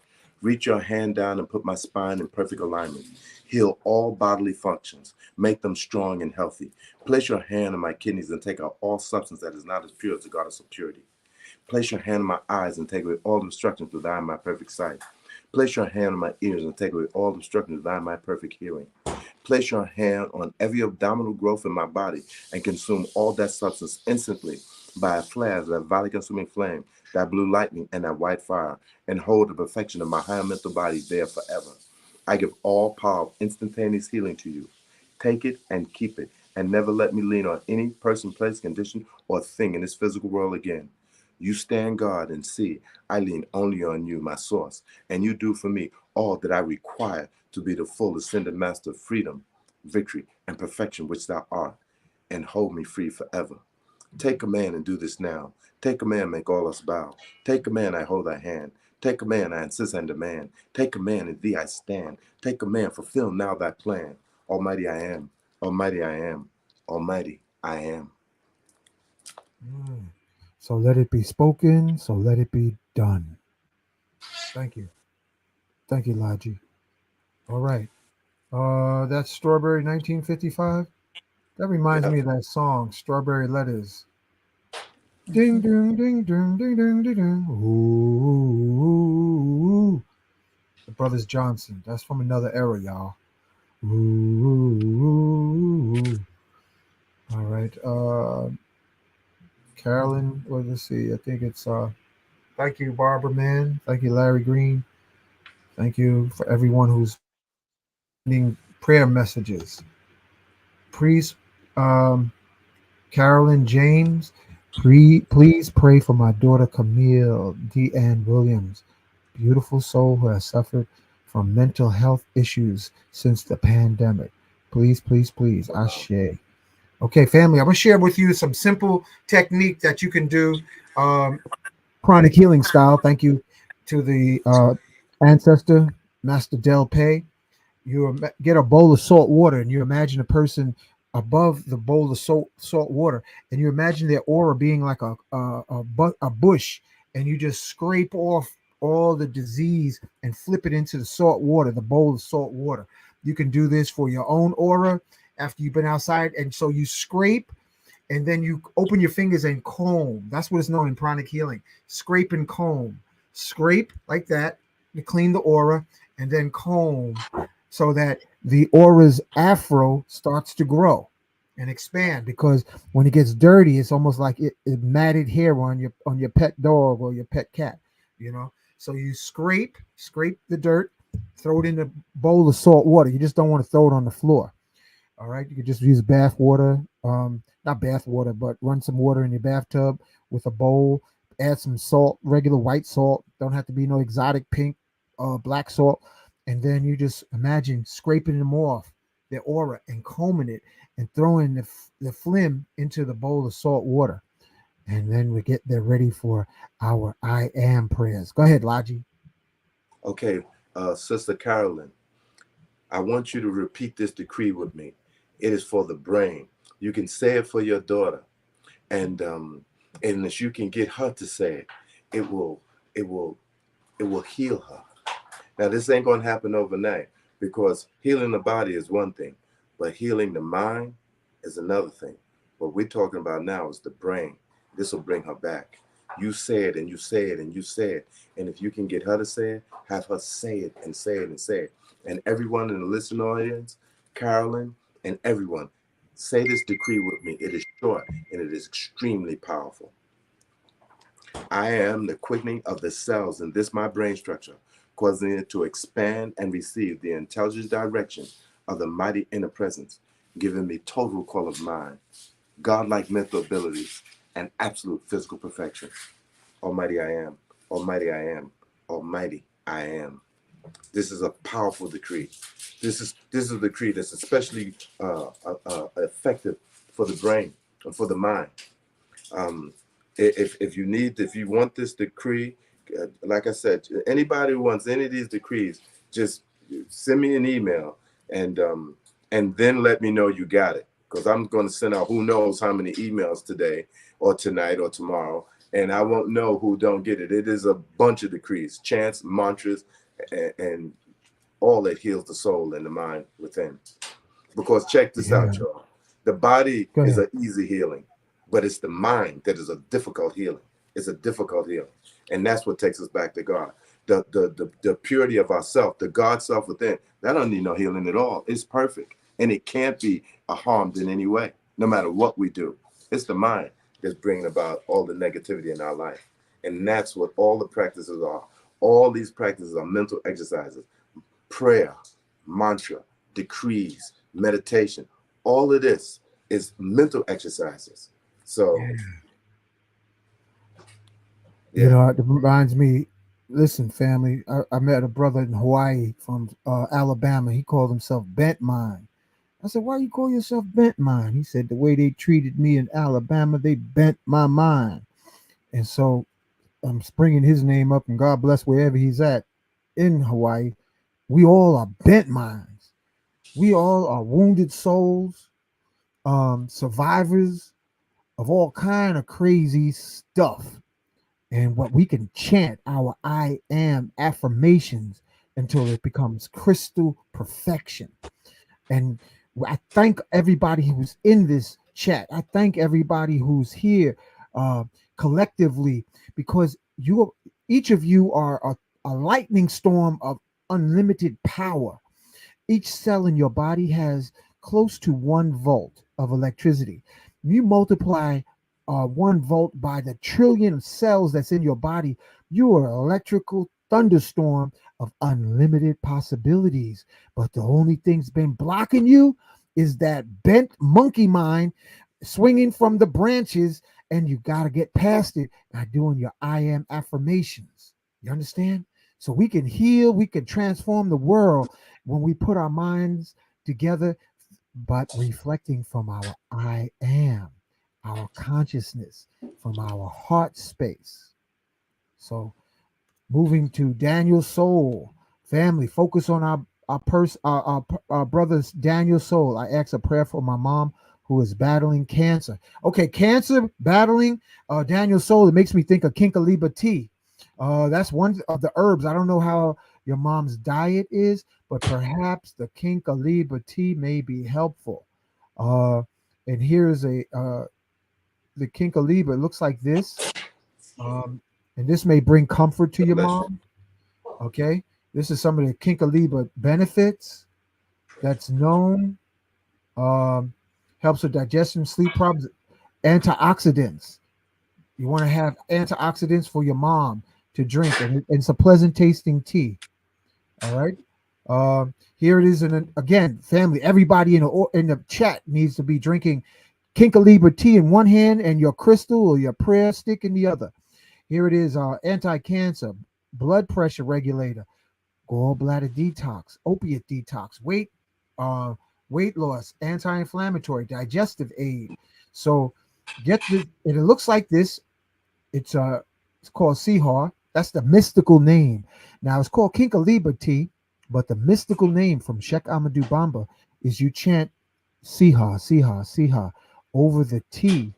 Reach your hand down and put my spine in perfect alignment. Heal all bodily functions. Make them strong and healthy. Place your hand on my kidneys and take out all substance that is not as pure as the goddess of purity. Place your hand on my eyes and take away all obstructions to thine my perfect sight. Place your hand on my ears and take away all obstructions to thine my perfect hearing. Place your hand on every abdominal growth in my body and consume all that substance instantly by a flash, that valley consuming flame, that blue lightning, and that white fire, and hold the perfection of my higher mental body there forever. I give all power of instantaneous healing to you. Take it and keep it, and never let me lean on any person, place, condition, or thing in this physical world again. You stand guard and see, I lean only on you, my source, and you do for me all that I require to be the full ascended master of freedom, victory, and perfection which thou art, and hold me free forever. Take command and do this now. Take command, make all us bow. Take command, I hold thy hand. Take command, I insist and demand. Take command, in thee I stand. Take command, fulfill now thy plan. Almighty I am, almighty I am, almighty I am. So let it be spoken, so let it be done. Thank you. Thank you, Laji. All right. That's Strawberry 1955. That reminds Yep. me of that song, Strawberry Letters. Ding, ding, ding, ding, ding, ding, ding, ding. Ooh. The Brothers Johnson. That's from another era, y'all. Ooh. All right. Carolyn, well, let's see. I think it's thank you, Barbara Man. Thank you, Larry Green. Thank you for everyone who's sending prayer messages. Please, Carolyn James, please pray for my daughter Camille D. Ann Williams, beautiful soul who has suffered from mental health issues since the pandemic. Please, please, please. Ashe. Okay, family, I'm going to share with you some simple technique that you can do chronic healing style. Thank you to the ancestor, Master Del Pei. You get a bowl of salt water and you imagine a person above the bowl of salt water, and you imagine their aura being like a bush, and you just scrape off all the disease and flip it into the salt water, the bowl of salt water. You can do this for your own aura after you've been outside, and so you scrape, and then you open your fingers and comb. That's what is known in pranic healing. Scrape and comb. Scrape like that to clean the aura, and then comb so that the aura's afro starts to grow and expand. Because when it gets dirty, it's almost like it matted hair on your pet dog or your pet cat. You know. So you scrape the dirt, throw it in a bowl of salt water. You just don't want to throw it on the floor. All right, you could just use bath water, not bath water, but run some water in your bathtub with a bowl. Add some salt, regular white salt. Don't have to be no exotic pink, black salt. And then you just imagine scraping them off their aura and combing it and throwing the phlegm into the bowl of salt water. And then we get there ready for our I am prayers. Go ahead, Laji. Okay, Sister Carolyn, I want you to repeat this decree with me. It is for the brain. You can say it for your daughter, and if you can get her to say it, it will heal her. Now, this ain't gonna happen overnight, because healing the body is one thing, but healing the mind is another thing. What we're talking about now is the brain. This will bring her back. You say it and you say it and you say it. And if you can get her to say it, have her say it and say it and say it. And everyone in the listening audience, Carolyn, and everyone, say this decree with me. It is short and it is extremely powerful. I am the quickening of the cells in this my brain structure, causing it to expand and receive the intelligent direction of the mighty inner presence, giving me total recall of mind, godlike mental abilities, and absolute physical perfection. Almighty I am, almighty I am, almighty I am. This is a powerful decree. This is a decree that's especially effective for the brain and for the mind. If you want this decree, like I said, anybody who wants any of these decrees, just send me an email and then let me know you got it. Because I'm going to send out who knows how many emails today or tonight or tomorrow, and I won't know who don't get it. It is a bunch of decrees, chants, mantras, and all that heals the soul and the mind within. Because check this out, y'all. The body is an easy healing, but it's the mind that is a difficult healing. It's a difficult healing. And that's what takes us back to God. The purity of ourself, the God self within, that don't need no healing at all. It's perfect. And it can't be harmed in any way, no matter what we do. It's the mind that's bringing about all the negativity in our life. And that's what all the practices are. All these practices are mental exercises. Prayer, mantra, decrees, meditation. All of this is mental exercises. So, you know, it reminds me. Listen, family, I met a brother in Hawaii from Alabama. He called himself Bent Mind. I said, why you call yourself Bent Mind? He said, the way they treated me in Alabama, they bent my mind. And so I'm springing his name up, and God bless wherever he's at in Hawaii. We all are bent minds. We all are wounded souls, survivors of all kind of crazy stuff. And what we can chant our I am affirmations until it becomes crystal perfection. And I thank everybody who's in this chat. I thank everybody who's here collectively, because each of you are a lightning storm of unlimited power. Each cell in your body has close to 1 volt of electricity. You multiply 1 volt by the trillion of cells that's in your body, you are an electrical thunderstorm of unlimited possibilities. But the only thing's been blocking you is that bent monkey mind swinging from the branches, and you got to get past it by doing your I am affirmations. You understand? So we can heal, we can transform the world when we put our minds together, but reflecting from our I am, our consciousness, from our heart space. So moving to Daniel's soul, family, focus on our brother Daniel Soul. I ask a prayer for my mom who is battling cancer. Okay, cancer battling. Daniel Soul. It makes me think of Kinkaliba tea. That's one of the herbs. I don't know how your mom's diet is, but perhaps the Kinkaliba tea may be helpful. Uh, and here's the Kinkaliba. It looks like this. Um, and this may bring comfort to God your bless you. mom. Okay, this is some of the Kinkaliba benefits that's known. Um, helps with digestion, sleep problems, antioxidants. You want to have antioxidants for your mom to drink, and it's a pleasant tasting tea. All right. Here it is, and again, family. Everybody in the chat needs to be drinking Kinkaliba tea in one hand and your crystal or your prayer stick in the other. Here it is, anti-cancer, blood pressure regulator, gallbladder detox, opiate detox, uh, weight loss, anti-inflammatory, digestive aid. So get this, and it looks like this. It's called Sihar. That's the mystical name. Now it's called Kinkaliba tea, but the mystical name from Sheikh Amadou Bamba is you chant Sihar, Sihar, Sihar over the tea,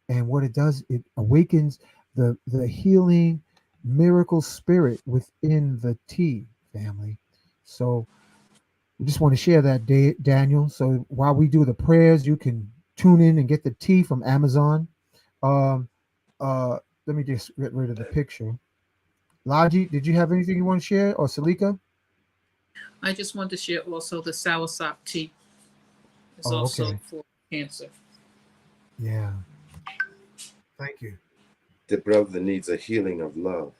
and what it does, it awakens the healing miracle spirit within the tea, family. So we just want to share that, Daniel. So while we do the prayers, you can tune in and get the tea from Amazon. Um, Let me just get rid of the picture. Laji, did you have anything you want to share, or Salika? I just want to share also the soursop tea is Oh, also okay. for cancer. Yeah. Thank you. The brother needs a healing of love.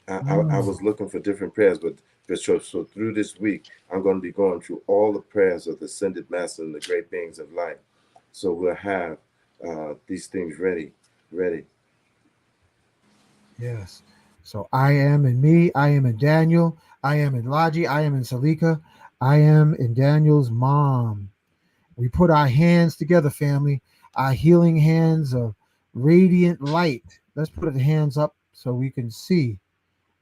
I Mm, was looking for different prayers, but so through this week, I'm going to be going through all the prayers of the ascended master and the great beings of light. So we'll have these things ready. yes. So I am in me. I am in Daniel. I am in Laji. I am in Salika. I am in Daniel's mom. We put our hands together, family. Our healing hands of radiant light. Let's put the hands up so we can see.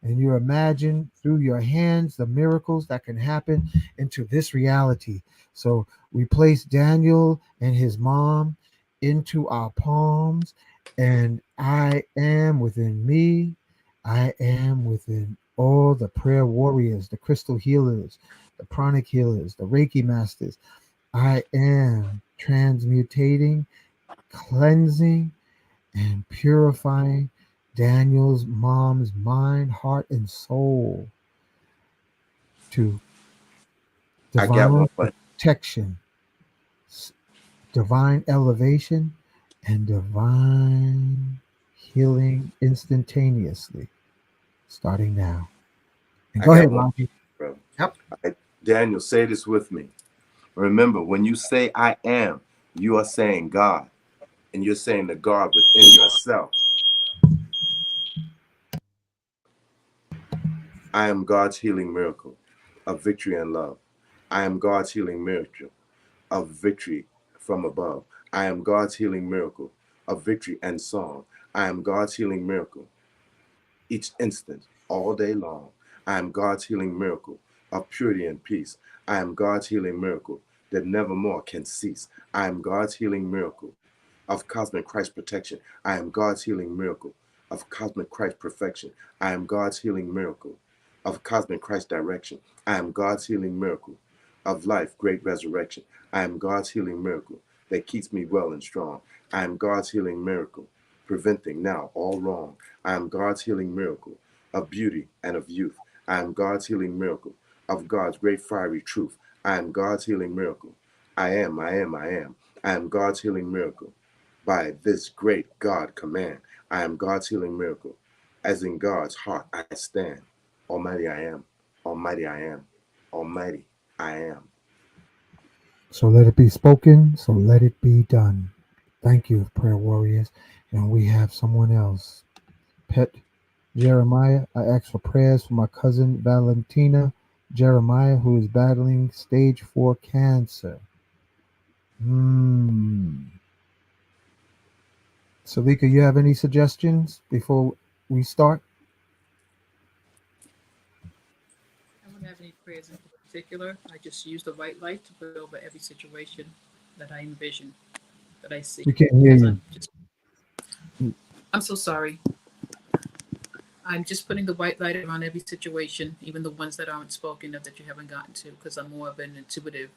And you imagine through your hands the miracles that can happen into this reality. So we place Daniel and his mom into our palms, and I am within me. I am within all the prayer warriors, the crystal healers, the pranic healers, the Reiki masters. I am transmutating, cleansing, and purifying Daniel's mom's mind, heart, and soul to I got divine one. protection, s- divine elevation, and divine healing instantaneously, starting now. And I go ahead, got one, Lonnie. brother. Yep. Daniel, say this with me. Remember, when you say I am, you are saying God, and you're saying the God within yourself. I am God's healing miracle of victory and love. I am God's healing miracle of victory from above. I am God's healing miracle of victory and song. I am God's healing miracle each instant, all day long. I am God's healing miracle of purity and peace. I am God's healing miracle that nevermore can cease. I am God's healing miracle of cosmic Christ protection. I am God's healing miracle of cosmic Christ perfection. I am God's healing miracle of cosmic Christ direction. I am God's healing miracle of life, great resurrection. I am God's healing miracle that keeps me well and strong. I am God's healing miracle, preventing now all wrong. I am God's healing miracle of beauty and of youth. I am God's healing miracle of God's great fiery truth. I am God's healing miracle. I am, I am, I am. I am God's healing miracle. By this great God command, I am God's healing miracle. As in God's heart I stand. Almighty I am. Almighty I am. Almighty I am. So let it be spoken. So let it be done. Thank you, prayer warriors. And we have someone else. Pet Jeremiah. I ask for prayers for my cousin Valentina Jeremiah, who is battling stage 4 cancer. Salika, you have any suggestions before we start? I don't have any prayers. particular. I just use the white light to put over every situation that I envision, that I see. We can't hear As you. I'm just, I'm so sorry. I'm just putting the white light around every situation, even the ones that aren't spoken of that you haven't gotten to, because I'm more of an intuitive.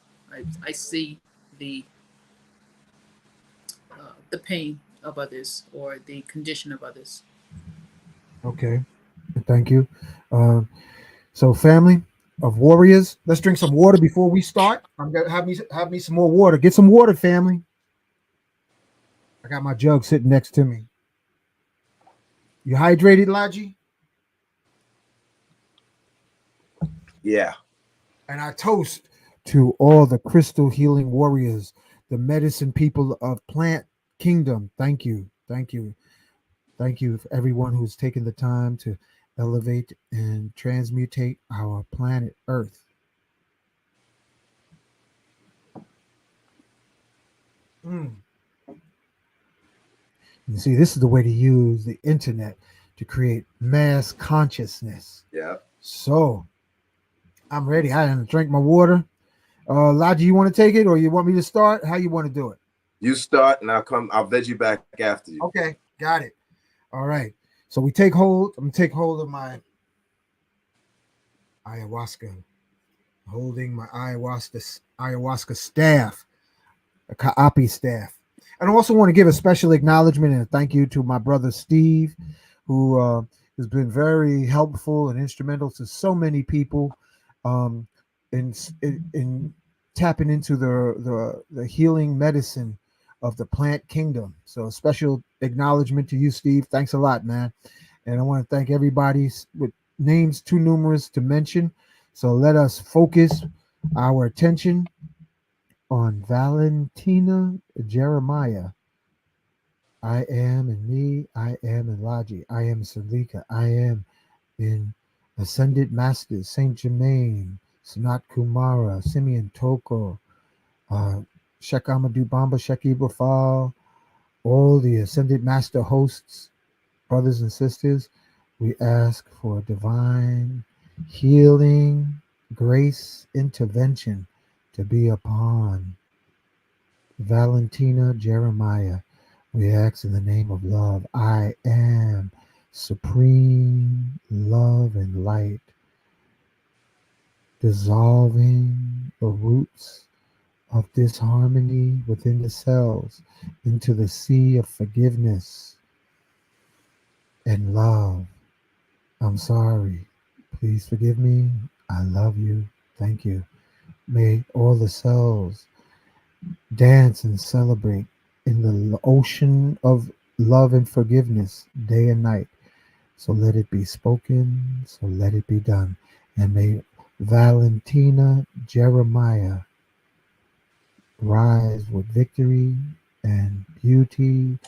I see the the pain of others or the condition of others. Okay. Thank you. So, family of warriors, let's drink some water before we start. I'm gonna have me some more water. Get some water, family. I got my jug sitting next to me. You hydrated, Laji? Yeah. And I toast to all the crystal healing warriors, the medicine people of plant kingdom. Thank you. Thank you. Thank you for everyone who's taken the time to elevate and transmutate our planet Earth. Mm. You see, this is the way to use the internet to create mass consciousness. Yeah. So I'm ready. I didn't drink my water. Laji, you want to take it or you want me to start? How you want to do it? You start and I'll veg you back after you. Okay, got it. All right. So we take hold. I'm gonna take hold of my ayahuasca, holding my ayahuasca staff, a Ka'api staff. And I also want to give a special acknowledgement and a thank you to my brother Steve, who has been very helpful and instrumental to so many people um, in tapping into the healing medicine of the plant kingdom. So a special acknowledgement to you, Steve. Thanks a lot, man. And I want to thank everybody with names too numerous to mention. So let us focus our attention on Valentina Jeremiah. I am in me, I am in Logi, I am Sylvia, I am in Ascended Masters, Saint Germain, Sanat Kumara, Simeon Toko, Shek Amadou Bamba, Shek Ibrafal, all the Ascended Master hosts, brothers and sisters. We ask for divine healing, grace, intervention to be upon Valentina Jeremiah. We ask in the name of love. I am supreme love and light, dissolving the roots of disharmony within the cells into the sea of forgiveness and love. I'm sorry. Please forgive me. I love you. Thank you. May all the cells dance and celebrate in the ocean of love and forgiveness day and night. So let it be spoken, so let it be done. And may Valentina Jeremiah rise with victory and beauty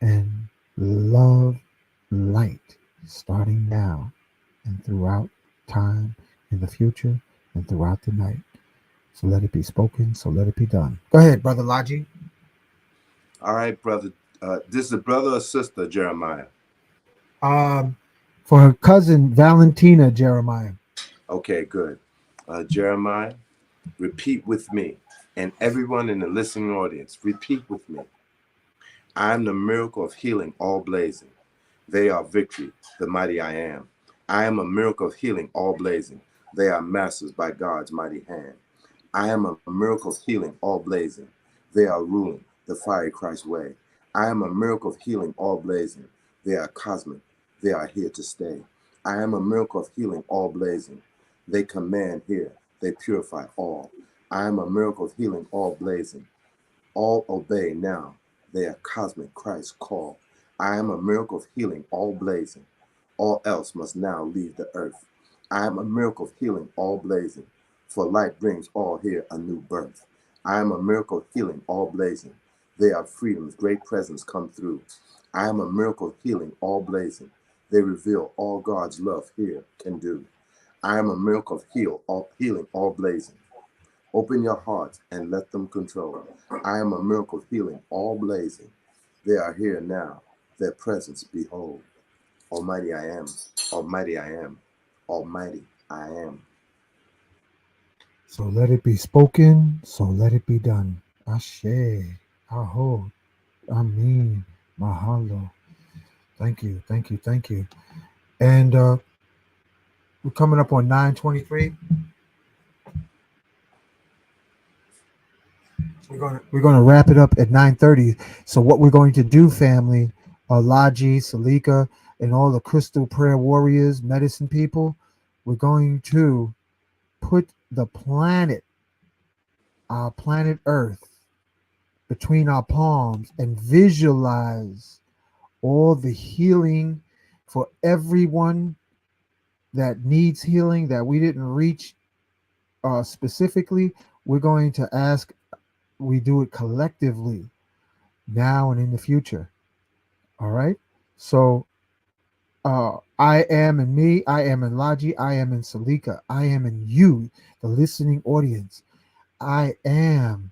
and love, light, starting now and throughout time, in the future, and throughout the night. So let it be spoken, so let it be done. Go ahead, Brother Laji. All right, brother. This is a brother or sister, Jeremiah? For her cousin Valentina Jeremiah. Okay, good. Jeremiah, repeat with me. And everyone in the listening audience, repeat with me. I am the miracle of healing, all blazing. They are victory, the mighty I am. I am a miracle of healing, all blazing. They are masters by God's mighty hand. I am a miracle of healing, all blazing. They are ruling the fiery Christ way. I am a miracle of healing, all blazing. They are cosmic. They are here to stay. I am a miracle of healing, all blazing. They command here. They purify all. I am a miracle of healing, all blazing. All obey now. They are cosmic Christ call. I am a miracle of healing, all blazing. All else must now leave the earth. I am a miracle of healing, all blazing. For light brings all here a new birth. I am a miracle of healing, all blazing. They are freedom's great presence come through. I am a miracle of healing, all blazing. They reveal all God's love here can do. I am a miracle of healing, all blazing. Open your hearts and let them control. I am a miracle of healing, all blazing. They are here now. Their presence behold. Almighty I am. Almighty I am. Almighty I am. So let it be spoken, so let it be done. Ashe, Aho, Amin, Mahalo. Thank you, thank you, thank you. And we're coming up on 9:23. We're gonna wrap it up at 9:30. So what we're going to do, family, Laji, Salika, and all the crystal prayer warriors, medicine people, we're going to put the planet, our planet Earth, between our palms and visualize all the healing for everyone that needs healing that we didn't reach specifically. We're going to ask we do it collectively now and in the future. All right. So I am in me, I am in Laji, I am in Salika, I am in you, the listening audience. I am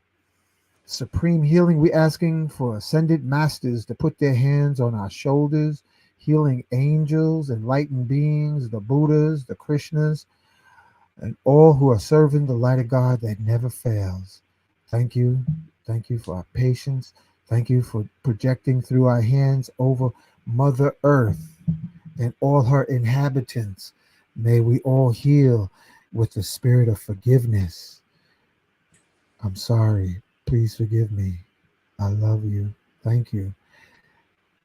supreme healing. We asking for ascended masters to put their hands on our shoulders, healing angels, enlightened beings, the Buddhas, the Krishnas, and all who are serving the light of God that never fails. Thank you. Thank you for our patience. Thank you for projecting through our hands over Mother Earth and all her inhabitants. May we all heal with the spirit of forgiveness. I'm sorry. Please forgive me. I love you. Thank you.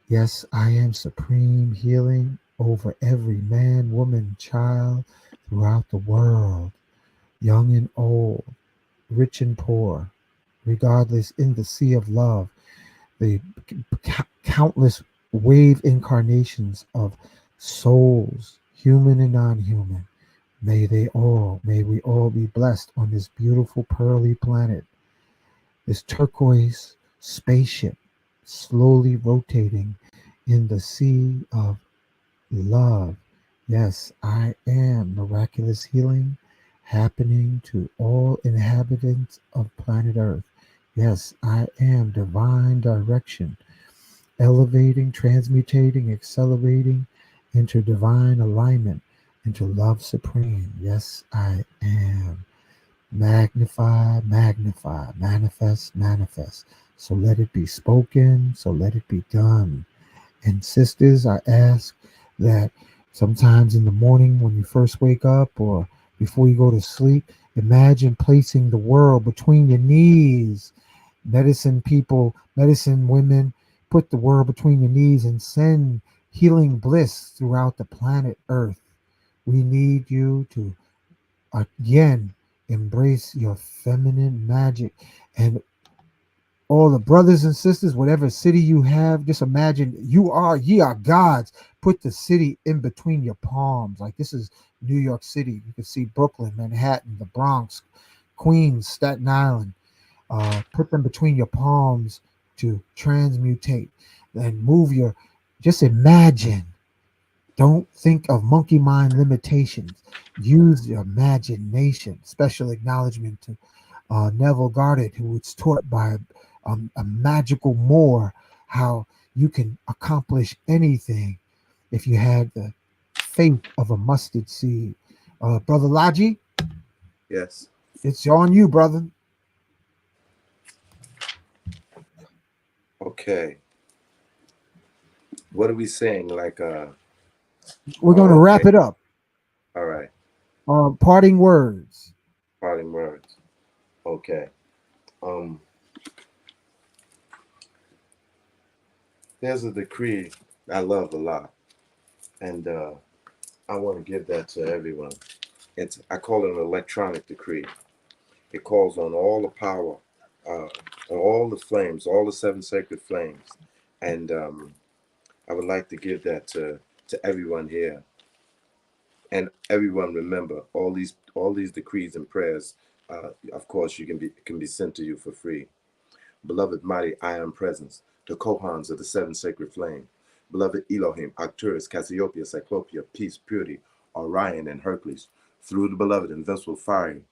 Yes, I am supreme healing over every man, woman, child throughout the world, young and old, rich and poor, regardless, in the sea of love, the countless wave incarnations of souls, human and non-human. May we all be blessed on this beautiful pearly planet, this turquoise spaceship slowly rotating in the sea of love. Yes, I am miraculous healing happening to all inhabitants of planet Earth. Yes, I am divine direction, elevating, transmutating, accelerating into divine alignment, into love supreme. Yes, I am. Magnify, magnify, manifest, manifest. So let it be spoken, so let it be done. And sisters, I ask that sometimes in the morning when you first wake up or before you go to sleep, imagine placing the world between your knees. Medicine people, medicine women, put the world between your knees and send healing bliss throughout the planet Earth. We need you to again embrace your feminine magic. And all the brothers and sisters, whatever city you have, just imagine ye are gods. Put the city in between your palms. Like this is New York City. You can see Brooklyn, Manhattan, the Bronx, Queens, Staten Island. Put them between your palms to transmutate and move your, just imagine. Don't think of monkey mind limitations. Use your imagination. Special acknowledgement to Neville Goddard, who was taught by a magical Moor how you can accomplish anything if you had the faith of a mustard seed. Brother Laji, Yes. it's on you, brother. Okay. What are we saying? Like, We're going to wrap okay. it up. All right. Parting words. Parting words. Okay. There's a decree I love a lot, and I want to give that to everyone. I call it an electronic decree. It calls on all the power, on all the flames, all the seven sacred flames, and I would like to give that to everyone here. And everyone, remember, all these decrees and prayers, of course, can be sent to you for free. Beloved mighty I am presence, the Kohans of the seven sacred flame. Beloved Elohim, Arcturus, Cassiopeia, Cyclopia, Peace, Purity, Orion, and Hercules, through the beloved invincible fiery,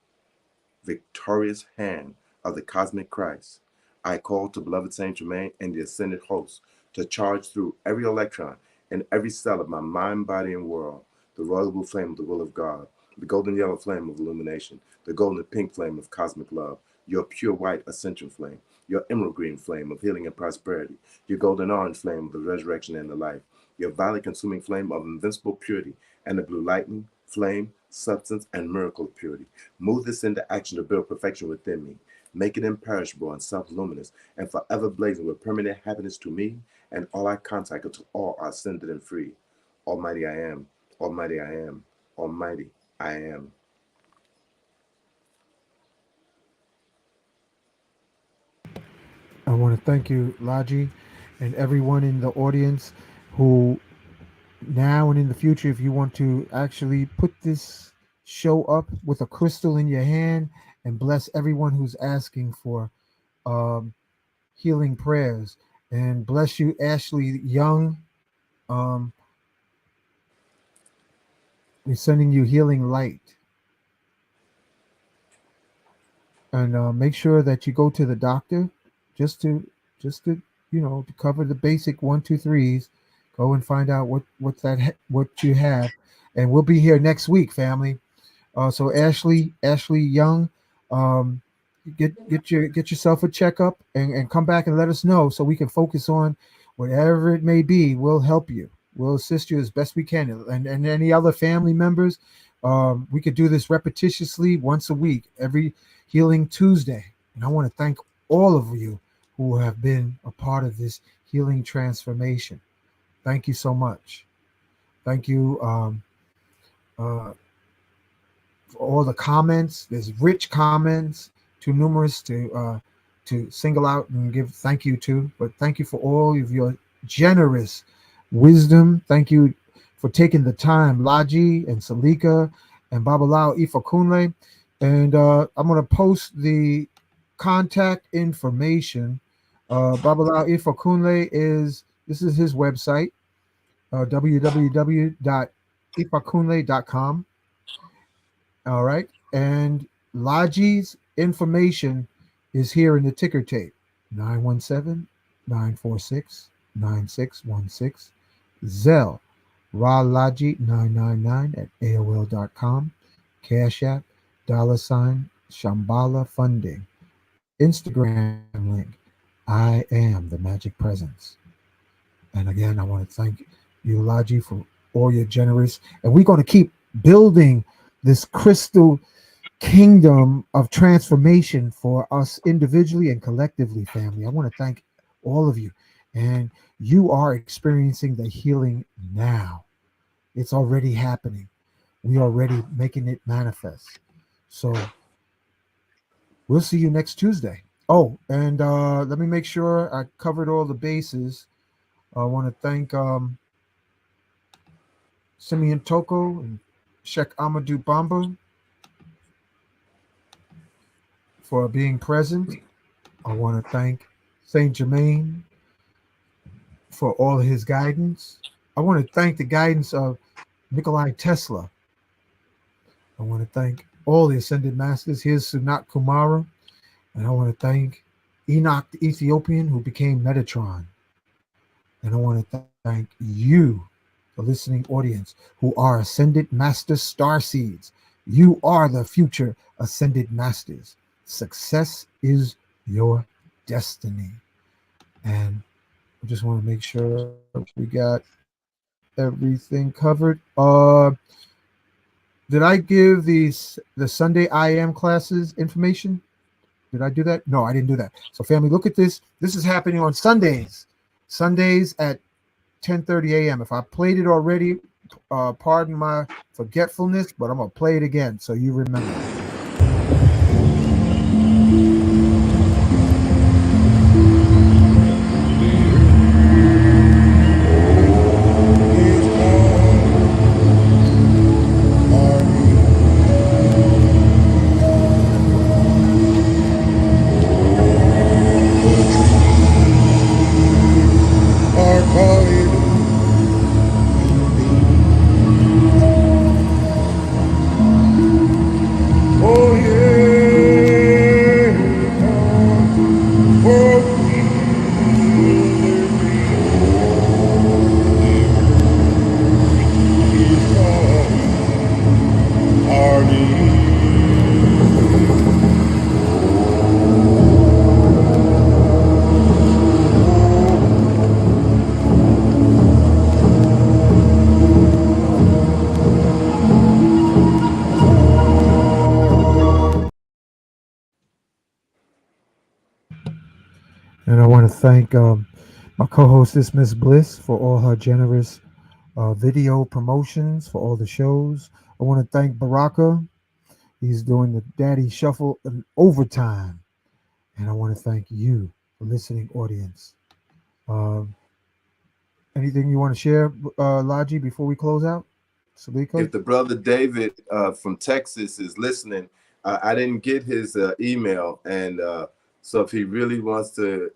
victorious hand of the cosmic Christ, I call to beloved Saint Germain and the ascended host to charge through every electron and every cell of my mind, body, and world the royal blue flame of the will of God, the golden yellow flame of illumination, the golden pink flame of cosmic love, your pure white ascension flame, your emerald green flame of healing and prosperity, your golden orange flame of the resurrection and the life, your violet consuming flame of invincible purity, and the blue lightning, flame, substance, and miracle of purity. Move this into action to build perfection within me. Make it imperishable and self-luminous, and forever blazing with permanent happiness to me and all I contact until all are ascended and free. Almighty I am, Almighty I am, Almighty I am. I want to thank you, Laji, and everyone in the audience who now and in the future, if you want to actually put this show up with a crystal in your hand and bless everyone who's asking for um, healing prayers. And bless you, Ashley Young. Um, we're sending you healing light. And make sure that you go to the doctor just to to cover the basic 1, 2, 3s. Go and find out what you have, and we'll be here next week, family. So Ashley Young, um, get yourself a checkup and come back and let us know so we can focus on whatever it may be. We'll help you. We'll assist you as best we can, and any other family members. We could do this repetitiously once a week, every Healing Tuesday. And I want to thank all of you who have been a part of this healing transformation. Thank you so much. Thank you for all the comments. There's rich comments, too numerous to single out and give thank you to. But thank you for all of your generous wisdom. Thank you for taking the time, Laji and Salika and Babalao Ifakunle. And I'm going to post the contact information. Babalao Ifakunle this is his website, www.ifakunle.com. All right. And Laji's information is here in the ticker tape, 917-946-9616. Zelle, ralaji999 at AOL.com. Cash App, $Shambhala Funding. Instagram link, I am the magic presence. And again, I want to thank you, Laji, for all your generous. And we're going to keep building this crystal kingdom of transformation for us individually and collectively, family. I want to thank all of you. And you are experiencing the healing now. It's already happening. We are already making it manifest. So we'll see you next Tuesday. Oh, and let me make sure I covered all the bases. I want to thank Simeon Toko and Sheikh Amadou Bamba for being present. I want to thank Saint Germain for all of his guidance. I want to thank the guidance of Nikolai Tesla. I want to thank all the Ascended Masters. Here's Sunat Kumara. And I want to thank Enoch the Ethiopian, who became Metatron. And I want to thank you, the listening audience, who are Ascended Master Starseeds. You are the future Ascended Masters. Success is your destiny. And I just want to make sure we got everything covered. Did I give the Sunday IM classes information? Did I do that? No, I didn't do that. So family, look at this. This is happening on Sundays. Sundays at 10:30 a.m. If I played it already, pardon my forgetfulness, but I'm going to play it again so you remember. And I want to thank my co-hostess, Miss Bliss, for all her generous video promotions for all the shows. I want to thank Baraka. He's doing the Daddy Shuffle in overtime. And I want to thank you, the listening audience. Um, Anything you want to share, Laji, before we close out? Salika? If the brother David from Texas is listening, I didn't get his email, and so if he really wants to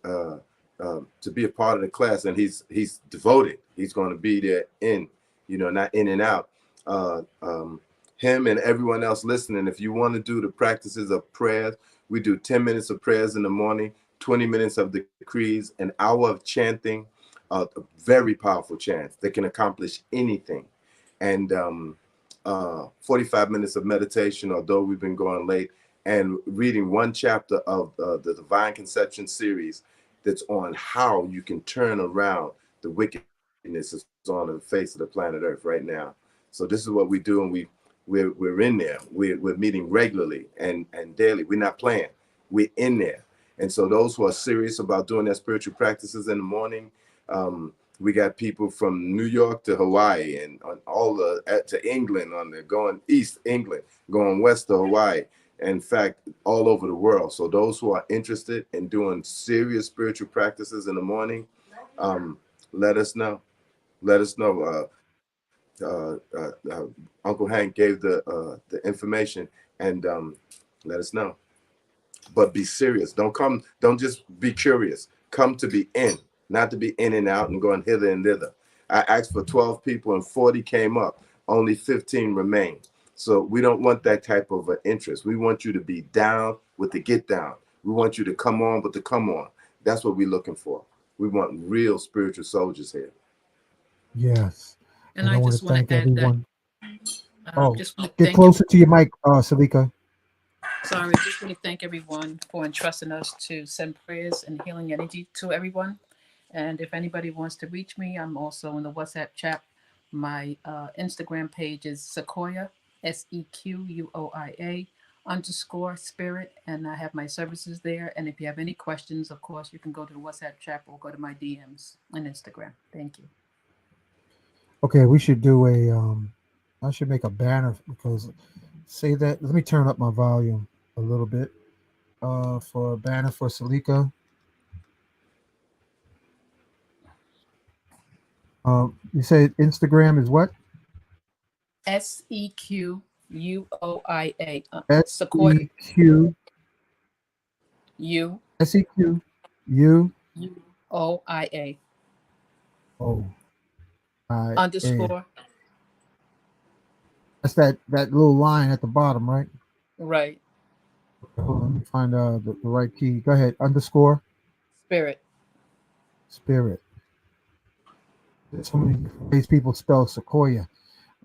be a part of the class, and he's devoted, he's going to be there in, not in and out. Him and everyone else listening, if you want to do the practices of prayers, we do 10 minutes of prayers in the morning, 20 minutes of decrees, an hour of chanting, very powerful chants that can accomplish anything, and 45 minutes of meditation, although we've been going late, and reading one chapter of the Divine Conception series that's on how you can turn around the wickedness that's on the face of the planet Earth right now. So this is what we do, and we're in there. We're meeting regularly and daily. We're not playing. We're in there. And so those who are serious about doing their spiritual practices in the morning, we got people from New York to Hawaii, and on all to England, going east England, going west to Hawaii. In fact, all over the world. So those who are interested in doing serious spiritual practices in the morning, let us know. Let us know. Uncle Hank gave the information, and let us know. But be serious. Don't just be curious. Come to be in, not to be in and out and going hither and thither. I asked for 12 people and 40 came up. Only 15 remain. So we don't want that type of interest. We want you to be down with the get down. We want you to come on with the come on. That's what we're looking for. We want real spiritual soldiers here. Yes. And I I want just to want thank to add that. everyone. Oh, Just want to get thank you. closer to your mic, Salika. Sorry, just want to thank everyone for entrusting us to send prayers and healing energy to everyone. And if anybody wants to reach me, I'm also in the WhatsApp chat. My Instagram page is Sequoia, SEQUOIA underscore spirit. And I have my services there. And if you have any questions, of course, you can go to the WhatsApp chat or go to my DMs on Instagram. Thank you. Okay, we should do I should make a banner because say that. Let me turn up my volume a little bit. For a banner for Salika. You say Instagram is what? SEQUOIA. S Sequoia E Q U U O I A O I A. underscore. That's that little line at the bottom, right? Right. Hold on, let me find the right key. Go ahead. Underscore Spirit. spirit. There's so many ways people spell Sequoia.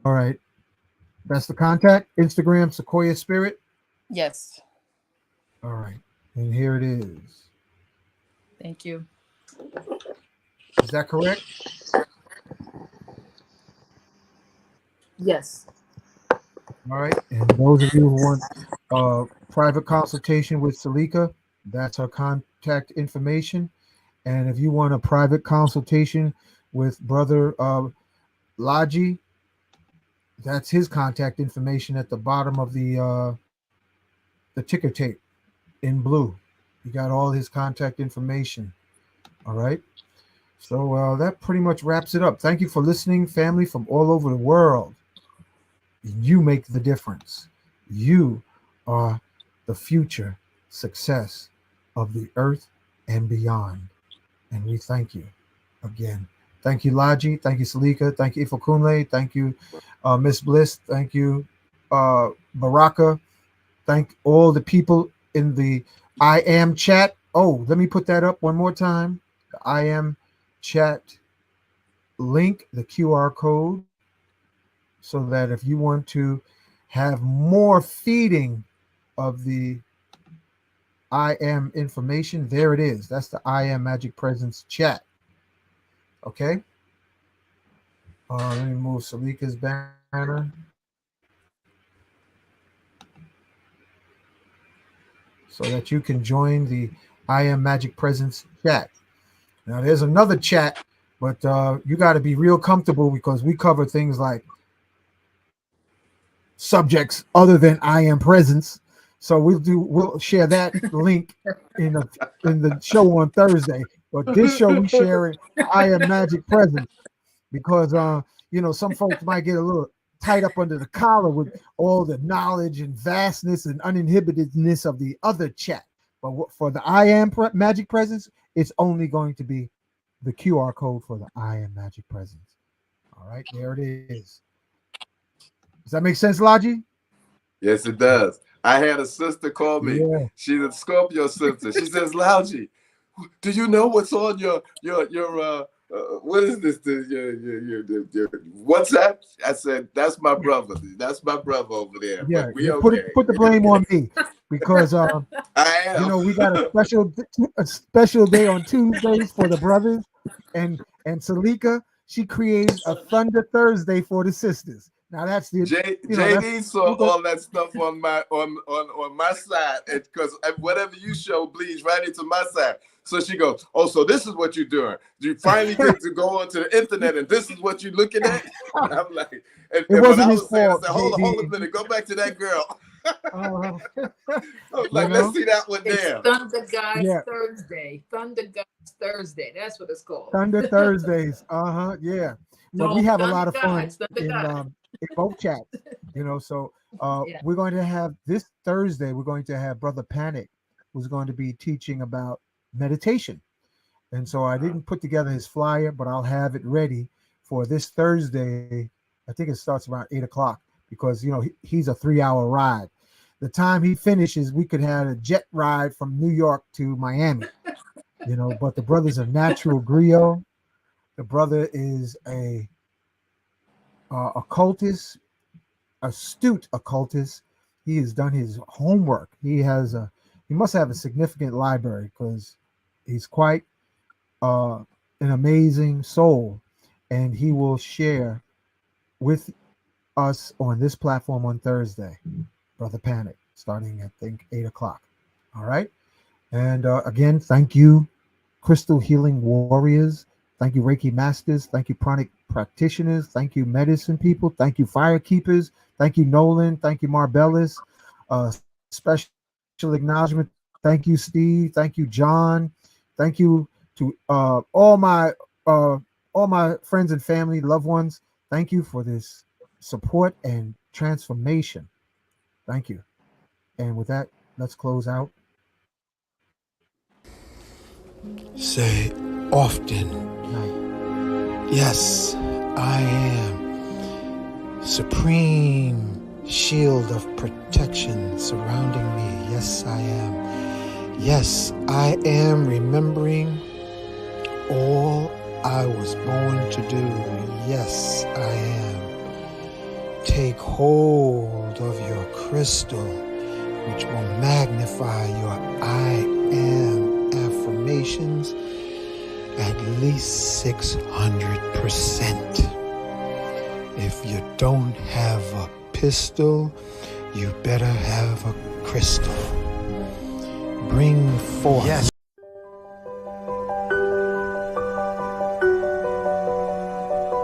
All right. That's the contact. Instagram Sequoia Spirit. Yes. All right. And here it is. Thank you. Is that correct? Yes. All right. And those of you who want private consultation with Salika, that's her contact information. And if you want a private consultation with Brother Laji, that's his contact information at the bottom of the ticker tape in blue. You got all his contact information. All right. So that pretty much wraps it up. Thank you for listening, family from all over the world. You make the difference. You are the future success of the earth and beyond. And we thank you again. Thank you, Laji. Thank you, Salika. Thank you, Ifakunle. Thank you, Miss Bliss. Thank you, Baraka. Thank all the people in the I am chat. Oh, let me put that up one more time. The I am chat link, the QR code, so that if you want to have more feeding of the I am information, there it is. That's the I am Magic Presence chat. Okay. Let me move Salika's banner so that you can join the I Am Magic Presence chat. Now there's another chat, but you got to be real comfortable because we cover things like subjects other than I Am Presence. So we'll share that link in the show on Thursday. But this show we sharing I Am Magic Presence because some folks might get a little tight up under the collar with all the knowledge and vastness and uninhibitedness of the other chat. But for the I Am Magic Presence, it's only going to be the QR code for the I Am Magic Presence. All right, there it is. Does that make sense, Logi? Yes, it does. I had a sister call me. Yeah. She's a Scorpio sister. She says, Logi, do you know what's on your what is this? Your WhatsApp? I said, that's my brother. That's my brother over there. Yeah, but we put the blame on me because I am. we got a special day on Tuesdays for the brothers, and Salika, she created a Thunder Thursday for the sisters. Now that's the JD saw all that stuff on my side, because whatever you show bleeds right into my side. So she goes, "Oh, so this is what you're doing? You finally get to go onto the internet, and this is what you're looking at?" And I'm like, and wasn't when I his was saying, fault, I said, hold a minute, go back to that girl. I was like, let's see that one there. It's Thunder Guys Thursday. Thunder Guys Thursday. That's what it's called. Thunder Thursdays. Yeah. But we have a lot of fun in both chats, So we're going to have this Thursday. We're going to have Brother Panic, who's going to be teaching about meditation. And so I didn't put together his flyer, but I'll have it ready for this Thursday. I think it starts around 8:00 because he's a 3-hour ride. The time he finishes, we could have a jet ride from New York to Miami. But the brother's a natural griot. The brother is a occultist, astute occultist. He has done his homework. He must have a significant library because he's quite an amazing soul, and he will share with us on this platform on Thursday, Brother Panic, starting at 8:00. All right. And again, thank you, Crystal Healing Warriors. Thank you, Reiki Masters. Thank you, Pranic Practitioners. Thank you, Medicine People. Thank you, Fire Keepers. Thank you, Nolan. Thank you, Marbellis. Special acknowledgement. Thank you, Steve. Thank you, John. Thank you to all my friends and family, loved ones. Thank you for this support and transformation. Thank you. And with that, let's close out. Say often, yes, I am. Supreme shield of protection surrounding me. Yes, I am. Yes, I am remembering all I was born to do. Yes, I am. Take hold of your crystal, which will magnify your I am affirmations at least 600%. If you don't have a pistol, you better have a crystal. Bring forth